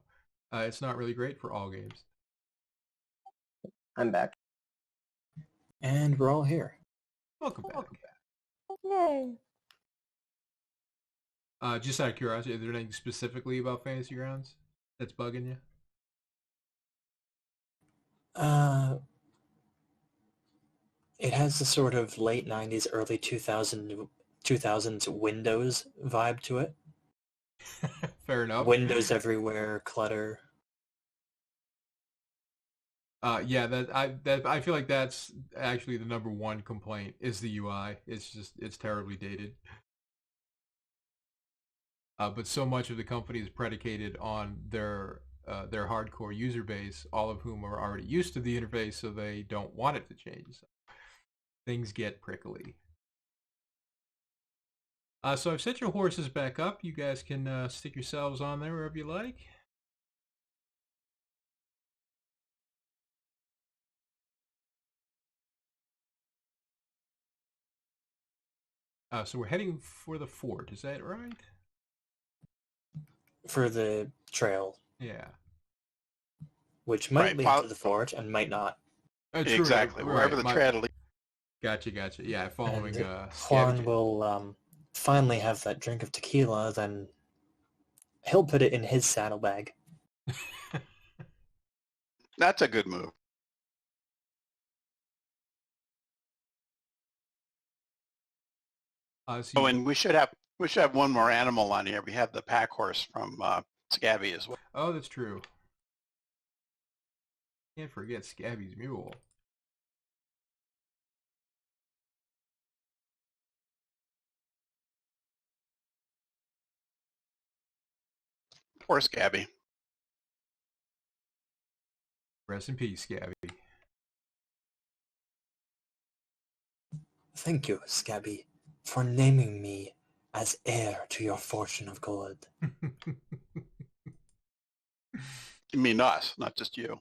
it's not really great for all games. I'm back. And we're all here. Welcome back. yay. Just out of curiosity, is there anything specifically about Fantasy Grounds that's bugging you? It has the sort of late 90s, early 2000s Windows vibe to it. Fair enough. Windows everywhere, clutter. Yeah, I feel like that's actually the number one complaint is the UI. It's terribly dated. But so much of the company is predicated on their hardcore user base, all of whom are already used to the interface, so they don't want it to change. So things get prickly. So I've set your horses back up. You guys can stick yourselves on there wherever you like. So we're heading for the fort. Is that right? For the trail, Yeah. which might Right, lead to the fort and might not. True, Exactly. Wherever the trail leads. Gotcha. Yeah, following And Juan scavenging. will finally have that drink of tequila, then he'll put it in his saddlebag. That's a good move. So And we should have one more animal on here. We have the pack horse from Scabby as well. oh, that's true. Can't forget Scabby's mule. Poor Scabby. Rest in peace, Scabby. Thank you, Scabby, for naming me as heir to your fortune of gold. You mean us, not just you.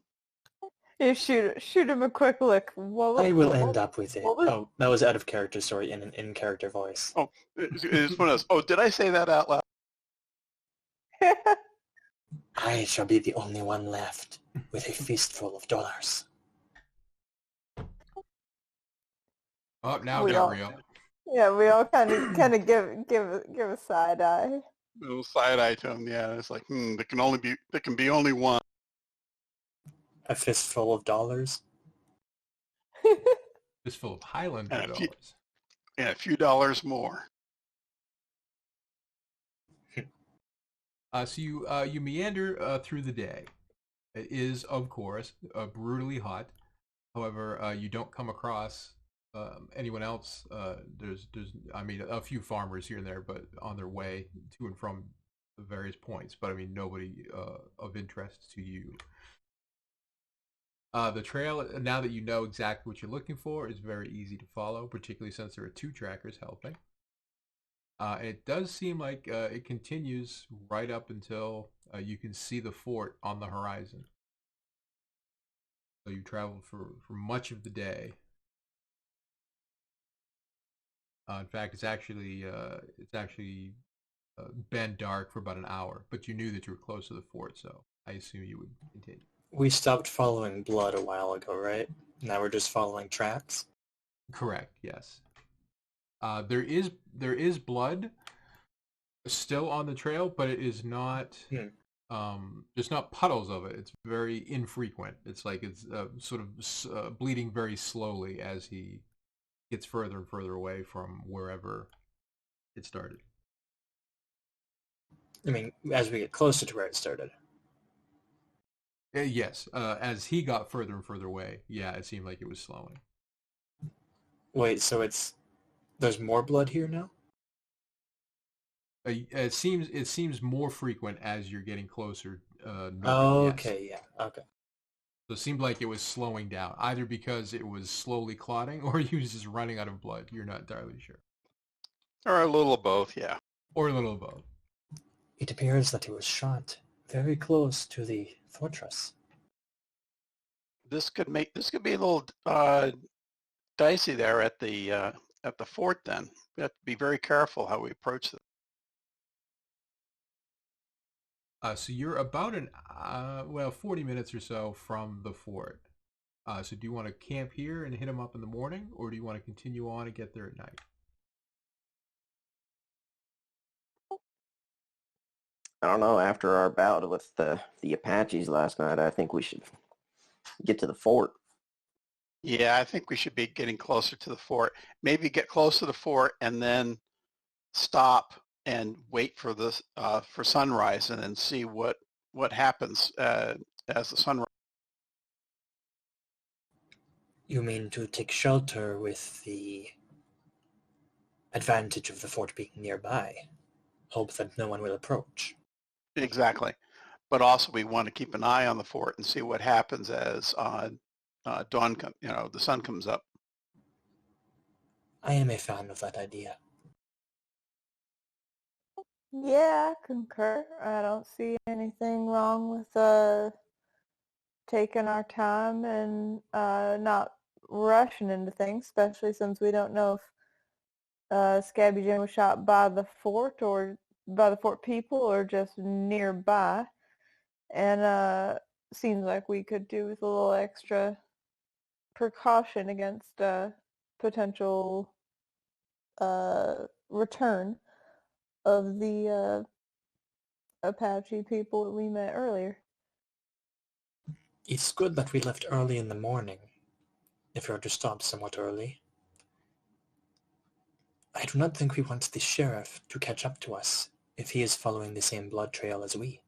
You shoot him a quick look. I will end up with it. what was- Oh, that was out of character, sorry, in an in-character voice. Oh, it's one of those. Oh, did I say that out loud? I shall be the only one left with a fistful of dollars. Oh, now We Del all- Rio. Yeah, we all kind of give a side eye. A little side eye to him. Yeah, it's like, there can be only one. A fistful of dollars? Just full of Highlander And dollars. And a few dollars more. So you meander through the day. It is, of course, brutally hot. However, you don't come across anyone else. There's I mean, a few farmers here and there, but on their way to and from the various points. But I mean, nobody of interest to you. The trail, now that you know exactly what you're looking for, is very easy to follow, particularly since there are two trackers helping. It does seem like it continues right up until you can see the fort on the horizon. So you traveled for much of the day. In fact, it's actually been dark for about an hour, but you knew that you were close to the fort, so I assume you would continue. We stopped following blood a while ago, right? Now we're just following tracks? Correct, yes. There is blood still on the trail, but it is not there's not puddles of it. It's very infrequent. It's like it's sort of bleeding very slowly as he gets further and further away from wherever it started. I mean, as we get closer to where it started. Yes, as he got further and further away, yeah, it seemed like it was slowing. Wait, so there's more blood here now? It seems more frequent as you're getting closer north. Okay, Yes. yeah, okay. So it seemed like it was slowing down, either because it was slowly clotting or he was just running out of blood. You're not entirely sure. Or a little of both, yeah. Or a little of both. It appears that he was shot very close to the fortress. This could be a little dicey there at the fort. Then we have to be very careful how we approach this. So you're about 40 minutes or so from the fort. So do you want to camp here and hit them up in the morning, or do you want to continue on and get there at night? I don't know. After our bout with the Apaches last night, I think we should get to the fort. Yeah, I think we should be getting closer to the fort. Maybe get close to the fort and then stop and wait for for sunrise and then see what happens as the sunrise. You mean to take shelter with the advantage of the fort being nearby? Hope that no one will approach. Exactly. But also we want to keep an eye on the fort and see what happens as the sun comes up. I am a fan of that idea. Yeah, I concur. I don't see anything wrong with taking our time and not rushing into things, especially since we don't know if Scabby Jim was shot by the fort or by the fort people or just nearby. And seems like we could do with a little extra precaution against potential return of the Apache people that we met earlier. It's good that we left early in the morning, if we are to stop somewhat early. I do not think we want the sheriff to catch up to us if he is following the same blood trail as we.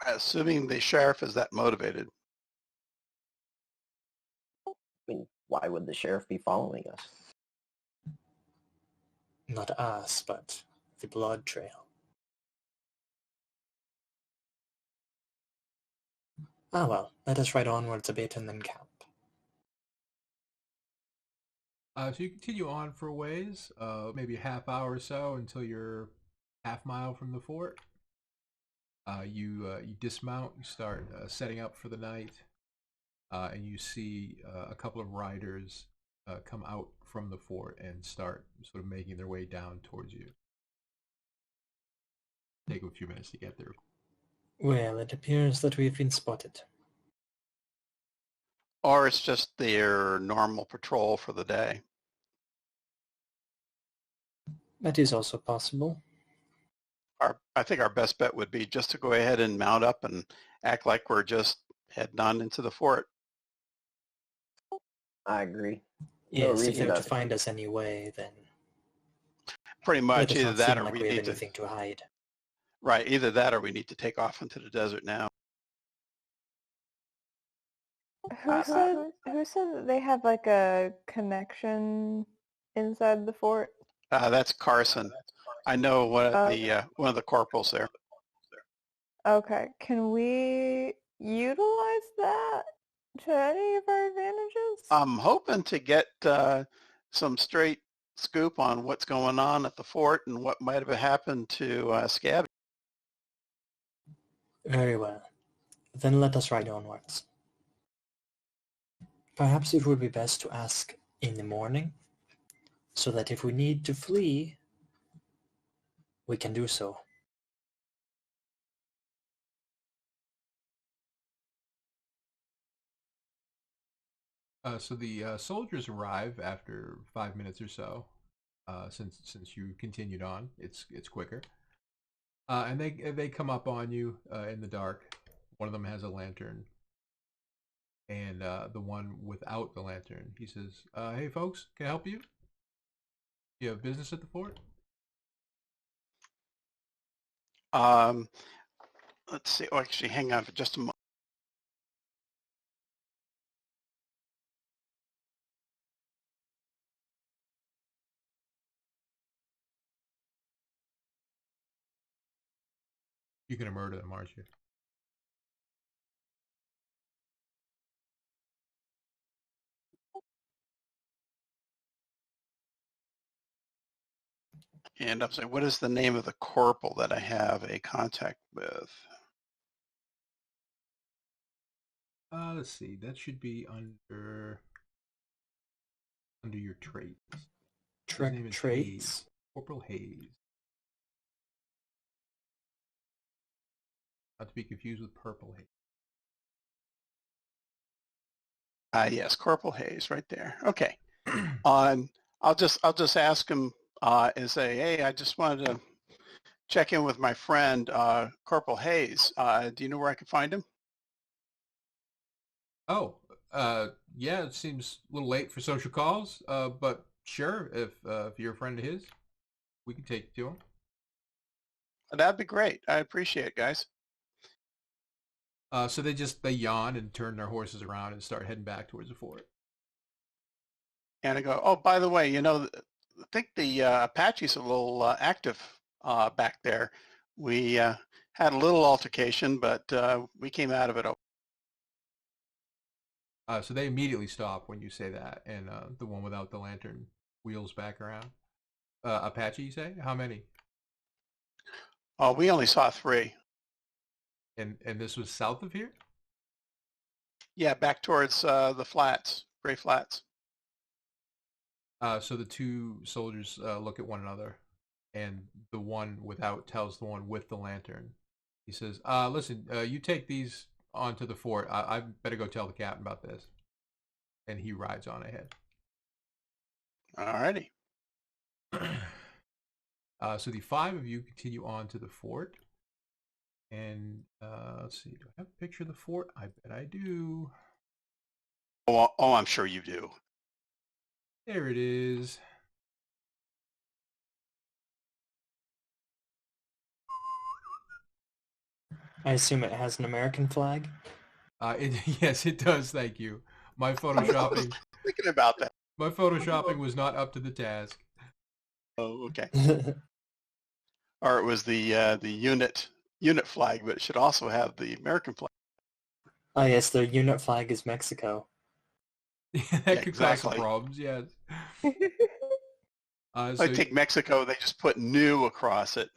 Assuming the sheriff is that motivated. I mean, why would the sheriff be following us? Not us, but the blood trail. Ah well, let us ride onwards a bit and then camp. So you continue on for a ways, maybe a half hour or so until you're half mile from the fort. You dismount, you start setting up for the night, and you see a couple of riders come out from the fort and start sort of making their way down towards you. Take a few minutes to get there. Well, it appears that we've been spotted. Or it's just their normal patrol for the day. That is also possible. I think our best bet would be just to go ahead and mount up and act like we're just heading on into the fort. I agree. Yes, if reason they're to to- find us anyway, then Pretty let much us either not that seem or like we we have need to, anything to hide. right, either that or we need to take off into the desert now. Who said that they have like a connection inside the fort? That's Carson. I know one of the corporals there. Okay, can we utilize that to any of our advantages? I'm hoping to get some straight scoop on what's going on at the fort and what might have happened to Scabby. Very well. Then let us ride onwards. Perhaps it would be best to ask in the morning, so that if we need to flee, we can do so. So the soldiers arrive after 5 minutes or so. Since you continued on, it's quicker. And they come up on you in the dark. One of them has a lantern, and the one without the lantern, he says, "Hey, folks, can I help you? You have business at the fort?" Um, let's see. Oh, actually, hang on for just a moment. You're gonna murder them, aren't you? And I'm saying, what is the name of the corporal that I have a contact with? Let's see. That should be under your traits. His name is Traits. Hayes. Corporal Hayes. Not to be confused with Purple Hayes. Yes, Corporal Hayes, right there. Okay. I'll just ask him and say, hey, I just wanted to check in with my friend Corporal Hayes. Do you know where I can find him? Oh, yeah. It seems a little late for social calls. But sure, if you're a friend of his, we can take you to him. That'd be great. I appreciate it, guys. So they yawn and turn their horses around and start heading back towards the fort. And I go, oh, by the way, I think the Apache's a little active back there. We had a little altercation, but we came out of it. So they immediately stop when you say that, and the one without the lantern wheels back around. Apache, you say? How many? We only saw 3. And this was south of here? Yeah, back towards the flats, Gray Flats. So the two soldiers look at one another, and the one without tells the one with the lantern. He says, listen, you take these onto the fort. I better go tell the captain about this. And he rides on ahead. All righty. So the 5 of you continue on to the fort. And let's see, do I have a picture of the fort? I bet I do. Oh, I'm sure you do. There it is. I assume it has an American flag. Yes, it does. Thank you. My photoshopping. Thinking about that. My photoshopping was not up to the task. Oh, okay. Or it was the unit flag, but it should also have the American flag. Oh yes, their unit flag is Mexico. That could cause some problems. Yes. I take Mexico. They just put "new" across it.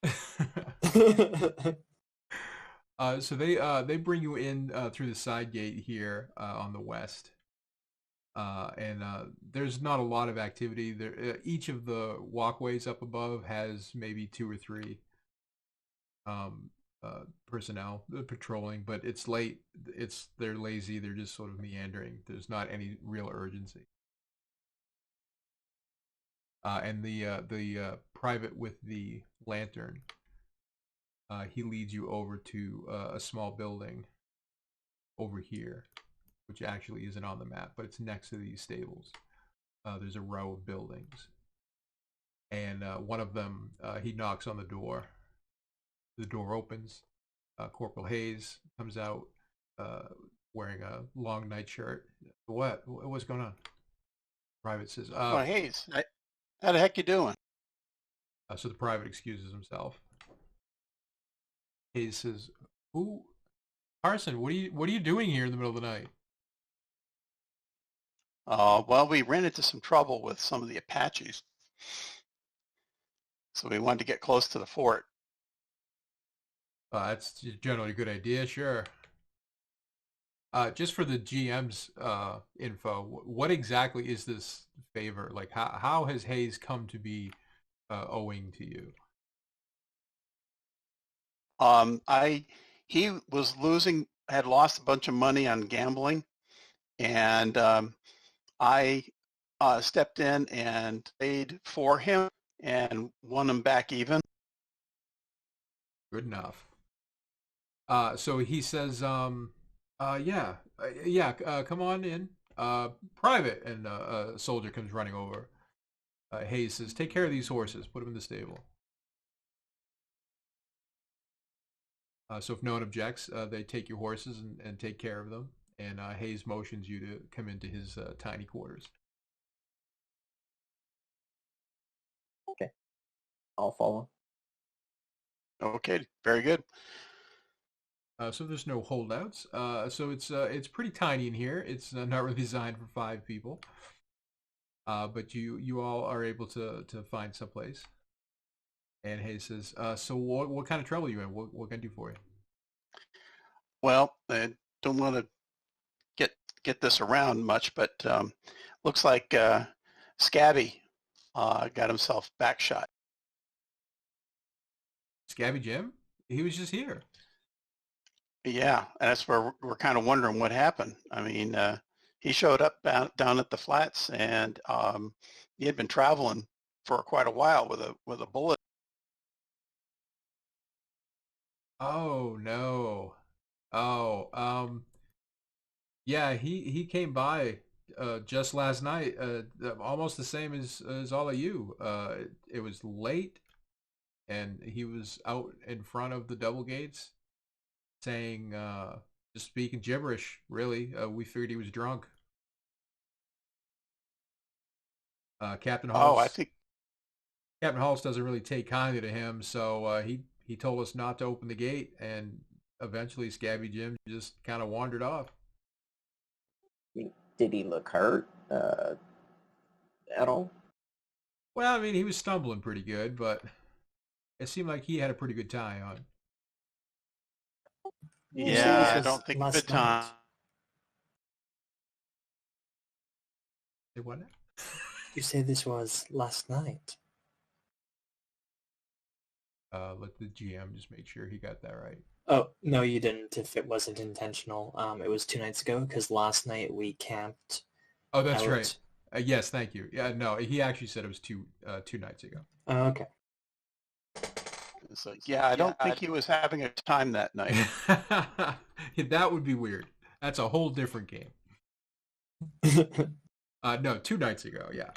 So they bring you in through the side gate here on the west, and there's not a lot of activity there. Each of the walkways up above has maybe 2 or 3 personnel patrolling, but it's late. They're lazy. They're just sort of meandering. There's not any real urgency. And the private with the lantern, he leads you over to a small building over here, which actually isn't on the map, but it's next to these stables. There's a row of buildings, and one of them, he knocks on the door. The door opens. Corporal Hayes comes out wearing a long nightshirt. What's going on? Private says, "Oh, Hayes, how the heck you doing?" So the private excuses himself. Hayes says, "Who, Carson? What are you doing here in the middle of the night?" Well, we ran into some trouble with some of the Apaches, so we wanted to get close to the fort. That's generally a good idea, sure. Just for the GM's info, what exactly is this favor? Like, how has Hayes come to be owing to you? He had lost a bunch of money on gambling, and I stepped in and paid for him and won him back even. Good enough. So he says, come on in. Private. And a soldier comes running over. Hayes says, take care of these horses. Put them in the stable. So if no one objects, they take your horses and take care of them. And Hayes motions you to come into his tiny quarters. Okay. I'll follow. Okay, very good. So there's no holdouts. So it's pretty tiny in here. It's not really designed for 5 people. But you all are able to find someplace. And Hayes says, so what kind of trouble are you in? What can I do for you? Well, I don't want to get this around much, but looks like Scabby got himself backshot. Scabby Jim? He was just here. Yeah, and that's where we're kind of wondering what happened. I mean, he showed up down at the flats, and he had been traveling for quite a while with a bullet. Oh no. Oh, yeah, he came by just last night, almost the same as all of you. It was late, and he was out in front of the double gates, saying, just speaking gibberish. Really, we figured he was drunk. Captain Oh, I Holtz. think. Captain Holtz doesn't really take kindly to him, so he told us not to open the gate, and eventually Scabby Jim just kind of wandered off. Did he look hurt at all? Well, I mean, he was stumbling pretty good, but it seemed like he had a pretty good tie on. Yeah, I don't think last good time. night. Say what? You say this was last night. Let the GM just make sure he got that right. Oh, no, you didn't if it wasn't intentional. It was 2 nights ago because last night we camped. Oh, that's out. right. Yes, thank you. Yeah, no, he actually said it was two nights ago. Okay. It's like, yeah, I don't think he was having a time that night. That would be weird. That's a whole different game. No, 2 nights ago, yeah.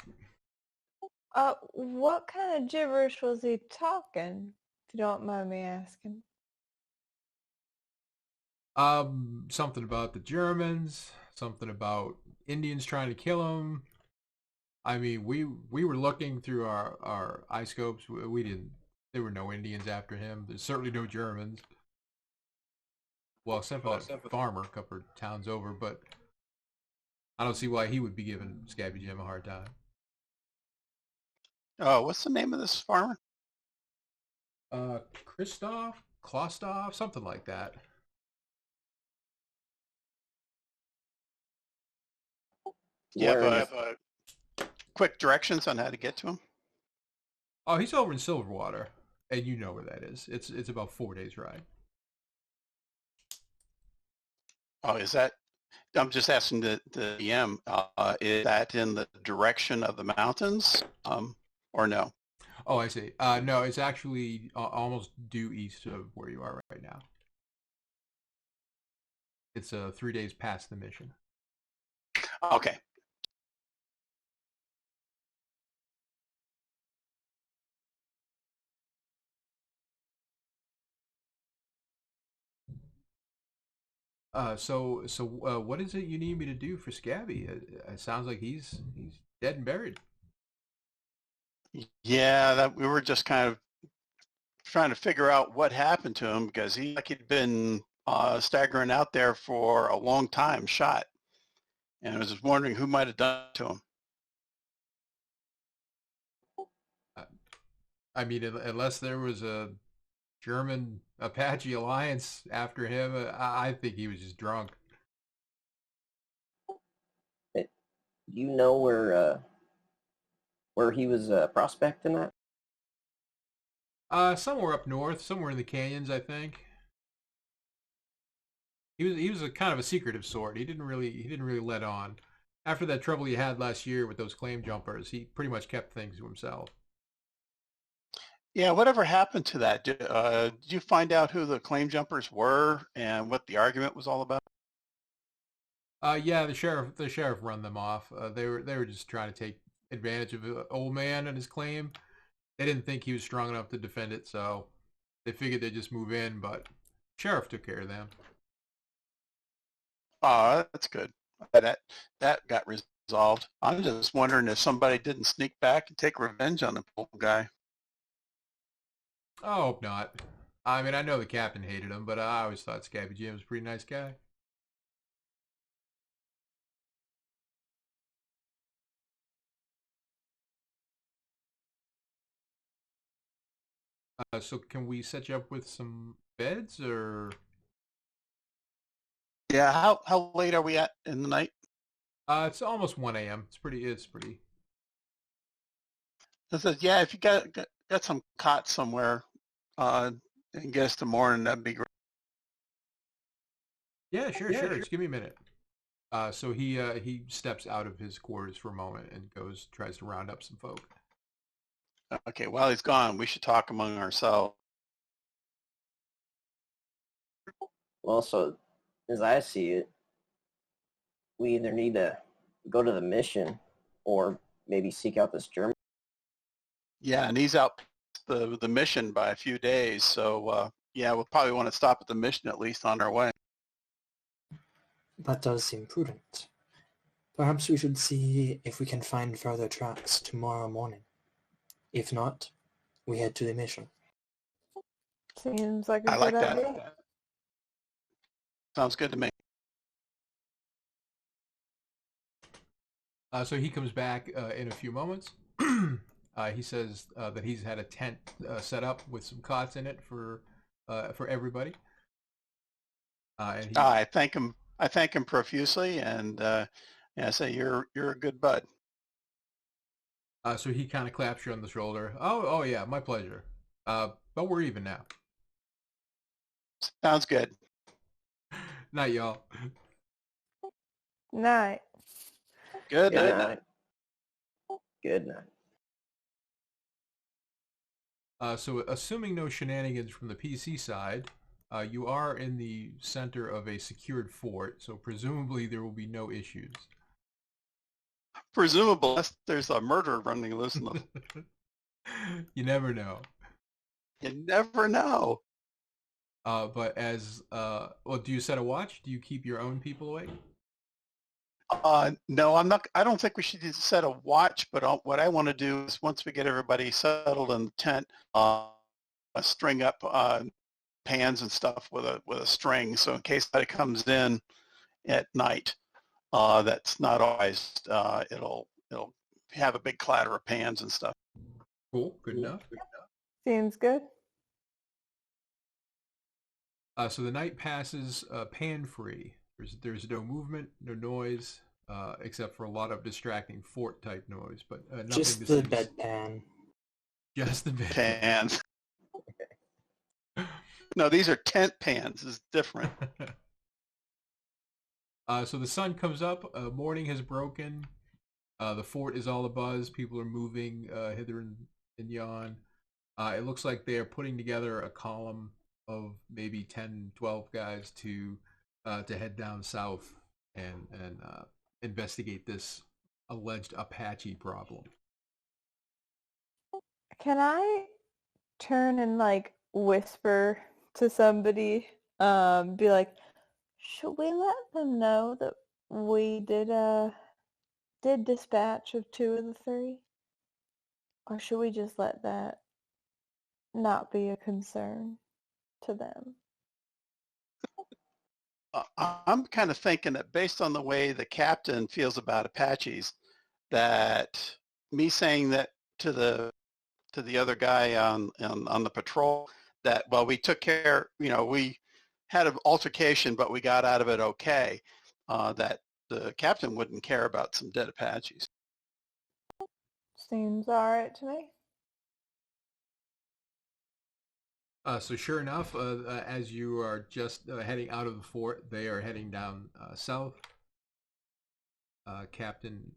What kind of gibberish was he talking, if you don't mind me asking? Something about the Germans, something about Indians trying to kill him. I mean, we were looking through our eye scopes. We didn't. There were no Indians after him. There's certainly no Germans. Well, except for that farmer a couple of towns over, but I don't see why he would be giving Scabby Jim a hard time. Oh, what's the name of this farmer? Christoph, Klostov, something like that. You have quick directions on how to get to him? Oh, he's over in Silverwater, and you know where that is. It's about 4 days ride. Oh, is that? I'm just asking the DM. Is that in the direction of the mountains, or no? Oh, I see. No, it's actually almost due east of where you are right now. It's 3 days past the mission. Okay. What is it you need me to do for Scabby? It sounds like he's dead and buried. Yeah, that we were just kind of trying to figure out what happened to him because he'd been staggering out there for a long time, shot, and I was just wondering who might have done it to him. I mean, unless there was a German Apache alliance after him, I think he was just drunk. You know where he was prospecting at? Somewhere up north, somewhere in the canyons, I think. He was a kind of a secretive sort. He didn't really let on. After that trouble he had last year with those claim jumpers, he pretty much kept things to himself. Yeah, whatever happened to that? Did you find out who the claim jumpers were and what the argument was all about? Yeah, the sheriff run them off. They were just trying to take advantage of the old man and his claim. They didn't think he was strong enough to defend it, so they figured they'd just move in. But sheriff took care of them. Oh, that's good. That got resolved. I'm just wondering if somebody didn't sneak back and take revenge on the poor guy. I hope not. I mean, I know the captain hated him, but I always thought Scabby Jim was a pretty nice guy. So can we set you up with some beds, or? Yeah, how late are we at in the night? It's almost 1 a.m. It's pretty. I said, yeah, if you got some cot somewhere, and get us to morning, that'd be great. Yeah, sure. Just give me a minute. So he steps out of his quarters for a moment and tries to round up some folk. Okay, while he's gone, we should talk among ourselves. Well, so as I see it, we either need to go to the mission or maybe seek out this German. Yeah, and he's out the mission by a few days, so yeah, we'll probably want to stop at the mission at least on our way. That does seem prudent. Perhaps we should see if we can find further tracks tomorrow morning. If not, we head to the mission. Seems like a I good like that. idea. Sounds good to me. So he comes back in a few moments. He says that he's had a tent set up with some cots in it for everybody. And I thank him. I thank him profusely, and I say you're a good bud. so he kind of claps you on the shoulder. Oh yeah, my pleasure. But we're even now. Sounds good. Night, y'all. Night. Good Good night. night. Good night. So assuming no shenanigans from the PC side, you are in the center of a secured fort, so presumably there will be no issues. Presumably, unless there's a murder running loose in the... You never know. You never know. But well, do you set a watch? Do you keep your own people awake? No, I'm not. I don't think we should set a watch, but what I want to do is once we get everybody settled in the tent, string up pans and stuff with a string, so in case somebody comes in at night, that's not always. It'll have a big clatter of pans and stuff. Cool. Good enough. Seems good. So the night passes pan-free. There's no movement, no noise, except for a lot of distracting fort-type noise, but nothing. Just the bedpan. Just the bedpan. Pans. No, these are tent pans. It's different. So the sun comes up. Morning has broken. The fort is all abuzz. People are moving hither and yon. It looks like they are putting together a column of maybe 10, 12 guys to head down south and investigate this alleged Apache problem. Can I turn and like whisper to somebody? Be like, should we let them know that we did dispatch of 2 of the 3? Or should we just let that not be a concern to them? I'm kind of thinking that based on the way the captain feels about Apaches, that me saying that to the other guy on the patrol that, well, we took care, we had an altercation, but we got out of it okay, that the captain wouldn't care about some dead Apaches. Seems alright to me. So sure enough, as you are just heading out of the fort, they are heading down south. Captain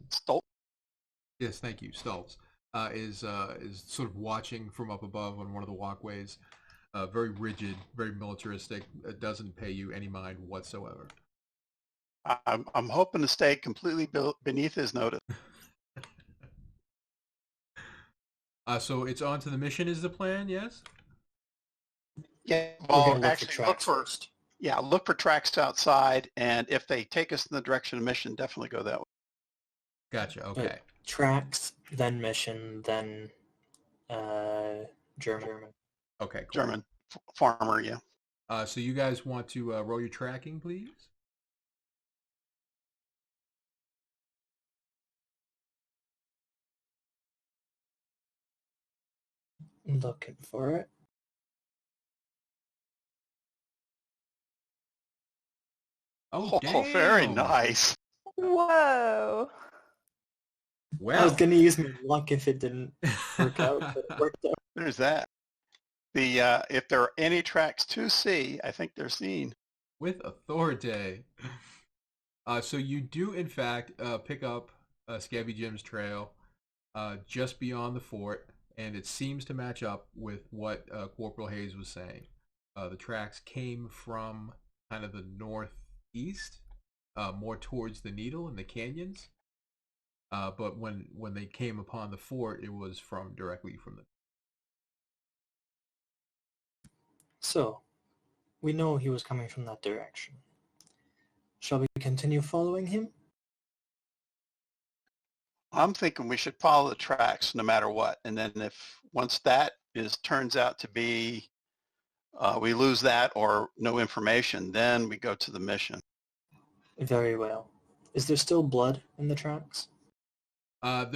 Stoltz? Yes, thank you, Stultz. is sort of watching from up above on one of the walkways. Very rigid, very militaristic. It doesn't pay you any mind whatsoever. I'm hoping to stay completely beneath his notice. So it's on to the mission is the plan, yes? Yeah, We're well, gonna look for actually tracks first. look for tracks outside, and if they take us in the direction of mission, definitely go that way. Gotcha, okay. Tracks, then mission, then German. Okay, cool. German farmer, yeah. So you guys want to roll your tracking, please? Looking for it. Oh, damn. Very nice. Whoa. Well, I was gonna use my luck if it didn't work out, but it worked out. There's that. The if there are any tracks to see, I think they're seen. with authority. So you do, in fact, pick up Scabby Jim's trail just beyond the fort, and it seems to match up with what Corporal Hayes was saying. The tracks came from kind of the northeast, more towards the Needle and the canyons. But when they came upon the fort, it was from directly from the. So, we know he was coming from that direction. Shall we continue following him? I'm thinking we should follow the tracks no matter what, and then if once that turns out to be we lose that or no information, then we go to the mission. Very well. Is there still blood in the tracks? It's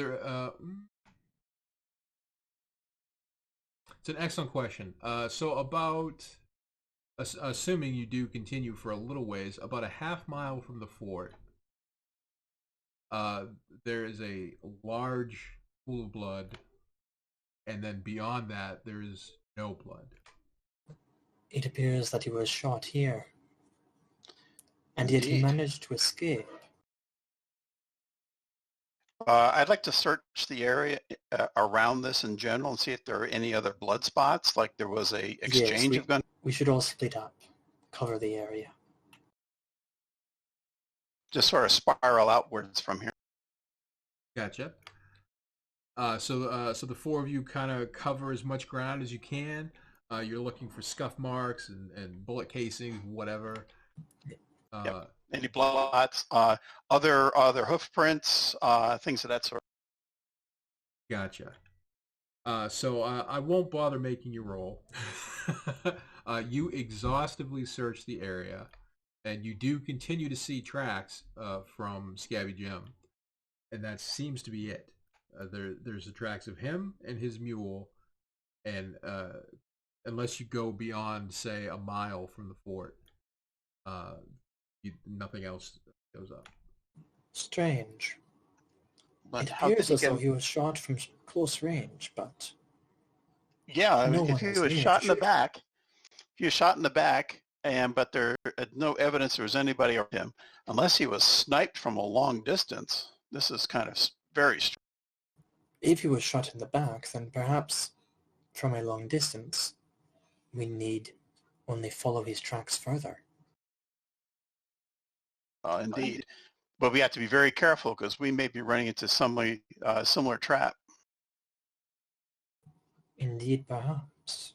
an excellent question. So about, assuming you do continue for a little ways, about a half mile from the fort, there is a large pool of blood, and then beyond that, there is no blood. It appears that he was shot here. And yet he Indeed. managed to escape. I'd like to search the area around this in general and see if there are any other blood spots, like there was a exchange of guns. We should all split up, cover the area. Just sort of spiral outwards from here. Gotcha. So the four of you kind of cover as much ground as you can. You're looking for scuff marks and bullet casings, whatever. Yep. Any blood spots, other hoof prints, things of that sort. Gotcha. So I won't bother making you roll. You exhaustively search the area, and you do continue to see tracks from Scabby Jim, and that seems to be it. There's the tracks of him and his mule, and unless you go beyond, say, a mile from the fort, nothing else goes up. Strange. But It how did appears he as though he was shot from close range, but Yeah, I no mean, one if he has was seen shot it. in the back, but there no evidence there was anybody around him, unless he was sniped from a long distance. This is kind of very strange. If he was shot in the back, then perhaps from a long distance, we need only follow his tracks further. Indeed. But we have to be very careful because we may be running into some similar trap. Indeed, perhaps.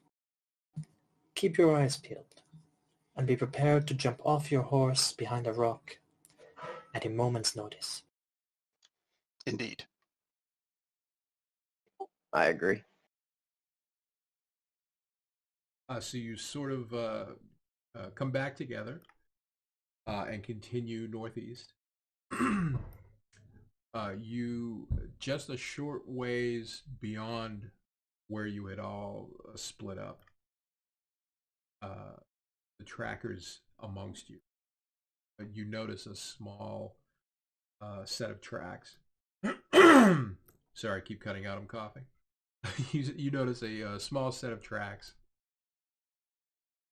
Keep your eyes peeled, and be prepared to jump off your horse behind a rock at a moment's notice. Indeed. I agree. So you sort of come back together and continue northeast. You just a short ways beyond where you had all split up. The trackers amongst you. You notice a small set of tracks. Sorry, I keep cutting out. I'm coughing. You notice a small set of tracks.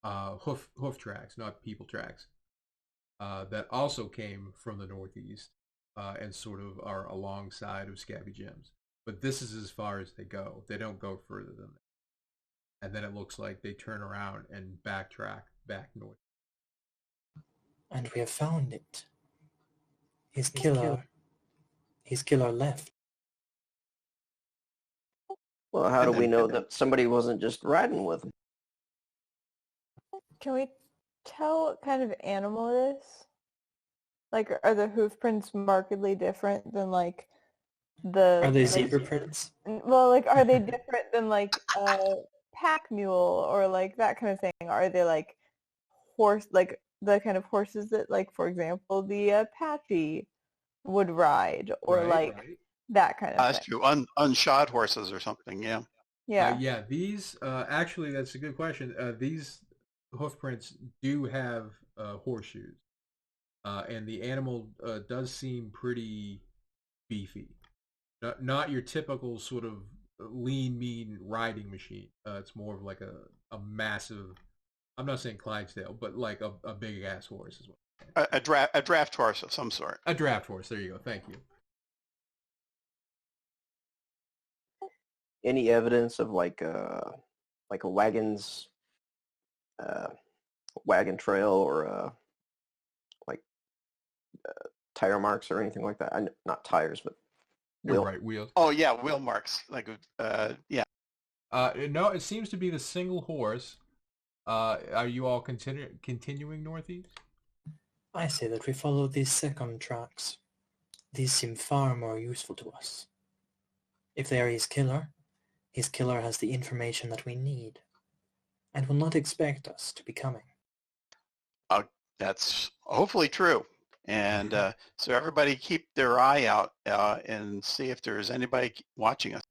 Hoof tracks, not people tracks. That also came from the northeast and sort of are alongside of Scabby Jim's. but this is as far as they go. They don't go further than that. And then it looks like they turn around and backtrack back north. And we have found it. His killer left. Well, how do And we then- know that somebody wasn't just riding with him? Can we tell what kind of animal it is? Like, are the hoof prints markedly different than like the? Are they like, zebra prints? Well, like, are they different than like a pack mule or like that kind of thing? Are they like horse, like the kind of horses that, like, for example, the Apache would ride, or like that kind of That's thing? true. Unshod horses or something, yeah. Yeah. Yeah, these actually, that's a good question. These hoof prints do have horseshoes, and the animal does seem pretty beefy. Not your typical sort of lean, mean riding machine. It's more of like a massive. I'm not saying Clydesdale, but like a big ass horse as well. A draft horse of some sort. A draft horse. There you go. Thank you. Any evidence of like a wagon's wagon trail or like tire marks or anything like that? Not tires, but You're wheel. right. Wheels. Oh yeah, wheel marks. Like yeah. No, it seems to be the single horse. Are you all continuing northeast? I say that we follow these second tracks. These seem far more useful to us. If they are his killer has the information that we need, and will not expect us to be coming. That's hopefully true. And so everybody keep their eye out and see if there's anybody watching us.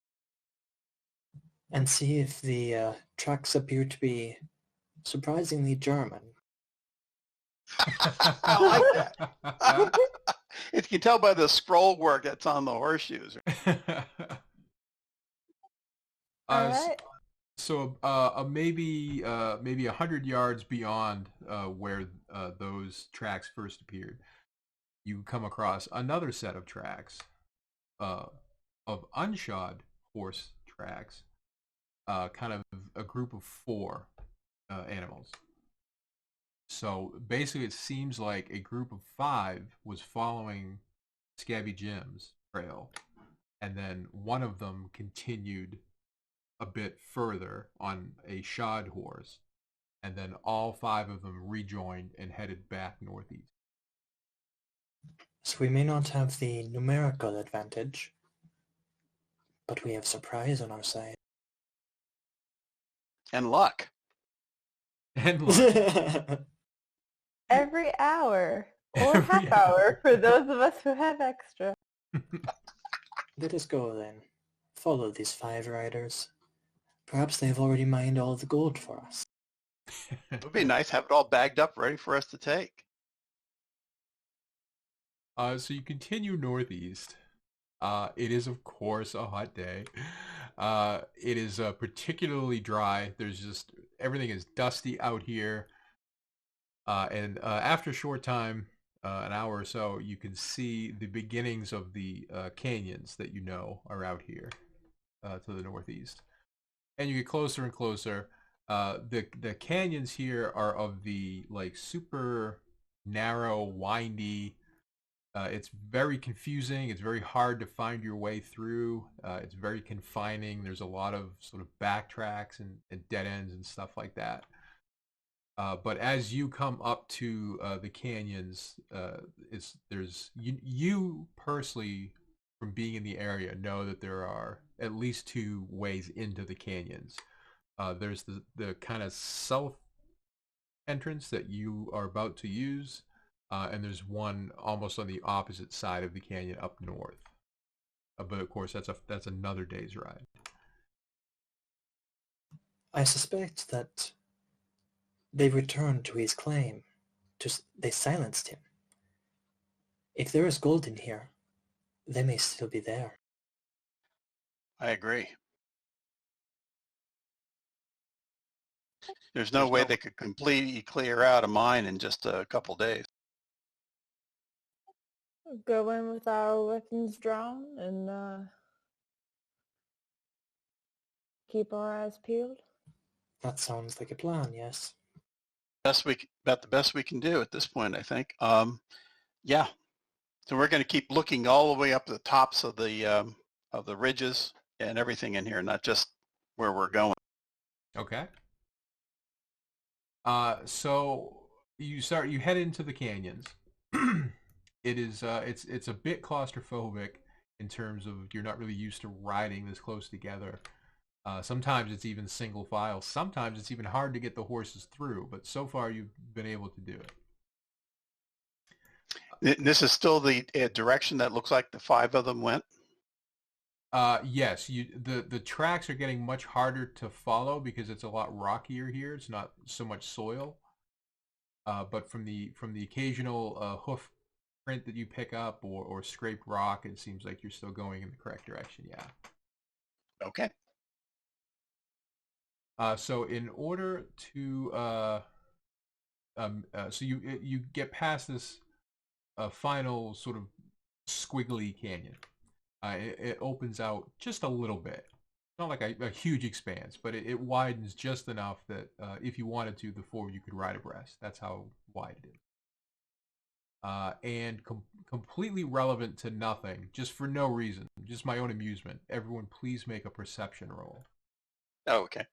And see if the tracks appear to be surprisingly German. I like that. You can tell by the scroll work that's on the horseshoes. All right. So maybe 100 yards beyond where those tracks first appeared, you come across another set of tracks of unshod horse tracks, kind of a group of 4 animals. So basically it seems like a group of 5 was following Scabby Jim's trail, and then one of them continued a bit further on a shod horse, and then all 5 of them rejoined and headed back northeast. So we may not have the numerical advantage, but we have surprise on our side. And luck. And look, Every hour or Every half hour for those of us who have extra. Let us go then. Follow these 5 riders. Perhaps they have already mined all the gold for us. It would be nice to have it all bagged up, ready for us to take. So you continue northeast. It is, of course, a hot day. It is particularly dry. There's just everything is dusty out here. And after a short time, an hour or so, you can see the beginnings of the canyons that you know are out here to the northeast. And you get closer and closer. The canyons here are of the like super narrow, windy. It's very confusing. It's very hard to find your way through. It's very confining. There's a lot of sort of backtracks and dead ends and stuff like that. But as you come up to the canyons, you personally, from being in the area, know that there are at least 2 ways into the canyons. There's the kind of south entrance that you are about to use, and there's one almost on the opposite side of the canyon up north. But of course, that's another day's ride. I suspect that they returned to his claim. They silenced him. If there is gold in here, they may still be there. I agree. There's no way they could completely clear out a mine in just a couple days. Go in with our weapons drawn and Keep our eyes peeled. That sounds like a plan, yes. About the best we can do at this point, I think. Yeah. So we're going to keep looking all the way up the tops of the ridges and everything in here, not just where we're going. Okay. So you head into the canyons. It's a bit claustrophobic in terms of you're not really used to riding this close together. Sometimes it's even single file. Sometimes it's even hard to get the horses through, but so far you've been able to do it. This is still the direction that looks like the 5 of them went? Yes, the tracks are getting much harder to follow because it's a lot rockier here. It's not so much soil. But from the occasional hoof print that you pick up or scraped rock, it seems like you're still going in the correct direction, yeah. Okay. So in order to so you get past this final sort of squiggly canyon. It opens out just a little bit. Not like a huge expanse, but it widens just enough that if you wanted to, the 4 of you could ride abreast. That's how wide it is. And completely relevant to nothing, just for no reason, just my own amusement. Everyone, please make a perception roll. Oh, okay.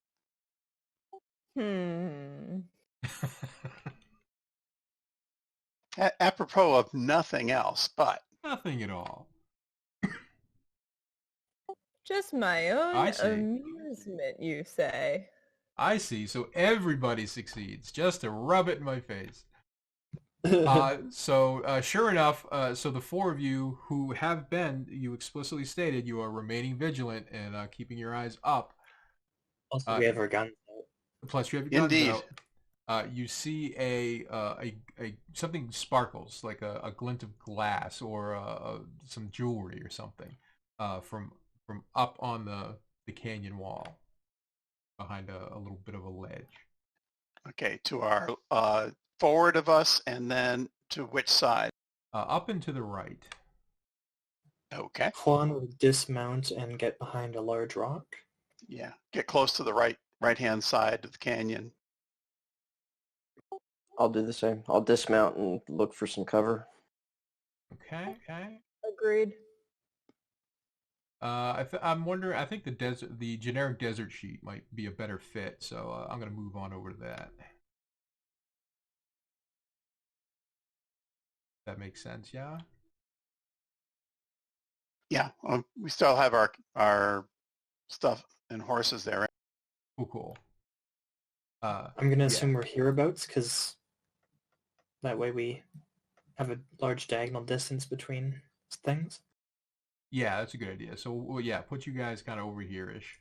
Apropos of nothing else, but Nothing at all. Just my own I see. amusement, you say. I see. So everybody succeeds, just to rub it in my face. So sure enough, so the 4 of you who have been, you explicitly stated, you are remaining vigilant and keeping your eyes up. Also, we have our guns out. Plus, you have your guns Indeed. out. You see a something sparkles like a glint of glass or some jewelry or something from up on the canyon wall behind a little bit of a ledge. Okay, to our forward of us, and then to which side? Up and to the right. Okay. Juan will dismount and get behind a large rock. Yeah, get close to the right-hand side of the canyon. I'll do the same. I'll dismount and look for some cover. Okay. Agreed. I'm wondering. I think the generic desert sheet might be a better fit, so I'm gonna move on over to that. That makes sense, yeah. Yeah, we still have our stuff and horses there. Right? Cool. I'm going to assume we're hereabouts because that way we have a large diagonal distance between things. Yeah, that's a good idea. So, well, yeah, put you guys kind of over here-ish.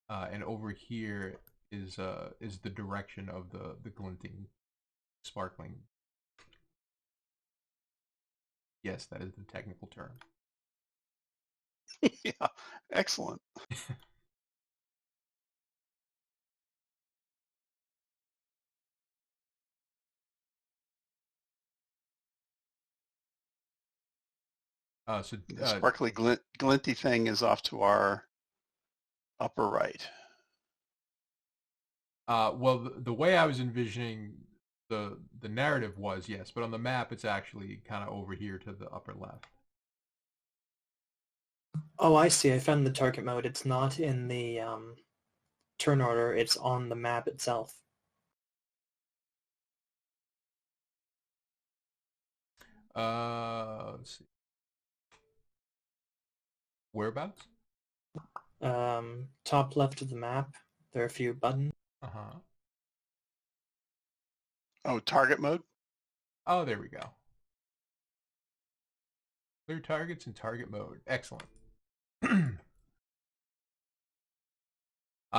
And over here is the direction of the glinting, sparkling. Yes, that is the technical term. Yeah, excellent. The sparkly glinty thing is off to our upper right. Well, the way I was envisioning the narrative was yes, but on the map it's actually kind of over here to the upper left. Oh, I see. I found the target mode. It's not in the turn order. It's on the map itself. Let's see. Whereabouts? Top left of the map. There are a few buttons. Uh-huh. Oh, target mode? Oh, there we go. Clear targets in target mode. Excellent.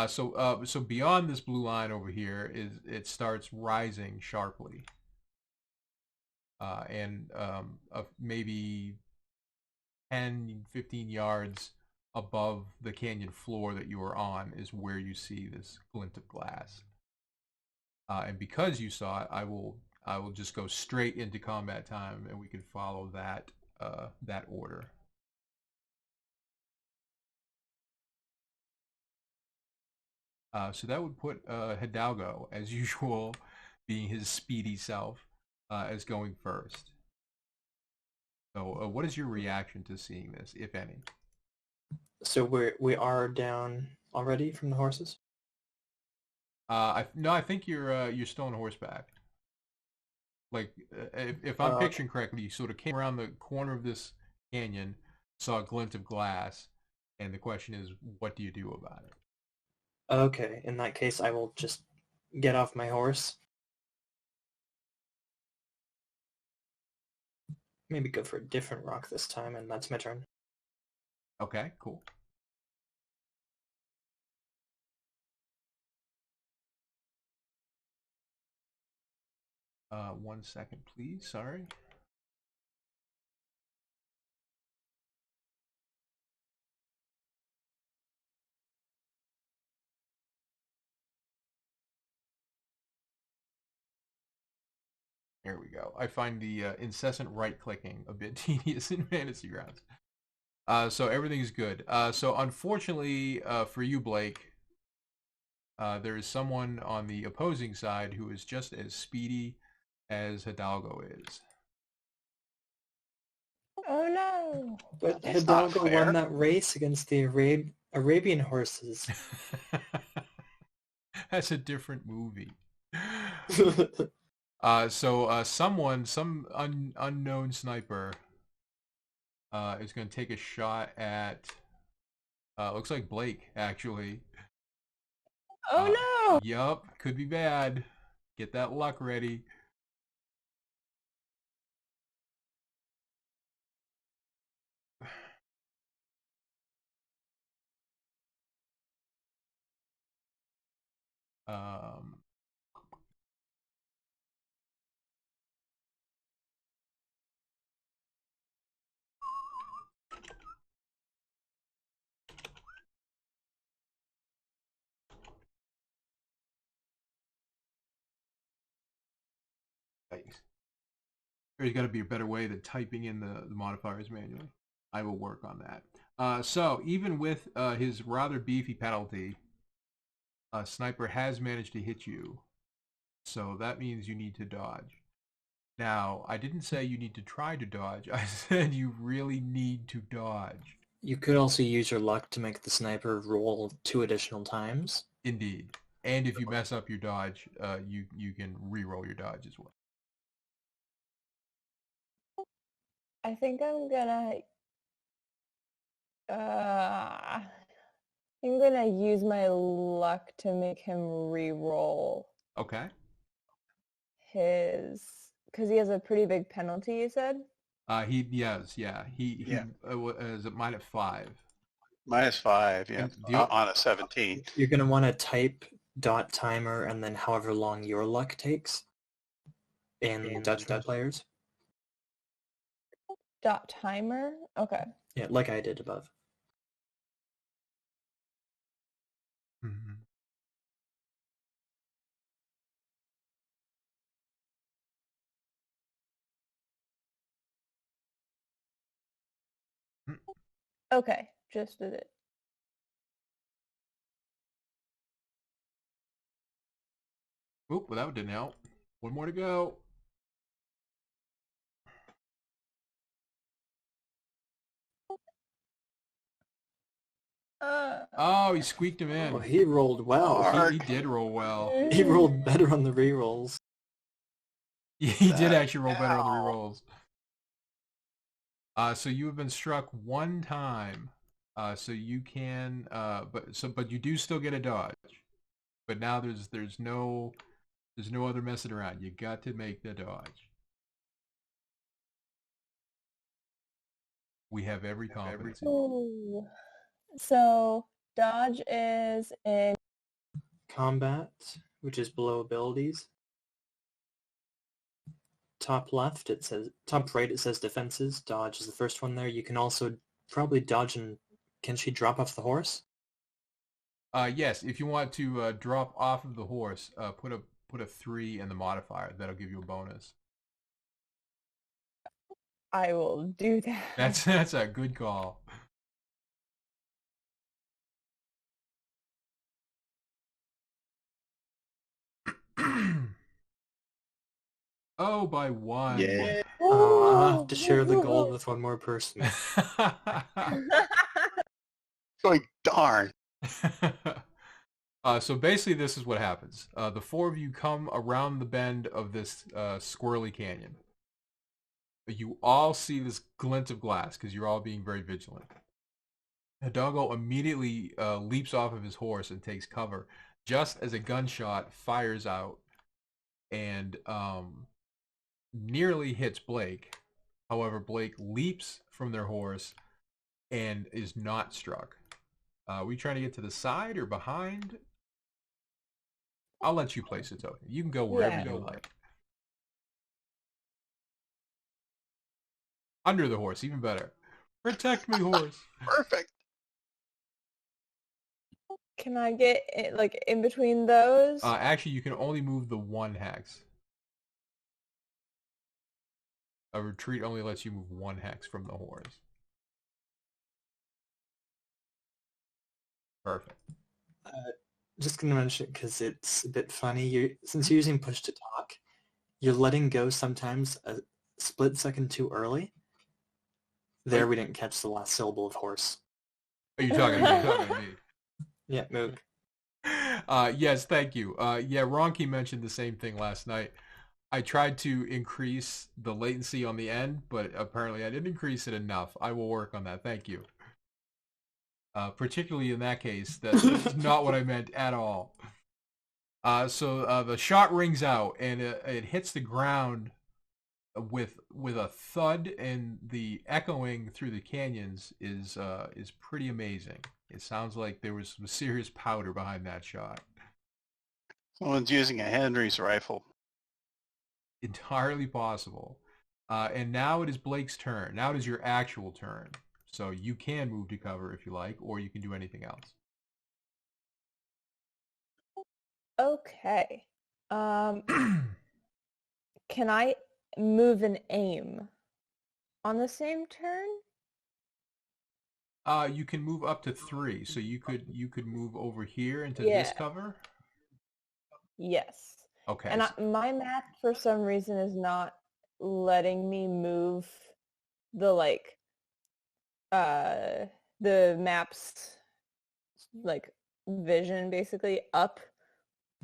So beyond this blue line over here it starts rising sharply. And maybe 10, 15 yards above the canyon floor that you are on is where you see this glint of glass. And because you saw it, I will just go straight into combat time, and we can follow that order. So that would put Hidalgo, as usual, being his speedy self, as going first. So what is your reaction to seeing this, if any? So we are down already from the horses? No, I think you're still on horseback. Like, if I'm Okay. picturing correctly, you sort of came around the corner of this canyon, saw a glint of glass, and the question is, what do you do about it? Okay, in that case, I will just get off my horse. Maybe go for a different rock this time, and that's my turn. Okay, cool. One second, please. Sorry. There we go. I find the incessant right-clicking a bit tedious in Fantasy Grounds. So everything's good. So unfortunately for you, Blake, there is someone on the opposing side who is just as speedy as Hidalgo is. Oh no! But That's not Hidalgo fair. won that race against the Arabian horses. That's a different movie. Some unknown sniper is going to take a shot at, looks like Blake, actually. Oh no! Yup, could be bad. Get that luck ready. Um, There's got to be a better way than typing in the modifiers manually. I will work on that. So even with his rather beefy penalty, Sniper has managed to hit you. So that means you need to dodge. Now, I didn't say you need to try to dodge. I said you really need to dodge. You could also use your luck to make the sniper roll 2 additional times. Indeed. And if you mess up your dodge, you can re-roll your dodge as well. I think I'm gonna use my luck to make him re-roll Okay. his, because he has a pretty big penalty, you said? He Yeah. is at -5. -5, yeah, And on a 17. You're going to want to type dot timer and then however long your luck takes in Dutchman players. Dot timer? Okay. Yeah, like I did above. Mm-hmm. Okay, just did it. Oop, well, that didn't help. One more to go. Oh, he squeaked him in. Oh, he rolled well. He did roll well. He rolled better on the rerolls. He did actually roll better on the rerolls. So you have been struck one time. So you can, but you do still get a dodge. But now there's no other messing around. You got to make the dodge. We have every confidence. Ooh. So dodge is in Combat, which is below abilities. Top left, it says, top right, it says defenses. Dodge is the first one there. You can also probably dodge and, can she drop off the horse? Yes, if you want to drop off of the horse, put a 3 in the modifier. That'll give you a bonus. I will do that. That's a good call. Oh, by one. Yeah. I'll have to share the gold with one more person. Going darn. So basically, this is what happens. The four of you come around the bend of this squirrely canyon. You all see this glint of glass because you're all being very vigilant. Hidalgo immediately leaps off of his horse and takes cover just as a gunshot fires out and nearly hits Blake. However, Blake leaps from their horse and is not struck. We trying to get to the side or behind? I'll let you place a token. You can go wherever you like. Under the horse, even better. Protect me, horse. Perfect. Can I get like in between those? Actually, you can only move the one hex. A retreat only lets you move one hex from the horse. Perfect. Just going to mention it because it's a bit funny. Since you're using push to talk, you're letting go sometimes a split second too early. There, we didn't catch the last syllable of horse. Are you talking to me? Yeah, Moog. Yes, thank you. Yeah, Ronki mentioned the same thing last night. I tried to increase the latency on the end, but apparently I didn't increase it enough. I will work on that. Thank you. Particularly in that case, that's not what I meant at all. So the shot rings out, and it hits the ground with a thud, and the echoing through the canyons is pretty amazing. It sounds like there was some serious powder behind that shot. Someone's using a Henry's rifle. Entirely possible. And now it is Blake's turn. Now it is your actual turn. So you can move to cover if you like, or you can do anything else. Okay. Can I move and aim on the same turn? You can move up to 3, so you could move over here into this cover. Yes. Okay. And my map, for some reason, is not letting me move the the map's vision basically up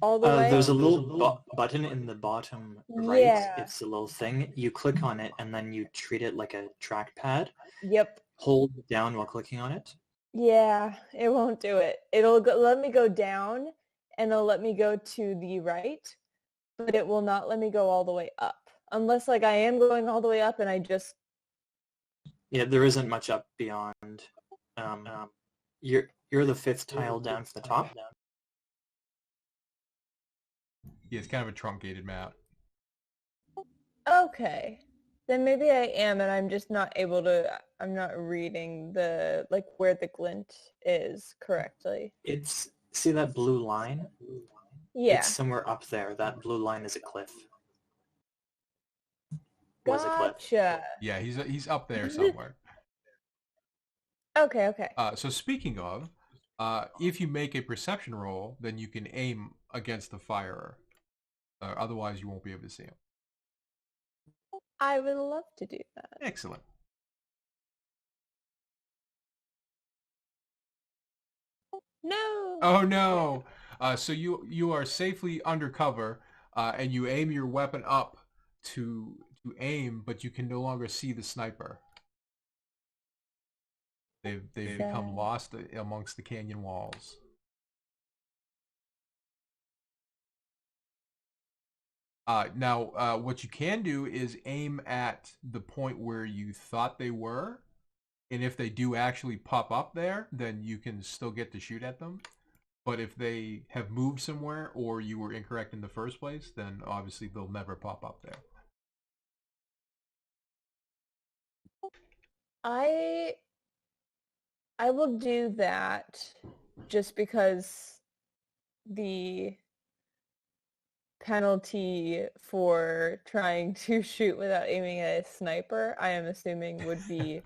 all the way. There's a little button in the bottom right. Yeah. It's a little thing. You click on it and then you treat it like a trackpad. Yep. Hold down while clicking on it. Yeah, it won't do it. It'll let me go down and it'll let me go to the right, but it will not let me go all the way up. Unless I am going all the way up and I just... Yeah, there isn't much up beyond. You're the 5th tile down from the top. Yeah, it's kind of a truncated map. Okay. Then maybe I am, and I'm just not able to... I'm not reading the, where the glint is correctly. See that blue line? Yeah. It's somewhere up there. That blue line is a cliff. Gotcha. Yeah, he's up there somewhere. Okay. So speaking of, if you make a perception roll, then you can aim against the firer. Otherwise, you won't be able to see him. I would love to do that. Excellent. No. Oh no! So you are safely undercover, and you aim your weapon up to aim, but you can no longer see the sniper. They've become lost amongst the canyon walls. Now, what you can do is aim at the point where you thought they were, and if they do actually pop up there, then you can still get to shoot at them. But if they have moved somewhere or you were incorrect in the first place, then obviously they'll never pop up there. I will do that just because the penalty for trying to shoot without aiming at a sniper, I am assuming, would be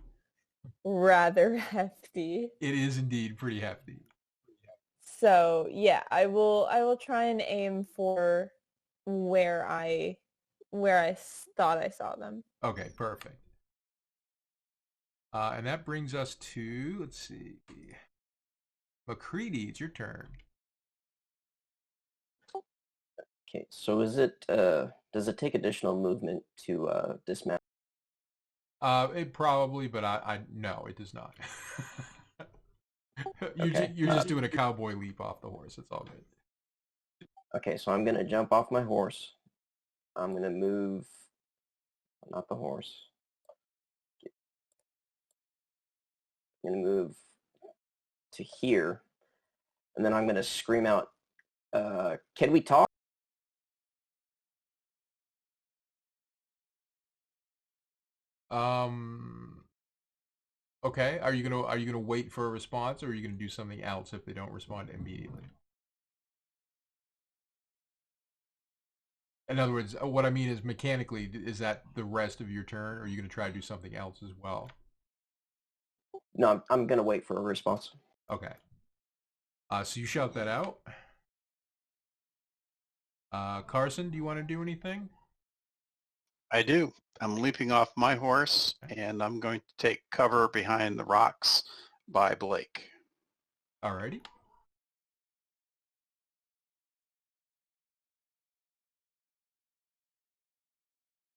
rather hefty. It is indeed pretty hefty. So yeah, I will try and aim for where I thought I saw them. Okay, perfect. And that brings us to, let's see, McCready, it's your turn. Okay, so is it does it take additional movement to dismount? It probably, but I no, it does not. Okay. You're just doing a cowboy leap off the horse. It's all good. Okay, so I'm gonna jump off my horse. I'm gonna move, not the horse. I'm gonna move to here, and then I'm gonna scream out, "Can we talk?" Okay. Are you gonna wait for a response, or are you gonna do something else if they don't respond immediately? In other words, what I mean is mechanically, is that the rest of your turn, or are you gonna try to do something else as well? No, I'm gonna wait for a response. Okay. So you shout that out. Carson, do you want to do anything? I do. I'm leaping off my horse, and I'm going to take cover behind the rocks by Blake. Alrighty.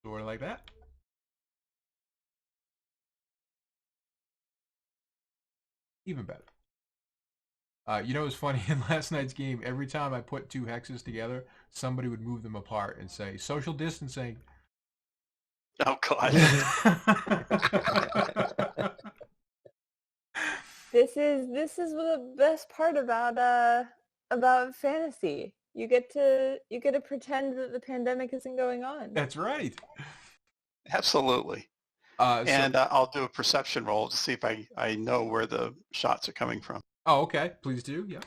Sort of like that. Even better. You know, it's funny, in last night's game, every time I put two hexes together, somebody would move them apart and say, social distancing. Oh, God. This is the best part about fantasy. You get to pretend that the pandemic isn't going on. That's right. Absolutely. And I'll do a perception roll to see if I know where the shots are coming from. Oh, okay. Please do. Yeah.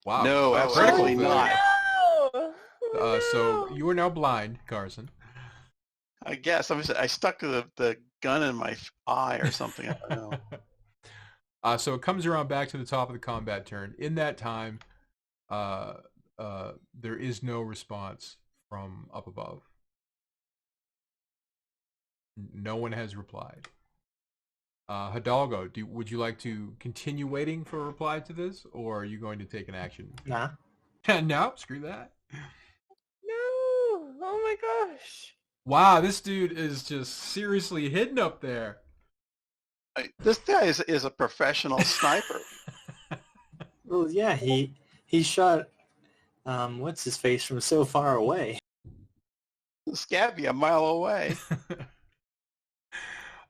Wow. No, Oh, absolutely critical not. No! So No! you are now blind, Carson. I guess I stuck the gun in my eye or something. I don't know. So it comes around back to the top of the combat turn. In that time, there is no response from up above. No one has replied. Hidalgo, would you like to continue waiting for a reply to this, or are you going to take an action? Nah. No, screw that. No! Oh my gosh! Wow, this dude is just seriously hidden up there. This guy is a professional sniper. Well, yeah, he shot what's his face from so far away. Scabby a mile away.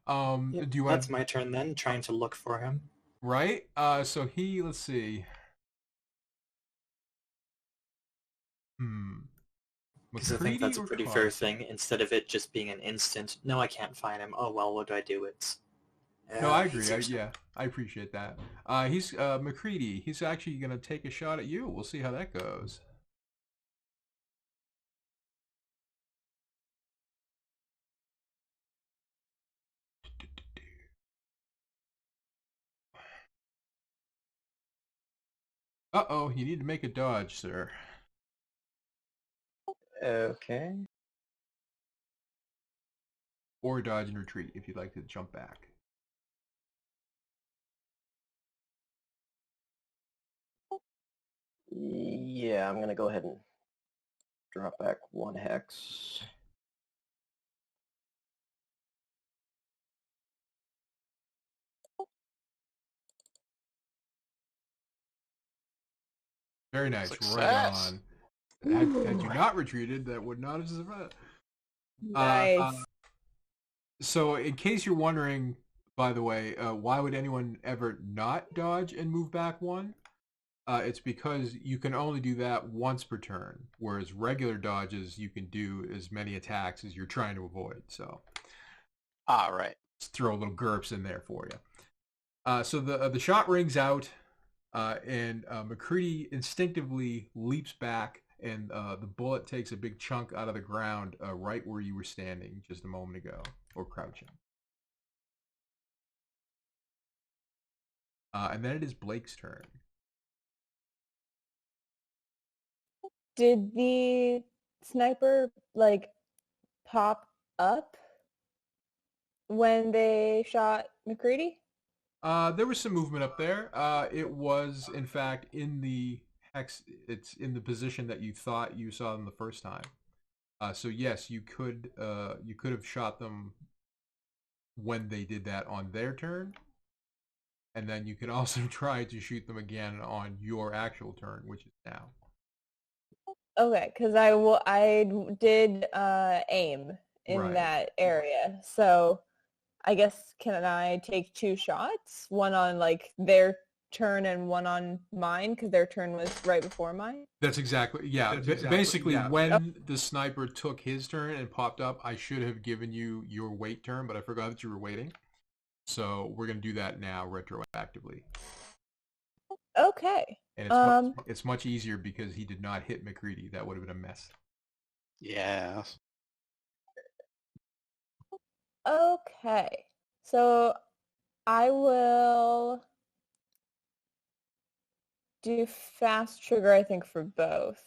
Yep, Do you want? That's my turn then, trying to look for him. Right. So let's see. Because I think that's a pretty fair thing. Instead of it just being an instant, no, I can't find him. Oh well, what do I do? No, I agree. Yeah, I appreciate that. He's McCready. He's actually gonna take a shot at you. We'll see how that goes. Uh-oh, you need to make a dodge, sir. Okay. Or dodge and retreat if you'd like to jump back. Yeah, I'm gonna go ahead and drop back one hex. Very nice. Success. Right on. Had you not retreated, that would not have survived. Nice. So in case you're wondering, by the way, why would anyone ever not dodge and move back one? It's because you can only do that once per turn, whereas regular dodges you can do as many attacks as you're trying to avoid. So, right. Let's throw a little GURPS in there for you. So the shot rings out, and McCready instinctively leaps back, and the bullet takes a big chunk out of the ground right where you were standing just a moment ago, or crouching. And then it is Blake's turn. Did the sniper like pop up when they shot McCready? There was some movement up there. It was, in fact, in the hex. It's in the position that you thought you saw them the first time. So yes, you could have shot them when they did that on their turn, and then you could also try to shoot them again on your actual turn, which is now. Okay, because I did aim in Right. that area, so I guess can I take 2 shots? One on like their turn and one on mine because their turn was right before mine? That's exactly, yeah. Basically, when the sniper took his turn and popped up, I should have given you your wait turn, but I forgot that you were waiting. So we're going to do that now retroactively. Okay. And it's much easier because he did not hit McCready. That would have been a mess. Yes. Okay. So I will do fast trigger, I think, for both.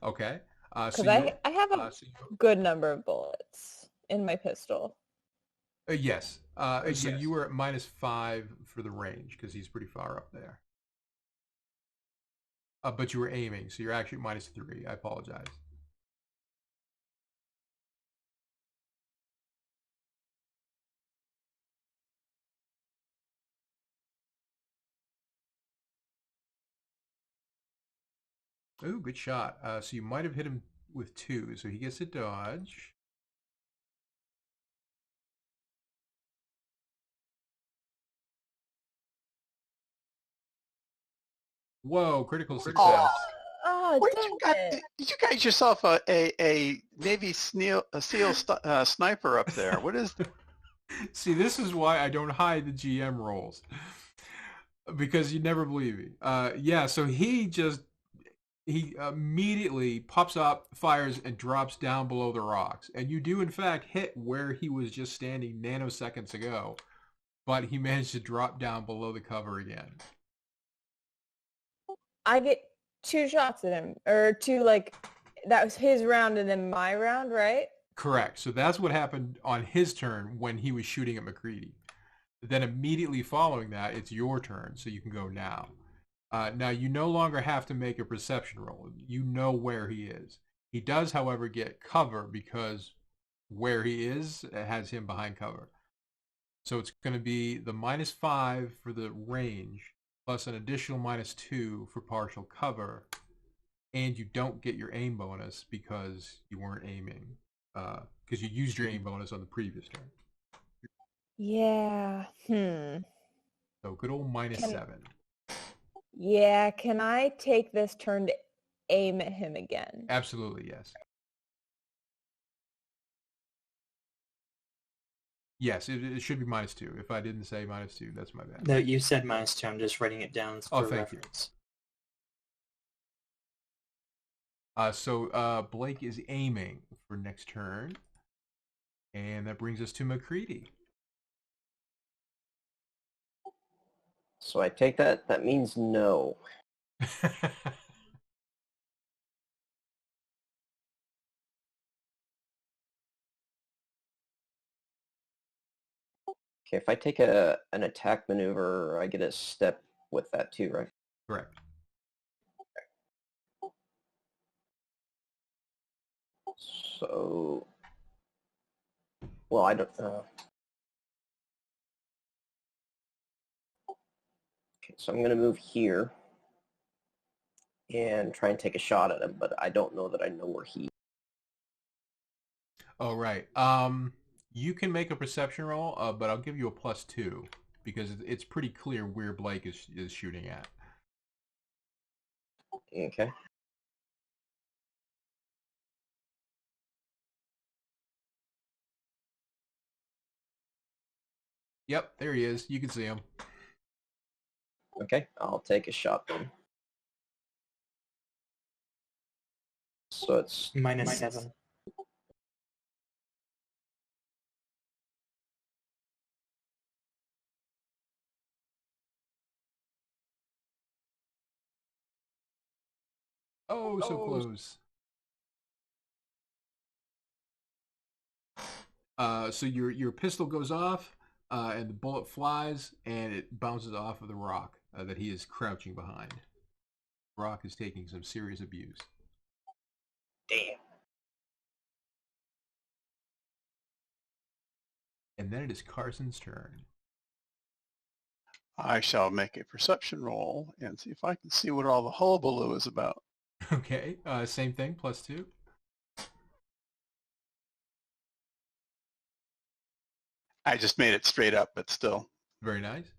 Okay. Because I have a good number of bullets in my pistol. Yes. So you were at -5 for the range because he's pretty far up there. But you were aiming, so you're actually -3. I apologize. Ooh, good shot. So you might have hit him with 2, so he gets a dodge. Whoa, critical success. Oh, Wait, dang it. you got yourself a Navy SEAL sniper up there. What is? See, this is why I don't hide the GM roles. Because you never believe me. Yeah, so he immediately pops up, fires, and drops down below the rocks. And you do, in fact, hit where he was just standing nanoseconds ago. But he managed to drop down below the cover again. I get 2 shots at him. Or 2, like, that was his round and then my round, right? Correct. So that's what happened on his turn when he was shooting at McCready. Then immediately following that, it's your turn, so you can go now. Now, you no longer have to make a perception roll. You know where he is. He does, however, get cover because where he is has him behind cover. So it's going to be the -5 for the range, plus an additional -2 for partial cover, and you don't get your aim bonus because you weren't aiming, because you used your aim bonus on the previous turn. Yeah. So good old -7. Yeah, can I take this turn to aim at him again? Absolutely, yes. Yes, it should be -2. If I didn't say -2, that's my bad. No, you said -2. I'm just writing it down for thank you. reference. So Blake is aiming for next turn. And that brings us to McCready. So I take that means no. Okay, if I take an attack maneuver, I get a step with that too, right? Correct. So, well, I don't. Okay, so I'm going to move here and try and take a shot at him, but I don't know that I know where he. Oh, right. You can make a perception roll, but I'll give you a +2 because it's pretty clear where Blake is shooting at. Okay. Yep, there he is. You can see him. Okay, I'll take a shot then. So it's -7. Oh, so close. So your pistol goes off, and the bullet flies, and it bounces off of the rock that he is crouching behind. Rock is taking some serious abuse. Damn. And then it is Carson's turn. I shall make a perception roll and see if I can see what all the hullabaloo is about. Okay, same thing, +2. I just made it straight up, but still. Very nice.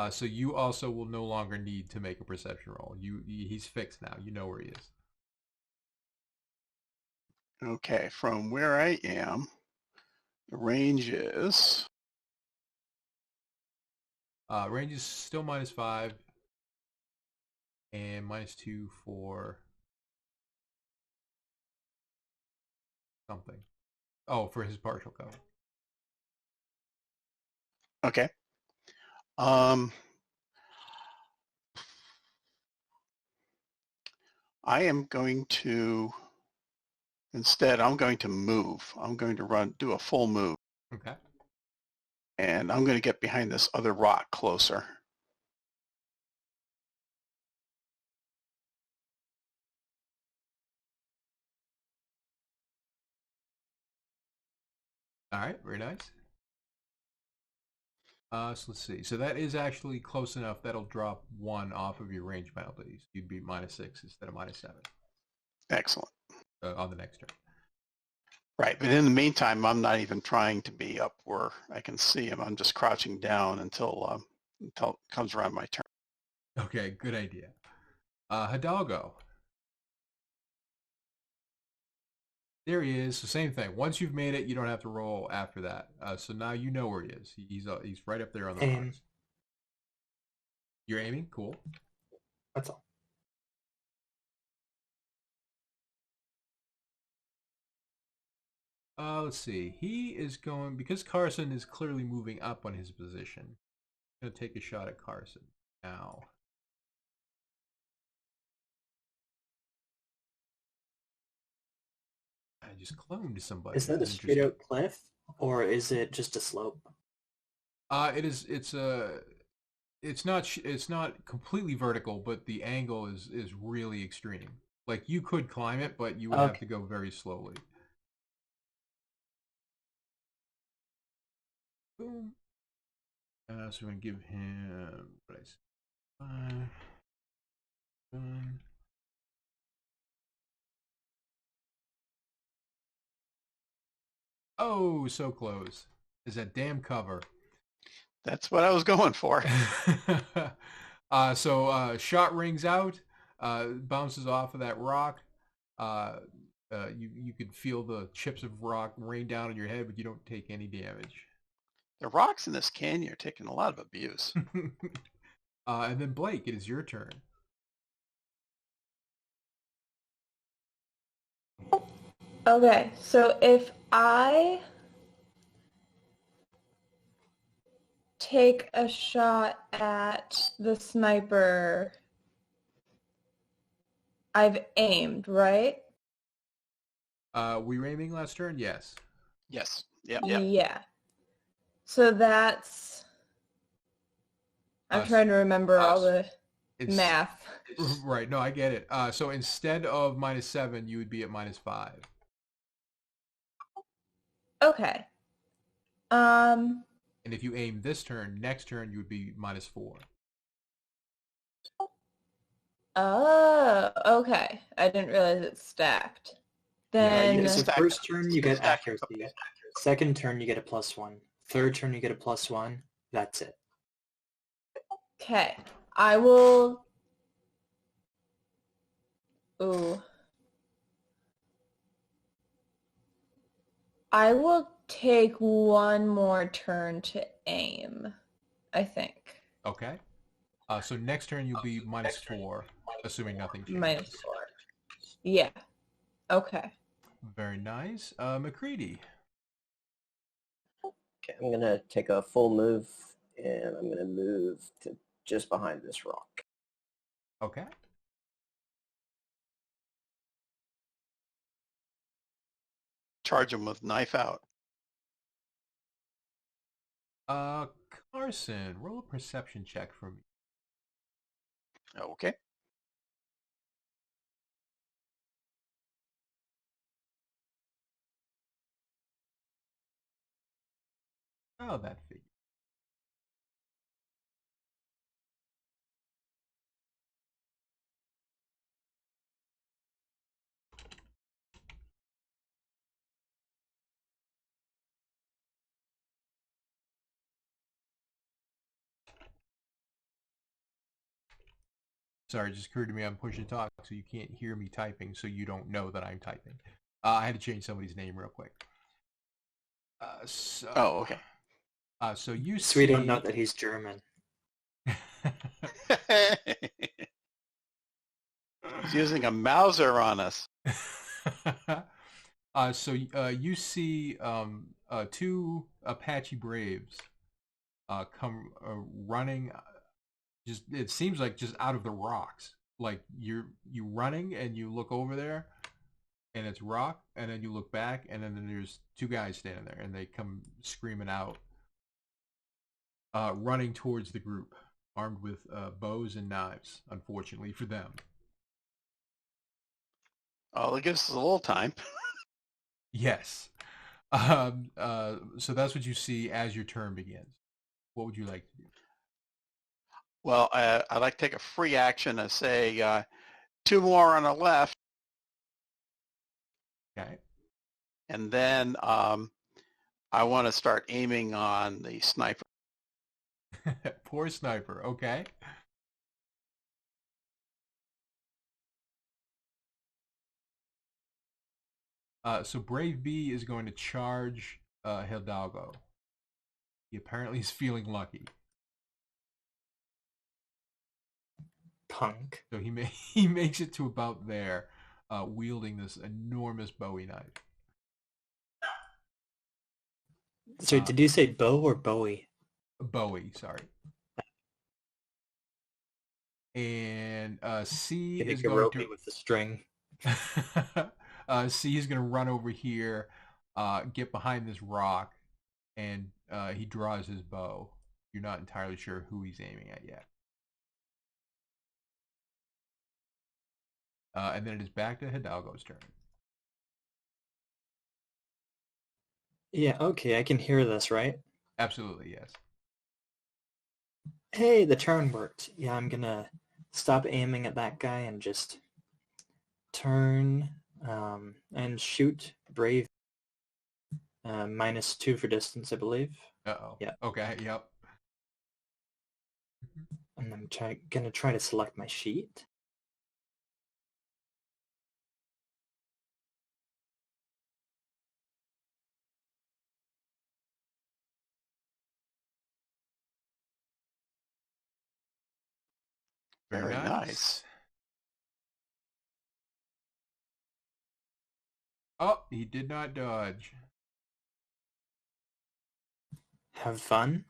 So you also will no longer need to make a perception roll. He's fixed now. You know where he is. Okay, from where I am, the range is... Range is still -5. And -2 for something. Oh, for his partial cover. Okay. I am going to, instead, I'm going to move. I'm going to do a full move. Okay. And I'm going to get behind this other rock closer. All right, very nice. So let's see. So that is actually close enough. That'll drop 1 off of your range penalties. You'd be -6 instead of -7. Excellent. On the next turn. Right, but in the meantime, I'm not even trying to be up where I can see him. I'm just crouching down until it comes around my turn. Okay, good idea. Hidalgo. There he is. So same thing. Once you've made it, you don't have to roll after that. So now you know where he is. He's right up there on the rocks. You're aiming? Cool. That's all. Let's see. He is going, because Carson is clearly moving up on his position. I'm going to take a shot at Carson now. I just cloned somebody. Is that a straight out cliff, or is it just a slope? It is. It's not completely vertical, but the angle is really extreme. Like you could climb it, but you would have to go very slowly. Boom. So we're gonna give him what I say. 5. Oh, so close. Is that damn cover? That's what I was going for. So shot rings out, bounces off of that rock. You could feel the chips of rock rain down on your head, but you don't take any damage. The rocks in this canyon are taking a lot of abuse. And then Blake, it is your turn. Okay, so if I take a shot at the sniper, I've aimed, right? Were you aiming last turn? Yes. Yes. Yep. Yeah. So that's... I'm trying to remember all the math. Right. No, I get it. So instead of -7, you would be at -5. Okay. And if you aim this turn, next turn you would be -4. Oh, okay. I didn't realize it's stacked. Then Yeah, so first turn you get accuracy. Second turn you get a +1. Third turn you get a +1. That's it. okay. I will... Ooh. I will take one more turn to aim, I think. Okay. So next turn you'll be -4, assuming nothing changes. -4. Yeah. Okay. Very nice. McCready. Okay, I'm gonna take a full move, and I'm gonna move to just behind this rock. Okay. charge him with knife out. Carson, roll a perception check for me. Okay. Oh, that figure. Sorry, it just occurred to me I'm pushing talk, so you can't hear me typing, so you don't know that I'm typing. I had to change somebody's name real quick. Oh, okay. So you So see... we don't know that he's German. He's using a Mauser on us. So you see two Apache Braves come running. Just it seems like just out of the rocks. Like you running and you look over there, and it's rock, and then you look back, and then there's two guys standing there, and they come screaming out, running towards the group, armed with bows and knives. Unfortunately for them. Oh, it gives us a little time. Yes. So that's what you see as your turn begins. What would you like to do? Well, I'd like to take a free action and say 2 more on the left. Okay. And then I want to start aiming on the sniper. Poor sniper. Okay. So Brave B is going to charge Hidalgo. He apparently is feeling lucky. Punk. So he makes it to about there, wielding this enormous Bowie knife. So did you say Bo or Bowie? Bowie, sorry. And C Can is you going rope to me with the string? C is going to run over here, get behind this rock, and he draws his bow. You're not entirely sure who he's aiming at yet. And then it is back to Hidalgo's turn. Yeah, okay, I can hear this, right? Absolutely, yes. Hey, the turn worked. Yeah, I'm gonna stop aiming at that guy and just turn and shoot Brave. -2 for distance, I believe. Uh-oh. Yeah. Okay, yep. And I'm gonna try to select my sheet. Very nice. Oh, he did not dodge. Have fun.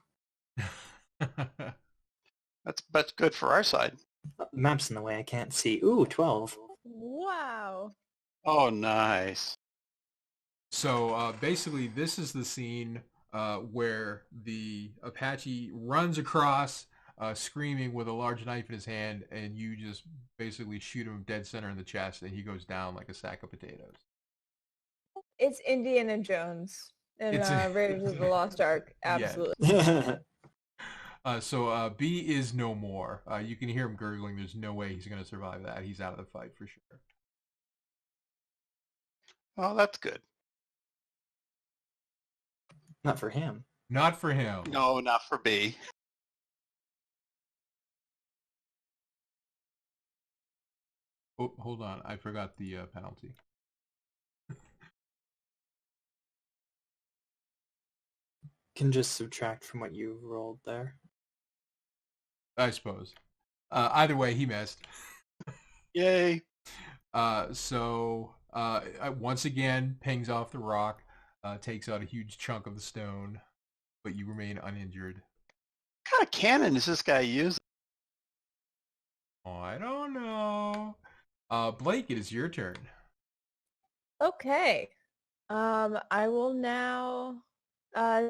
That's good for our side. Oh, the map's in the way, I can't see. Ooh, 12. Wow. Oh, nice. So basically, this is the scene where the Apache runs across, screaming with a large knife in his hand, and you just basically shoot him dead center in the chest, and he goes down like a sack of potatoes. It's Indiana Jones and Raiders of the Lost Ark. Absolutely. Yeah. So B is no more. You can hear him gurgling. There's no way he's going to survive that. He's out of the fight for sure. Oh, that's good. Not for him. Not for him. No, not for B. Oh, hold on. I forgot the penalty. Can just subtract from what you rolled there. I suppose. Either way, he missed. Yay. So once again, pings off the rock, takes out a huge chunk of the stone, but you remain uninjured. What kind of cannon is this guy using? Oh, I don't know. Blake, it is your turn. Okay. I will now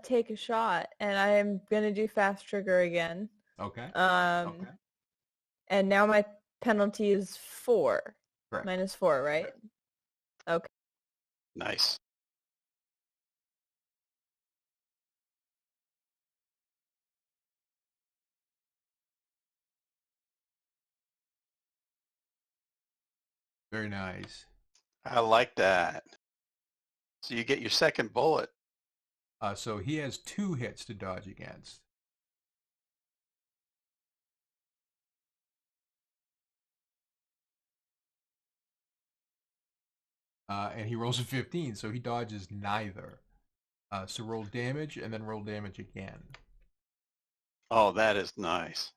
take a shot, and I am gonna do fast trigger again. Okay. Okay. And now my penalty is 4. Correct. -4, right? Okay. Nice. Very nice. I like that. So you get your second bullet. So he has 2 hits to dodge against. And he rolls a 15, so he dodges neither. So roll damage and then roll damage again. Oh, that is nice.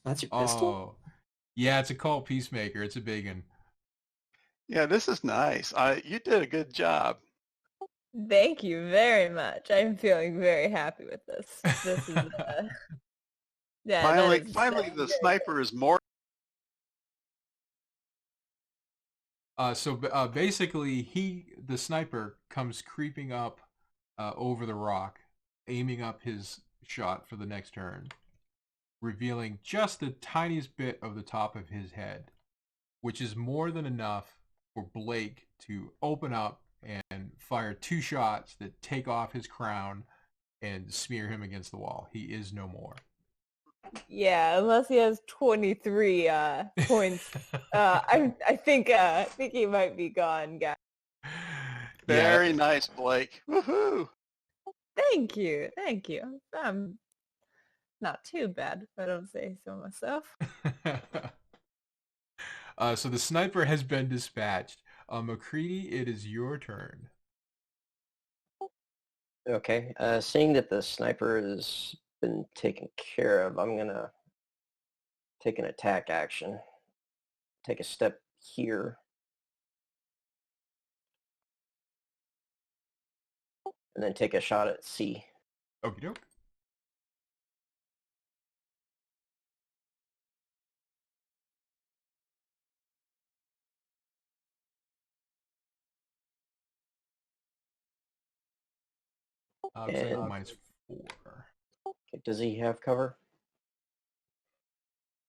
That's your pistol? Oh, yeah, it's a Cult Peacemaker. It's a big one. Yeah, this is nice. You did a good job. Thank you very much. I'm feeling very happy with this. This is yeah. Finally, that is finally, the very sniper is more. So basically, the sniper comes creeping up over the rock, aiming up his shot for the next turn, revealing just the tiniest bit of the top of his head, which is more than enough for Blake to open up and fire 2 shots that take off his crown and smear him against the wall. He is no more. Yeah, unless he has 23 points. I think he might be gone, guys. Very nice, Blake. Woohoo! Thank you. Not too bad, if I don't say so myself. So the sniper has been dispatched. McCready, it is your turn. Okay. Seeing that the sniper has been taken care of, I'm gonna take an attack action. Take a step here. And then take a shot at C. Okie doke. Looks like And -4. okay, does he have cover?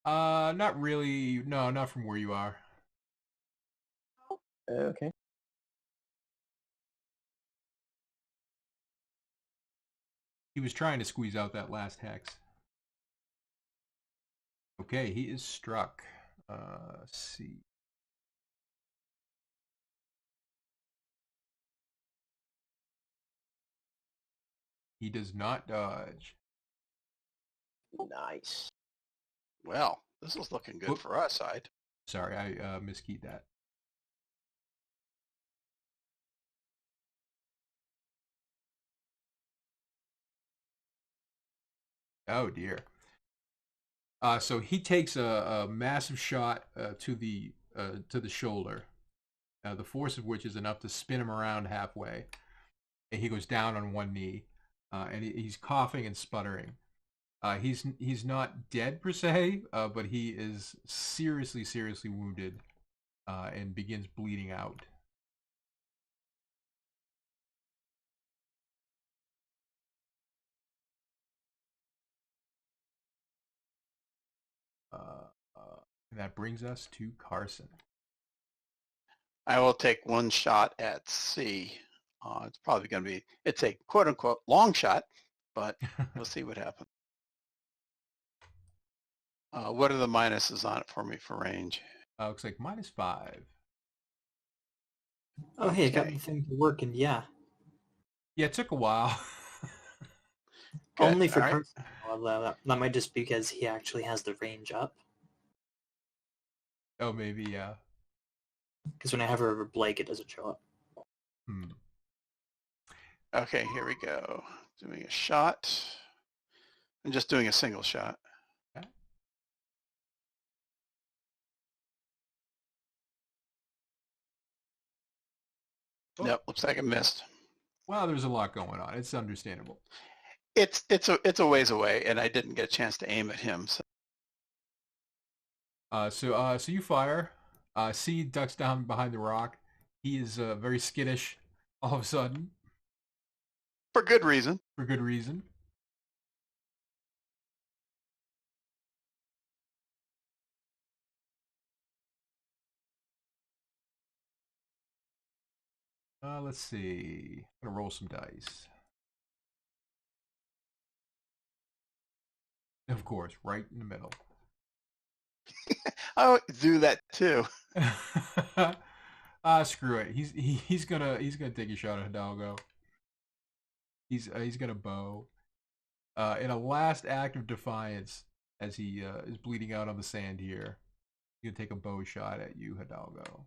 Not really. No, not from where you are. Okay. He was trying to squeeze out that last hex. Okay, he is struck. Let's see. He does not dodge. Nice. Well, this is looking good Whoop. for our side. Sorry, I miskeyed that. Oh dear. So he takes a massive shot to the shoulder, the force of which is enough to spin him around halfway, and he goes down on one knee, and he's coughing and sputtering. He's not dead per se, but he is seriously wounded, and begins bleeding out. And that brings us to Carson. I will take one shot at C. It's probably going to be, it's a quote-unquote long shot, but we'll see what happens. What are the minuses on it for me for range? Looks like -5. Oh, hey, I got the thing working, yeah. Yeah, it took a while. Only for right. Carson. Well, that might just be because he actually has the range up. Oh, maybe, yeah. Because when I hover over Blake, it doesn't show up. Okay, here we go. Doing a shot. I'm just doing a single shot. Okay. Oh. Yep, looks like I missed. Well, there's a lot going on. It's understandable. It's a ways away, and I didn't get a chance to aim at him. So So you fire. C ducks down behind the rock. He is very skittish all of a sudden. For good reason. For good reason. Let's see. I'm going to roll some dice. Of course, right in the middle. I would do that too. Screw it. He's gonna take a shot at Hidalgo. He's got a bow. In a last act of defiance, as he is bleeding out on the sand here, he's gonna take a bow shot at you, Hidalgo.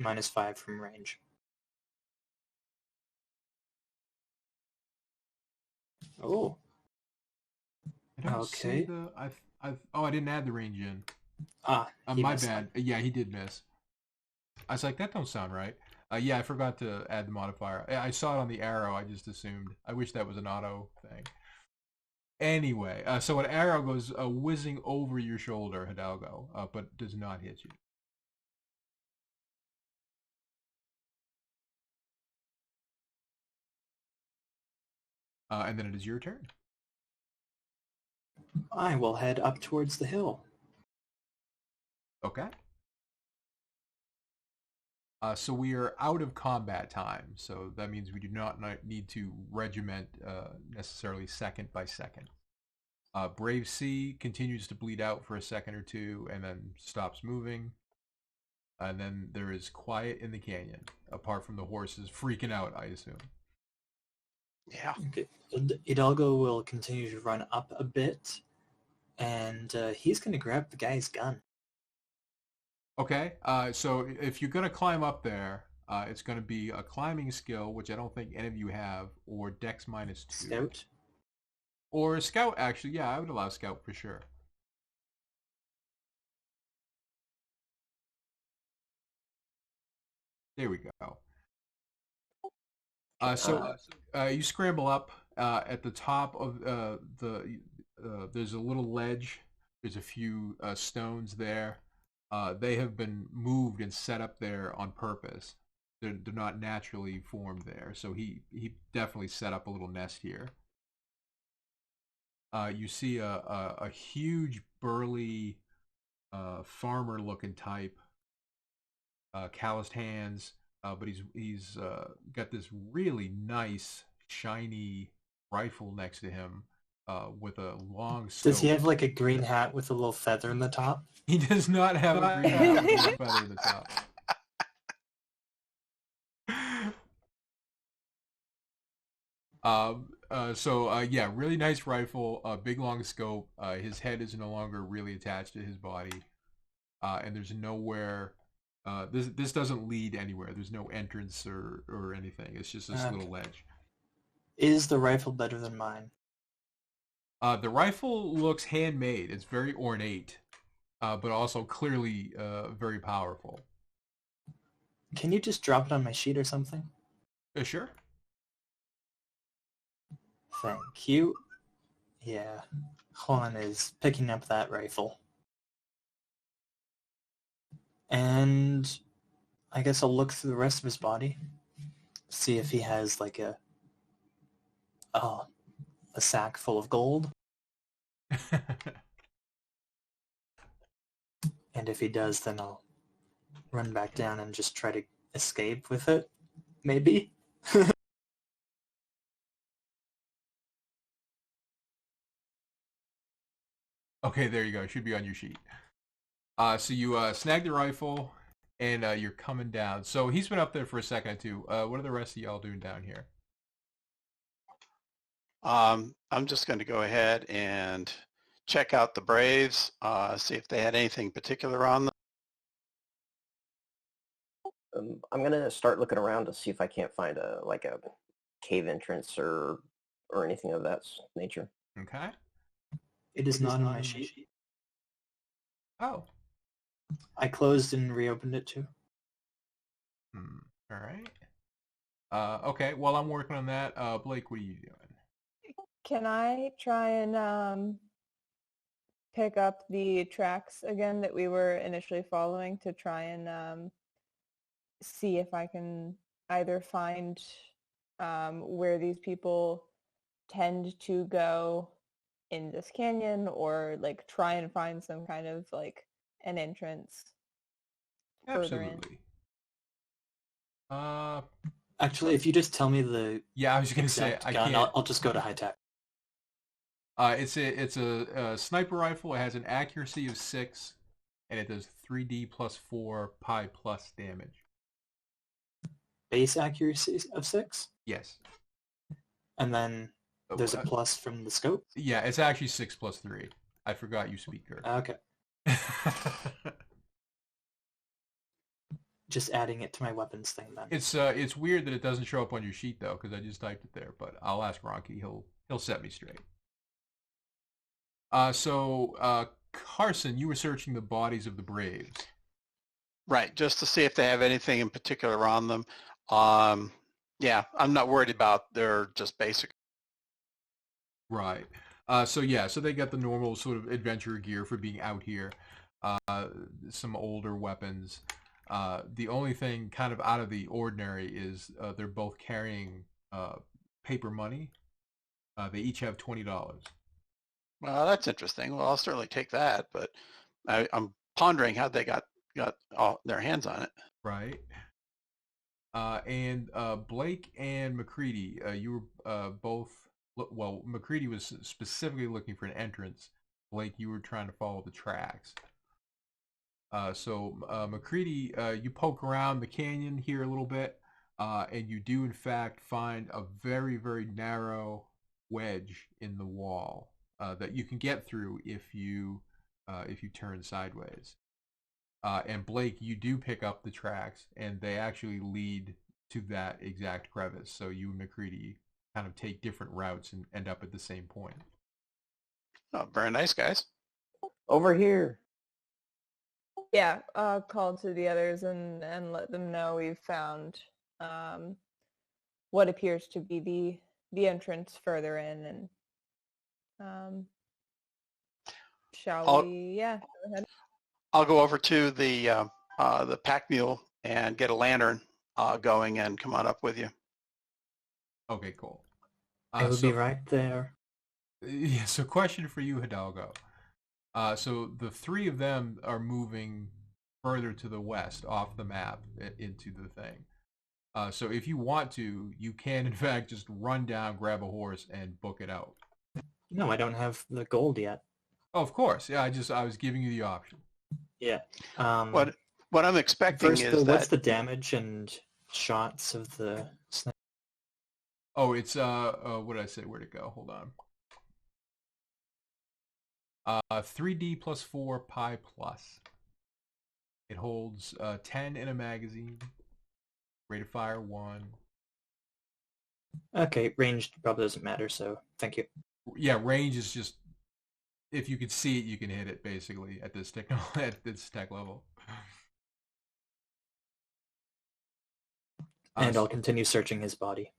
-5 from range. Oh. I don't see Okay. the. I didn't add the range in. He My missed. bad. Yeah, he did miss. I was like, that don't sound right. Yeah, I forgot to add the modifier. I saw it on the arrow. I just assumed. I wish that was an auto thing. Anyway, so an arrow goes whizzing over your shoulder, Hidalgo, but does not hit you. And then it is your turn. I will head up towards the hill. Okay. So we are out of combat time, so that means we do not need to regiment necessarily second by second. Brave C continues to bleed out for a second or two and then stops moving. And then there is quiet in the canyon, apart from the horses freaking out, I assume. Yeah. Okay. Hidalgo will continue to run up a bit, and he's going to grab the guy's gun. Okay, so if you're going to climb up there, it's going to be a climbing skill, which I don't think any of you have, or Dex -2. Scout? Or a Scout, actually. Yeah, I would allow Scout for sure. There we go. You scramble up at the top of there's a little ledge. There's a few stones there. They have been moved and set up there on purpose. They're not naturally formed there. So he definitely set up a little nest here. You see a huge, burly, farmer-looking type, calloused hands, but he's got this really nice, shiny rifle next to him with a long scope. Does he have like a green hat with a little feather in the top? He does not have a green hat with a feather in the top. Yeah, really nice rifle, big long scope. His head is no longer really attached to his body, and there's nowhere. This doesn't lead anywhere. There's no entrance or anything. It's just this little ledge. Is the rifle better than mine? The rifle looks handmade. It's very ornate, but also clearly very powerful. Can you just drop it on my sheet or something? Sure. Thank you. Yeah, Juan is picking up that rifle. And I guess I'll look through the rest of his body, see if he has like a sack full of gold. And if he does, then I'll run back down and just try to escape with it, maybe. Okay, there you go. It should be on your sheet. So you snag the rifle, and you're coming down. So he's been up there for a second or two. What are the rest of y'all doing down here? I'm just going to go ahead and check out the Braves, see if they had anything particular on them. I'm going to start looking around to see if I can't find a cave entrance or anything of that nature. Okay. It is not on my sheet. Oh. I closed and reopened it too. All right. Okay, while I'm working on that, Blake, what are you doing? Can I try and pick up the tracks again that we were initially following to try and see if I can either find where these people tend to go in this canyon, or like try and find some kind of like an entrance further in? Absolutely. Uh, Actually, if you just tell me the yeah, I was gonna say exact I gun, can't. I'll just go to high tech. It's a sniper rifle. It has an accuracy of 6, and it does 3D plus 4 pi plus damage. Base accuracy of 6, Yes. and then there's a Uh, plus from the scope. yeah, it's actually 6 plus 3. I forgot you speak GURPS. Okay, just adding it to my weapons thing then. It's weird that it doesn't show up on your sheet though, because I just typed it there. But I'll ask Ronky. He'll set me straight. Carson, you were searching the bodies of the Braves. Right, just to see if they have anything in particular on them. Yeah, I'm not worried about their just basic. Right. So they got the normal sort of adventure gear for being out here. Some older weapons. The only thing kind of out of the ordinary is they're both carrying paper money. They each have $20. Well, that's interesting. Well, I'll certainly take that, but I'm pondering how they got all their hands on it. Right. And Blake and McCready, you were both. Well, McCready was specifically looking for an entrance. Blake, you were trying to follow the tracks. McCready, you poke around the canyon here a little bit, and you do in fact find a very, very narrow wedge in the wall that you can get through if you turn sideways. And Blake, you do pick up the tracks, and they actually lead to that exact crevice. So you and McCready kind of take different routes and end up at the same point. Oh, very nice, guys. Over here. Yeah, call to the others and let them know we've found what appears to be the entrance further in, and shall we? Yeah, go ahead. I'll go over to the pack mule and get a lantern going and come on up with you. Okay, cool. I will be right there. Yeah, so question for you, Hidalgo. So the three of them are moving further to the west off the map into the thing. So if you want to, you can in fact just run down, grab a horse, and book it out. No, I don't have the gold yet. Oh, of course. Yeah, I was giving you the option. Yeah. What I'm expecting first, is what's the damage and shots of the sniper? Oh, it's what did I say? Where'd it go? Hold on. 3D plus 4 pi plus. It holds 10 in a magazine. Rate of fire 1. Okay, range probably doesn't matter, so thank you. Yeah, range is just if you could see it, you can hit it basically at this tech level. And I'll continue searching his body.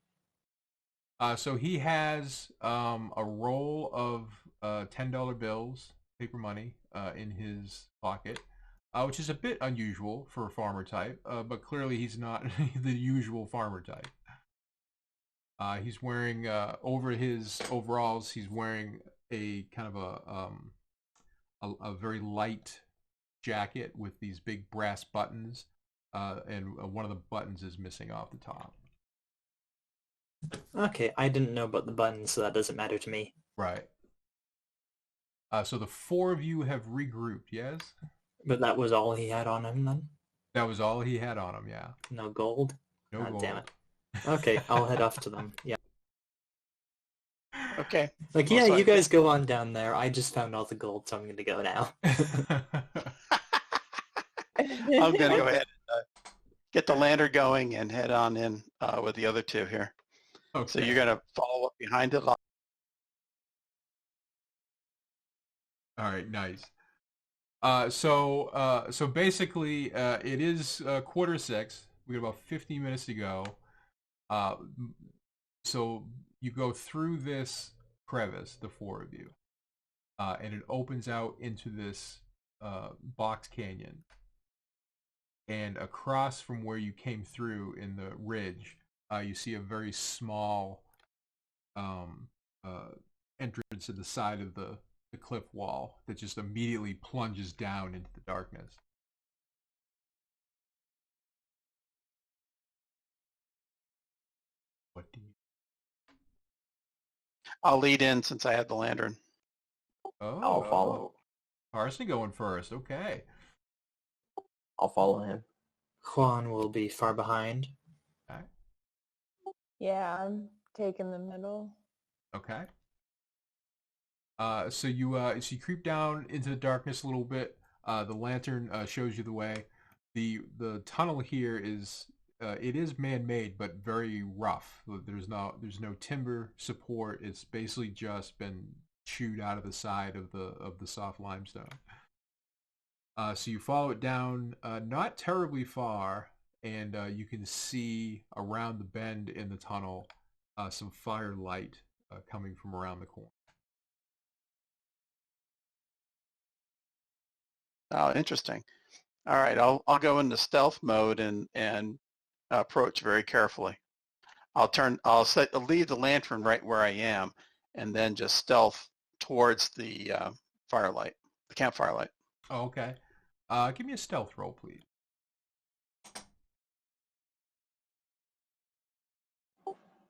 So he has a roll of $10 bills, paper money, in his pocket, which is a bit unusual for a farmer type, but clearly he's not the usual farmer type. He's wearing, over his overalls, he's wearing a kind of a very light jacket with these big brass buttons, and one of the buttons is missing off the top. Okay, I didn't know about the buttons, so that doesn't matter to me. Right. So the four of you have regrouped, yes? But that was all he had on him then? That was all he had on him, yeah. No gold? No gold. Damn it. Okay, I'll head off to them, yeah. Okay. Like, yeah, you guys go on down there. I just found all the gold, so I'm going to go now. I'm going to go ahead and get the lantern going and head on in with the other two here. Okay. So you're going to follow up behind it? All right, nice. So basically, it is 5:45. We got about 15 minutes to go. Uh, so you go through this crevice, the four of you, and it opens out into this box canyon. And across from where you came through in the ridge, you see a very small entrance to the side of the cliff wall that just immediately plunges down into the darkness. What do you... I'll lead in since I had the lantern. I'll follow. Carson going first. Okay. I'll follow him. Juan will be far behind. Okay. Yeah, I'm taking the middle. Okay. So you creep down into the darkness a little bit. The lantern shows you the way. The tunnel here is it is man-made but very rough. There's no timber support. It's basically just been chewed out of the side of the soft limestone. So you follow it down, not terribly far, and you can see around the bend in the tunnel some firelight coming from around the corner. Oh, interesting. All right, I'll go into stealth mode and approach very carefully. I'll leave the lantern right where I am, and then just stealth towards the firelight, the campfire light. Oh, okay. Give me a stealth roll, please.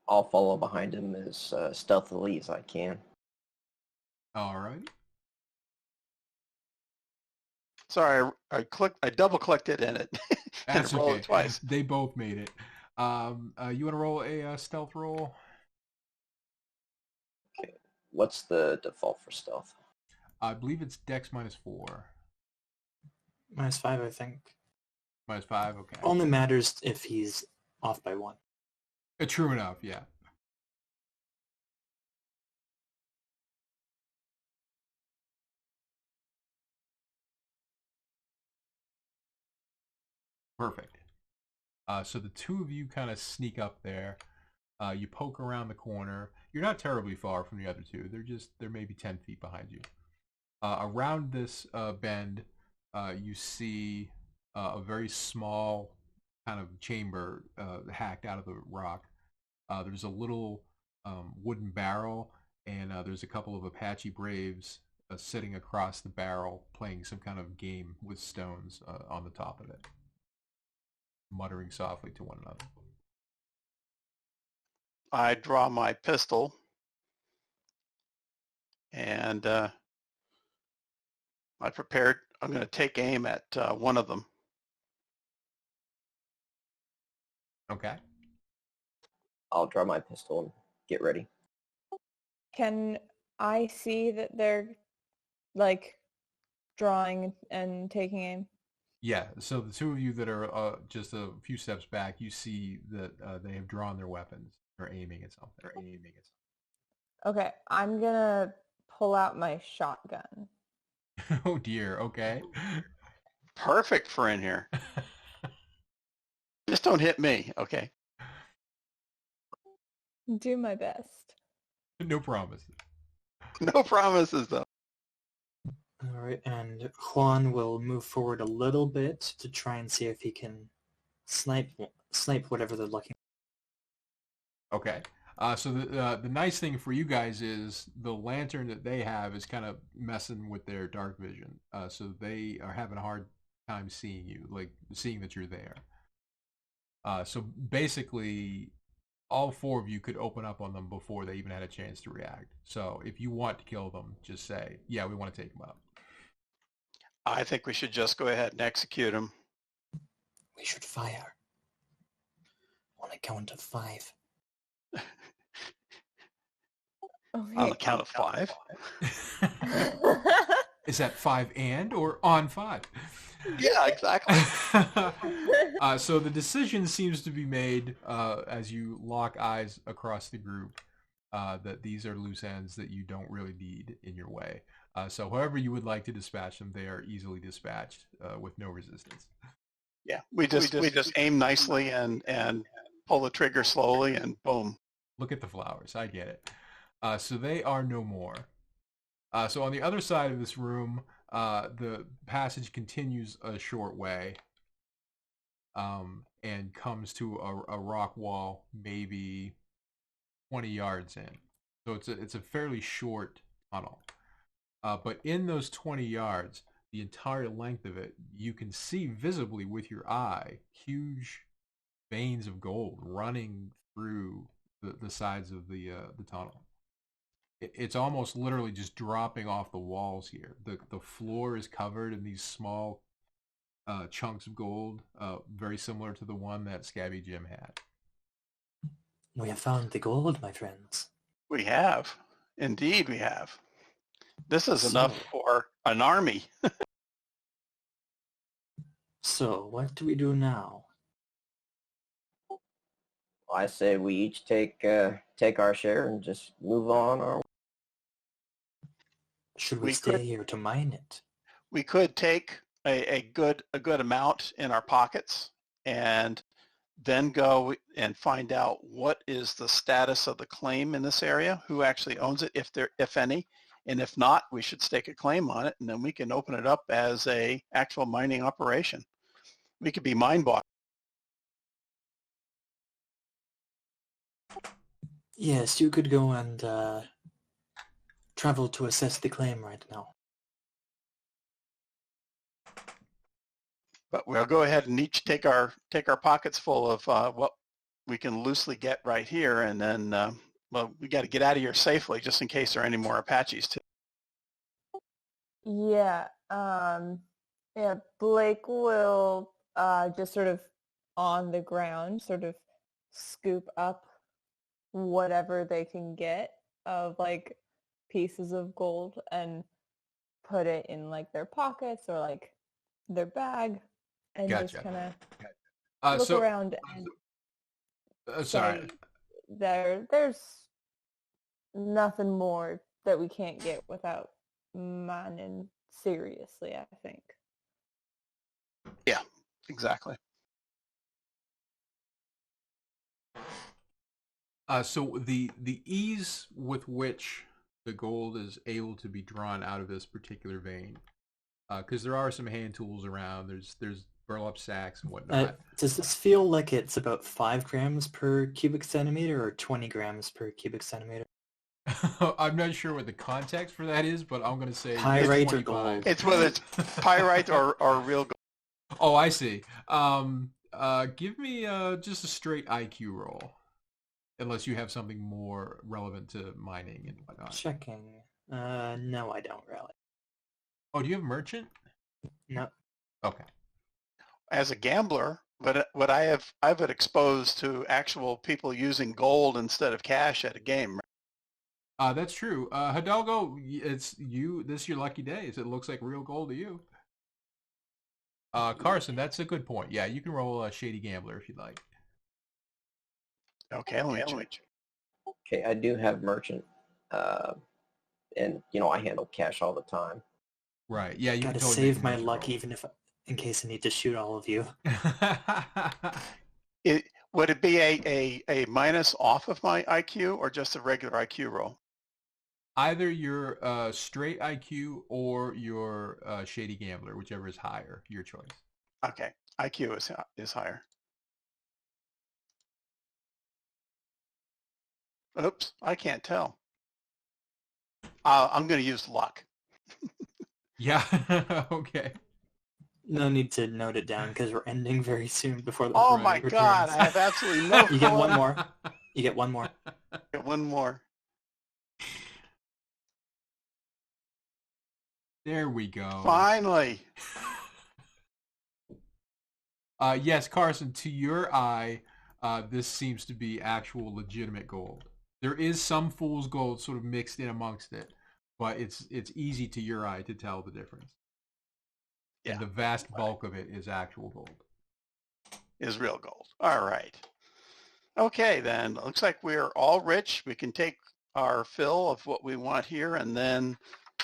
I'll follow behind him as stealthily as I can. All right. Sorry, I double clicked it and it That's rolled okay. it twice. They both made it. You want to roll a stealth roll? Okay. What's the default for stealth? I believe it's Dex -4. -5, I think. -5, okay. Only matters if he's off by 1. True enough, yeah. Perfect. So the two of you kind of sneak up there. You poke around the corner. You're not terribly far from the other two. They're maybe 10 feet behind you. Around this bend, you see a very small kind of chamber hacked out of the rock. There's a little wooden barrel, and there's a couple of Apache Braves sitting across the barrel playing some kind of game with stones on the top of it, muttering softly to one another. I draw my pistol and I'm going to take aim at one of them. Okay. I'll draw my pistol and get ready. Can I see that they're like drawing and taking aim? Yeah, so the two of you that are just a few steps back, you see that they have drawn their weapons. They're aiming at something. Okay, I'm gonna pull out my shotgun. Oh dear, okay. Perfect for in here. Just don't hit me, okay? Do my best. No promises. No promises, though. All right, and Juan will move forward a little bit to try and see if he can snipe whatever they're looking. Okay. So the nice thing for you guys is the lantern that they have is kind of messing with their dark vision. So they are having a hard time seeing you, like seeing that you're there. So basically, all four of you could open up on them before they even had a chance to react. So if you want to kill them, just say, yeah, we want to take them up. I think we should just go ahead and execute him. We should fire. I want to count to 5. Okay. On the count of 5. Is that 5 and or on 5? Yeah, exactly. So the decision seems to be made as you lock eyes across the group that these are loose ends that you don't really need in your way. So however you would like to dispatch them, they are easily dispatched with no resistance. Yeah, we just aim nicely and pull the trigger slowly and boom. Look at the flowers. I get it. So they are no more. So on the other side of this room, the passage continues a short way and comes to a rock wall maybe 20 yards in. So it's a fairly short tunnel. But in those 20 yards, the entire length of it, you can see visibly with your eye huge veins of gold running through the sides of the tunnel. It's almost literally just dropping off the walls here. The floor is covered in these small chunks of gold, very similar to the one that Scabby Jim had. We have found the gold, my friends. We have. Indeed we have. This is enough So- for an army. So, what do we do now? I say we each take our share and just move on our way. Should we We stay could- here to mine it? We could take a good amount in our pockets and then go and find out what is the status of the claim in this area, who actually owns it, if any, and if not, we should stake a claim on it, and then we can open it up as a actual mining operation. We could be mine bought. Yes, you could go and travel to assess the claim right now. But we'll go ahead and each take our pockets full of what we can loosely get right here, and then well, we got to get out of here safely just in case there are any more Apaches too. Yeah. Yeah. Blake will just sort of on the ground, sort of scoop up whatever they can get of like pieces of gold and put it in like their pockets or like their bag and just Gotcha. kind of look So, around and sorry. say there's nothing more that we can't get without mining seriously, I think. Yeah, exactly. So the ease with which the gold is able to be drawn out of this particular vein, because there are some hand tools around. There's burlap sacks and whatnot. Does this feel like it's about 5 grams per cubic centimeter or 20 grams per cubic centimeter? I'm not sure what the context for that is, but I'm gonna say Pyrite or 25. gold? It's whether it's pyrite or real gold. Oh, I see. Give me just a straight IQ roll, unless you have something more relevant to mining and whatnot. Checking. No, I don't really. Oh, do you have merchant? No. Okay. As a gambler, but what I've been exposed to actual people using gold instead of cash at a game. That's true. Hidalgo, it's you. This is your lucky day. It looks like real gold to you. Carson, that's a good point. Yeah, you can roll a shady gambler if you'd like. Okay, let me check. Okay, I do have merchant, and I handle cash all the time. Right. Yeah, you Gotta can totally save make my a merchant luck roll. even if, in case I need to shoot all of you. Would it be a minus off of my IQ or just a regular IQ roll? Either your straight IQ or your shady gambler, whichever is higher, your choice. Okay, IQ is higher. Oops, I can't tell. I'm going to use luck. Yeah. Okay. No need to note it down because we're ending very soon before the Oh Right. my returns. God, I have absolutely no You get one clue. more. You get one more. Get one more. There we go. Finally. Yes, Carson, to your eye, this seems to be actual legitimate gold. There is some fool's gold sort of mixed in amongst it, but it's easy to your eye to tell the difference. Yeah, And the vast bulk of it is actual gold. is real gold. All right. Okay, then. Looks like we're all rich. We can take our fill of what we want here and then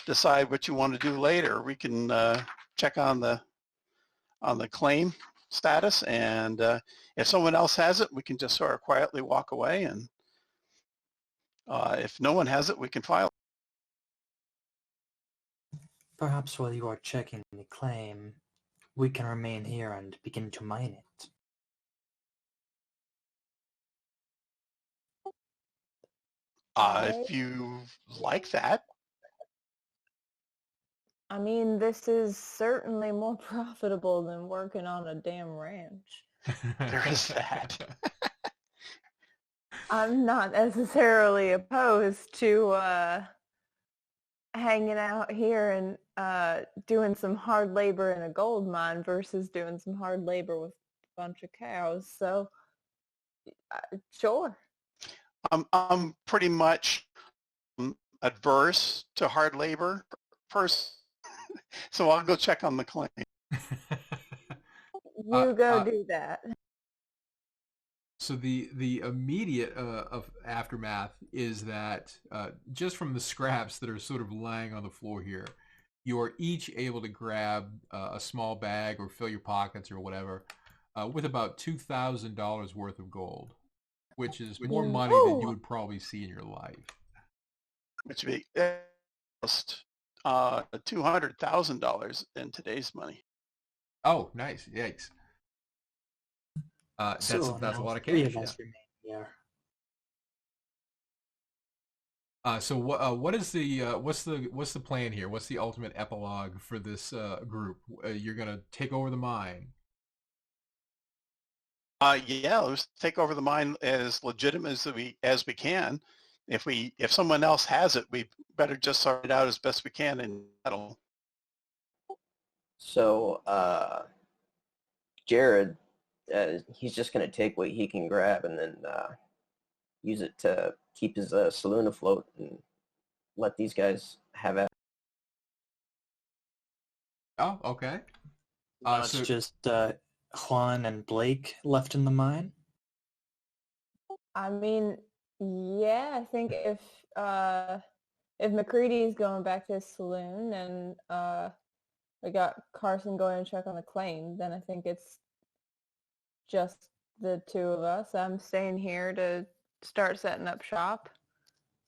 decide what you want to do later. We can check on the claim status, and if someone else has it, we can just sort of quietly walk away, and if no one has it, we can file. Perhaps while you are checking the claim, we can remain here and begin to mine it. If you like that. I mean, this is certainly more profitable than working on a damn ranch. There is that. I'm not necessarily opposed to hanging out here and doing some hard labor in a gold mine versus doing some hard labor with a bunch of cows. So, sure. I'm pretty much adverse to hard labor person, so I'll go check on the claim. You go do that. So the immediate of aftermath is that just from the scraps that are sort of lying on the floor here, you are each able to grab a small bag or fill your pockets or whatever with about $2,000 worth of gold, which is more money than you would probably see in your life. Which would be almost $200,000 in today's money. Oh, nice! Yikes! That's a lot of cash. Yeah. So what's the plan here? What's the ultimate epilogue for this group? You're gonna take over the mine. Yeah, let's take over the mine as legitimate as we can. If someone else has it, we better just sort it out as best we can and settle. So, Jared, he's just going to take what he can grab and then use it to keep his saloon afloat and let these guys have it. Oh, okay. It's just Juan and Blake left in the mine? I mean, yeah, I think if McCready's going back to his saloon and we got Carson going to check on the claim, then I think it's just the two of us. I'm staying here to start setting up shop.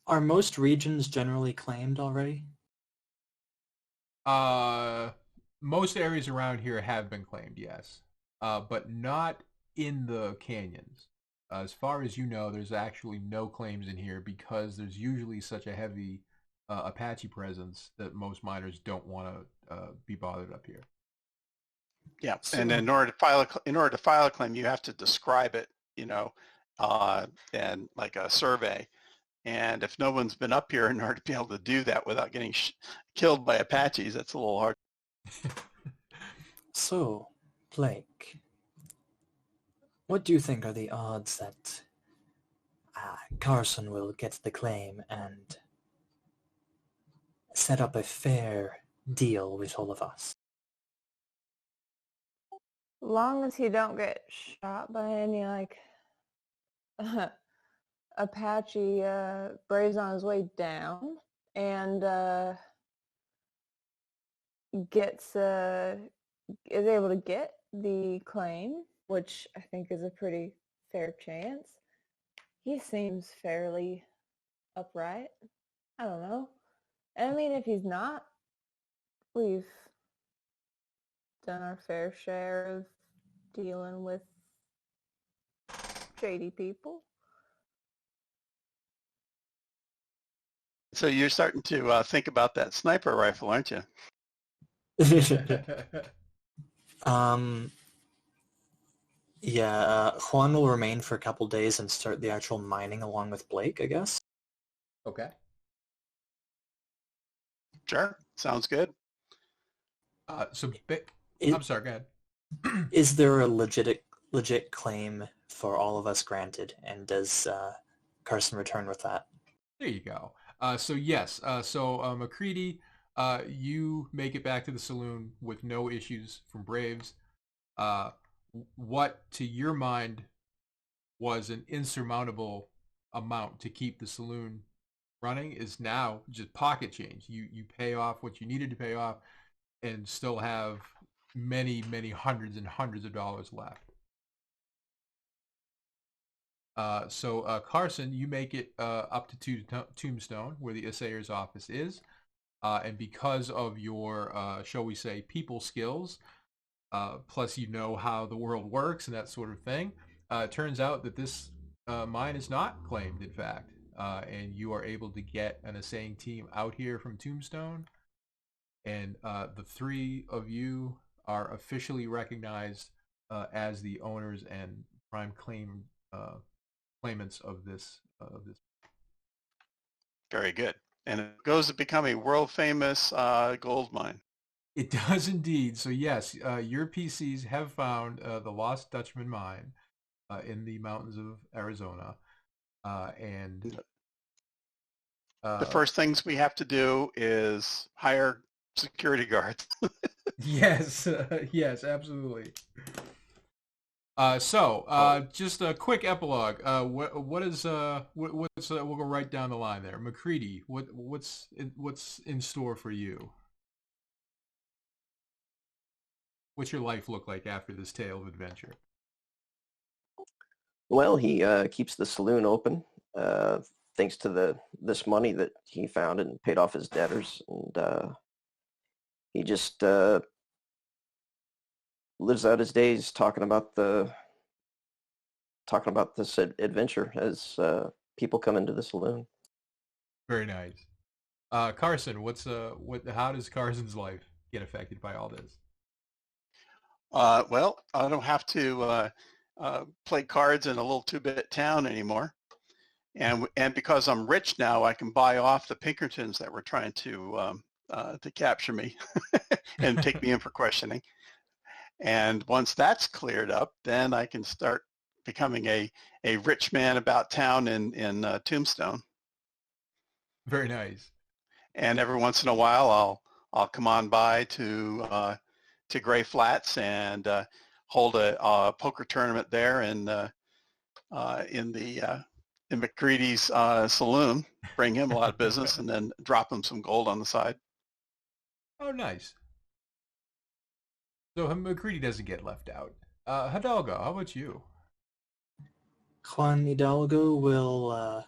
Are most regions generally claimed already? Most areas around here have been claimed, yes, but not in the canyons. As far as you know, there's actually no claims in here because there's usually such a heavy Apache presence that most miners don't want to be bothered up here. Yeah, and in order to file a claim, you have to describe it, and like a survey. And if no one's been up here in order to be able to do that without getting killed by Apaches, that's a little hard. So, Blake, what do you think are the odds that Carson will get the claim and set up a fair deal with all of us? Long as he don't get shot by any Apache braves on his way down and is able to get the claim, which I think is a pretty fair chance. He seems fairly upright. I don't know. I mean, if he's not, we've done our fair share of dealing with shady people. So you're starting to think about that sniper rifle, aren't you? Yeah, Juan will remain for a couple days and start the actual mining along with Blake, I guess. Okay. Sure, sounds good. I'm sorry, go ahead. Is there a legit claim for all of us granted, and does Carson return with that? There you go. So yes, McCready, you make it back to the saloon with no issues from Braves. What to your mind was an insurmountable amount to keep the saloon running is now just pocket change. You pay off what you needed to pay off and still have many, many hundreds and hundreds of dollars left. So Carson, you make it up to Tombstone, where the assayer's office is. And because of your, shall we say, people skills, plus you know how the world works and that sort of thing, it turns out that this mine is not claimed, in fact. And you are able to get an assaying team out here from Tombstone. And the three of you are officially recognized as the owners and prime claimants of this. Very good. And it goes to become a world famous gold mine. It does indeed. So yes, your PCs have found the lost Dutchman mine in the mountains of Arizona, and The first things we have to do is hire security guards. yes, yes, absolutely. Just a quick epilogue. What's we'll go right down the line there. McCready, what's in store for you? What's your life look like after this tale of adventure? Well, he keeps the saloon open thanks to this money that he found and paid off his debtors, and he just lives out his days talking about this adventure as people come into the saloon. Very nice. Carson, how does Carson's life get affected by all this? Well, I don't have to play cards in a little two-bit town anymore. And because I'm rich now, I can buy off the Pinkertons that were trying to capture me and take me in for questioning. And once that's cleared up, then I can start becoming a rich man about town in Tombstone. Very nice. And every once in a while, I'll come on by to Gray Flats and hold a poker tournament there in McCready's saloon, bring him a lot of business, and then drop him some gold on the side. Oh, nice. So McCready doesn't get left out. Hidalgo, how about you? Juan Hidalgo will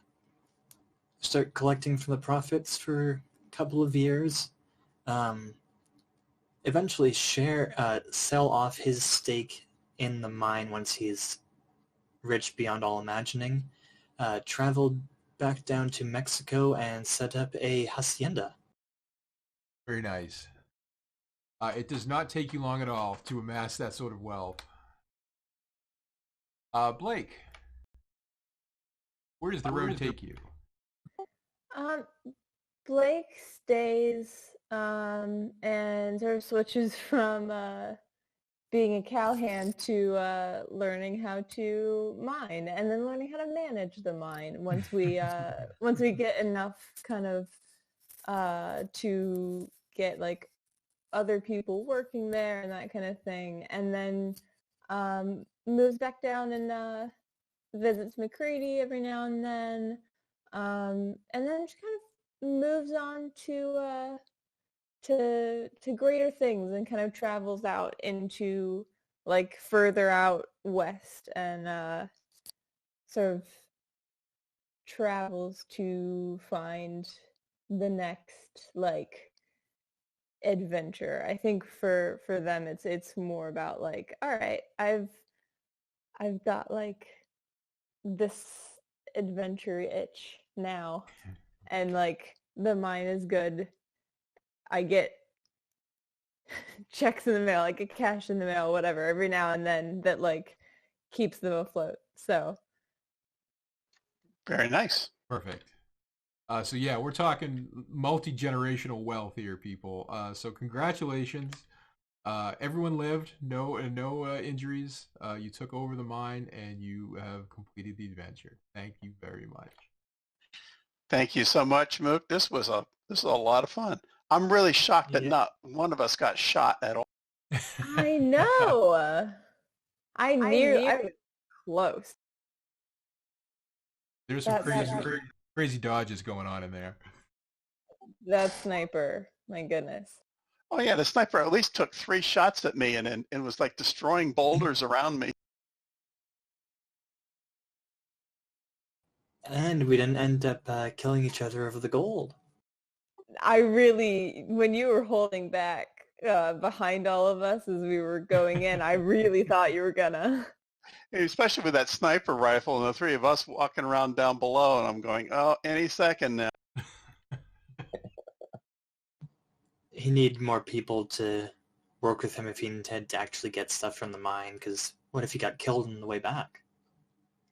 start collecting from the profits for a couple of years. Eventually sell off his stake in the mine once he's rich beyond all imagining. Traveled back down to Mexico and set up a hacienda. Very nice. It does not take you long at all to amass that sort of wealth. Blake, where does the road take you? Blake stays and sort of switches from being a cowhand to learning how to mine, and then learning how to manage the mine once we get enough kind of to get like other people working there and that kind of thing, and then moves back down and visits McCready every now and then just kind of moves on to greater things and kind of travels out into like further out west and sort of travels to find the next like adventure. I think for them it's more about like, all right, I've got like this adventure itch now, and like the mine is good. I get checks in the mail, I get cash in the mail, whatever, every now and then that like keeps them afloat. So very nice. Perfect. So yeah, we're talking multi-generational wealth here, people. So congratulations. Everyone lived, no injuries. You took over the mine and you have completed the adventure. Thank you very much. Thank you so much, Mook. This was a lot of fun. I'm really shocked that not one of us got shot at all. I know. I was close. There's some crazy dodges going on in there. That sniper, my goodness. Oh yeah, the sniper at least took 3 shots at me and was like destroying boulders around me. And we didn't end up killing each other over the gold. I really, when you were holding back behind all of us as we were going in, I really thought you were gonna. Especially with that sniper rifle and the 3 of us walking around down below, and I'm going, oh, any second now. He needed more people to work with him if he intended to actually get stuff from the mine, because what if he got killed on the way back?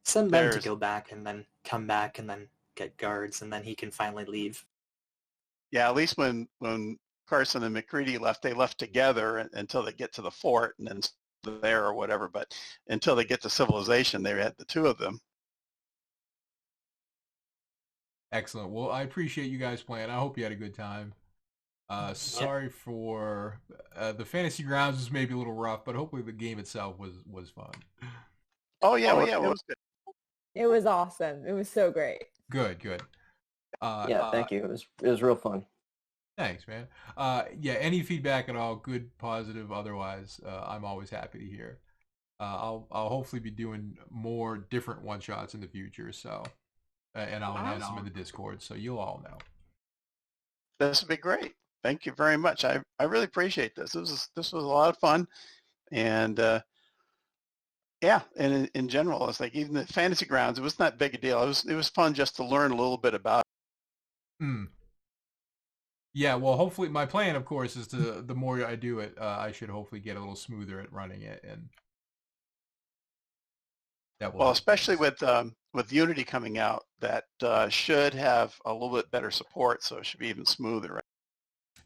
Send them to go back and then come back and then get guards, and then he can finally leave. Yeah, at least when Carson and McCready left, they left together until they get to the fort and then there or whatever. But until they get to civilization, they had the 2 of them. Excellent. Well, I appreciate you guys playing. I hope you had a good time. Sorry for the fantasy grounds was maybe a little rough, but hopefully the game itself was fun. Oh yeah, it was good. It was awesome. It was so great. Good. Yeah, thank you. It was real fun. Thanks, man. Yeah, any feedback at all, good, positive, otherwise, I'm always happy to hear. I'll hopefully be doing more different one-shots in the future, so and I'll announce them in the Discord, so you'll all know. This would be great. Thank you very much. I really appreciate this. This was a lot of fun, and yeah, and in general, it's like even the fantasy grounds, it was not big a deal. It was fun just to learn a little bit about it. Yeah, well, hopefully my plan, of course, is to the more I do it, I should hopefully get a little smoother at running it, and that will. Well, especially with Unity coming out, that should have a little bit better support, so it should be even smoother. Right?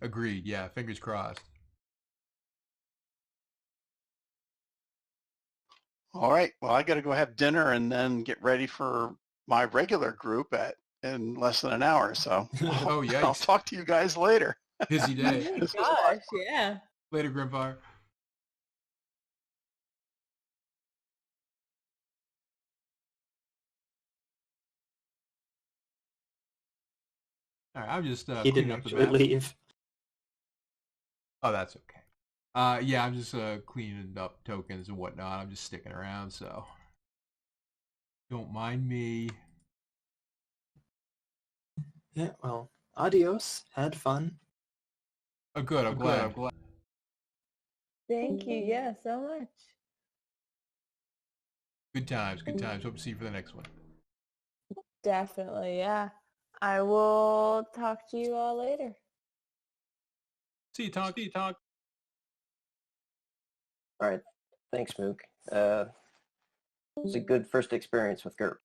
Agreed. Yeah, fingers crossed. All right. Well, I got to go have dinner and then get ready for my regular group in less than an hour. So oh yeah, I'll talk to you guys later. Busy day. Oh my gosh, yeah. Later, Grimfire. All right, I'm just he didn't actually leave. Oh, that's okay. Yeah, I'm just cleaning up tokens and whatnot. I'm just sticking around, so don't mind me. Yeah, well, adios. Had fun. Oh, good. I'm glad. Thank you. Yeah, so much. Good times. Good times. Hope to see you for the next one. Definitely, yeah. I will talk to you all later. See you, talk. All right. Thanks, Mook. It was a good first experience with GURPS.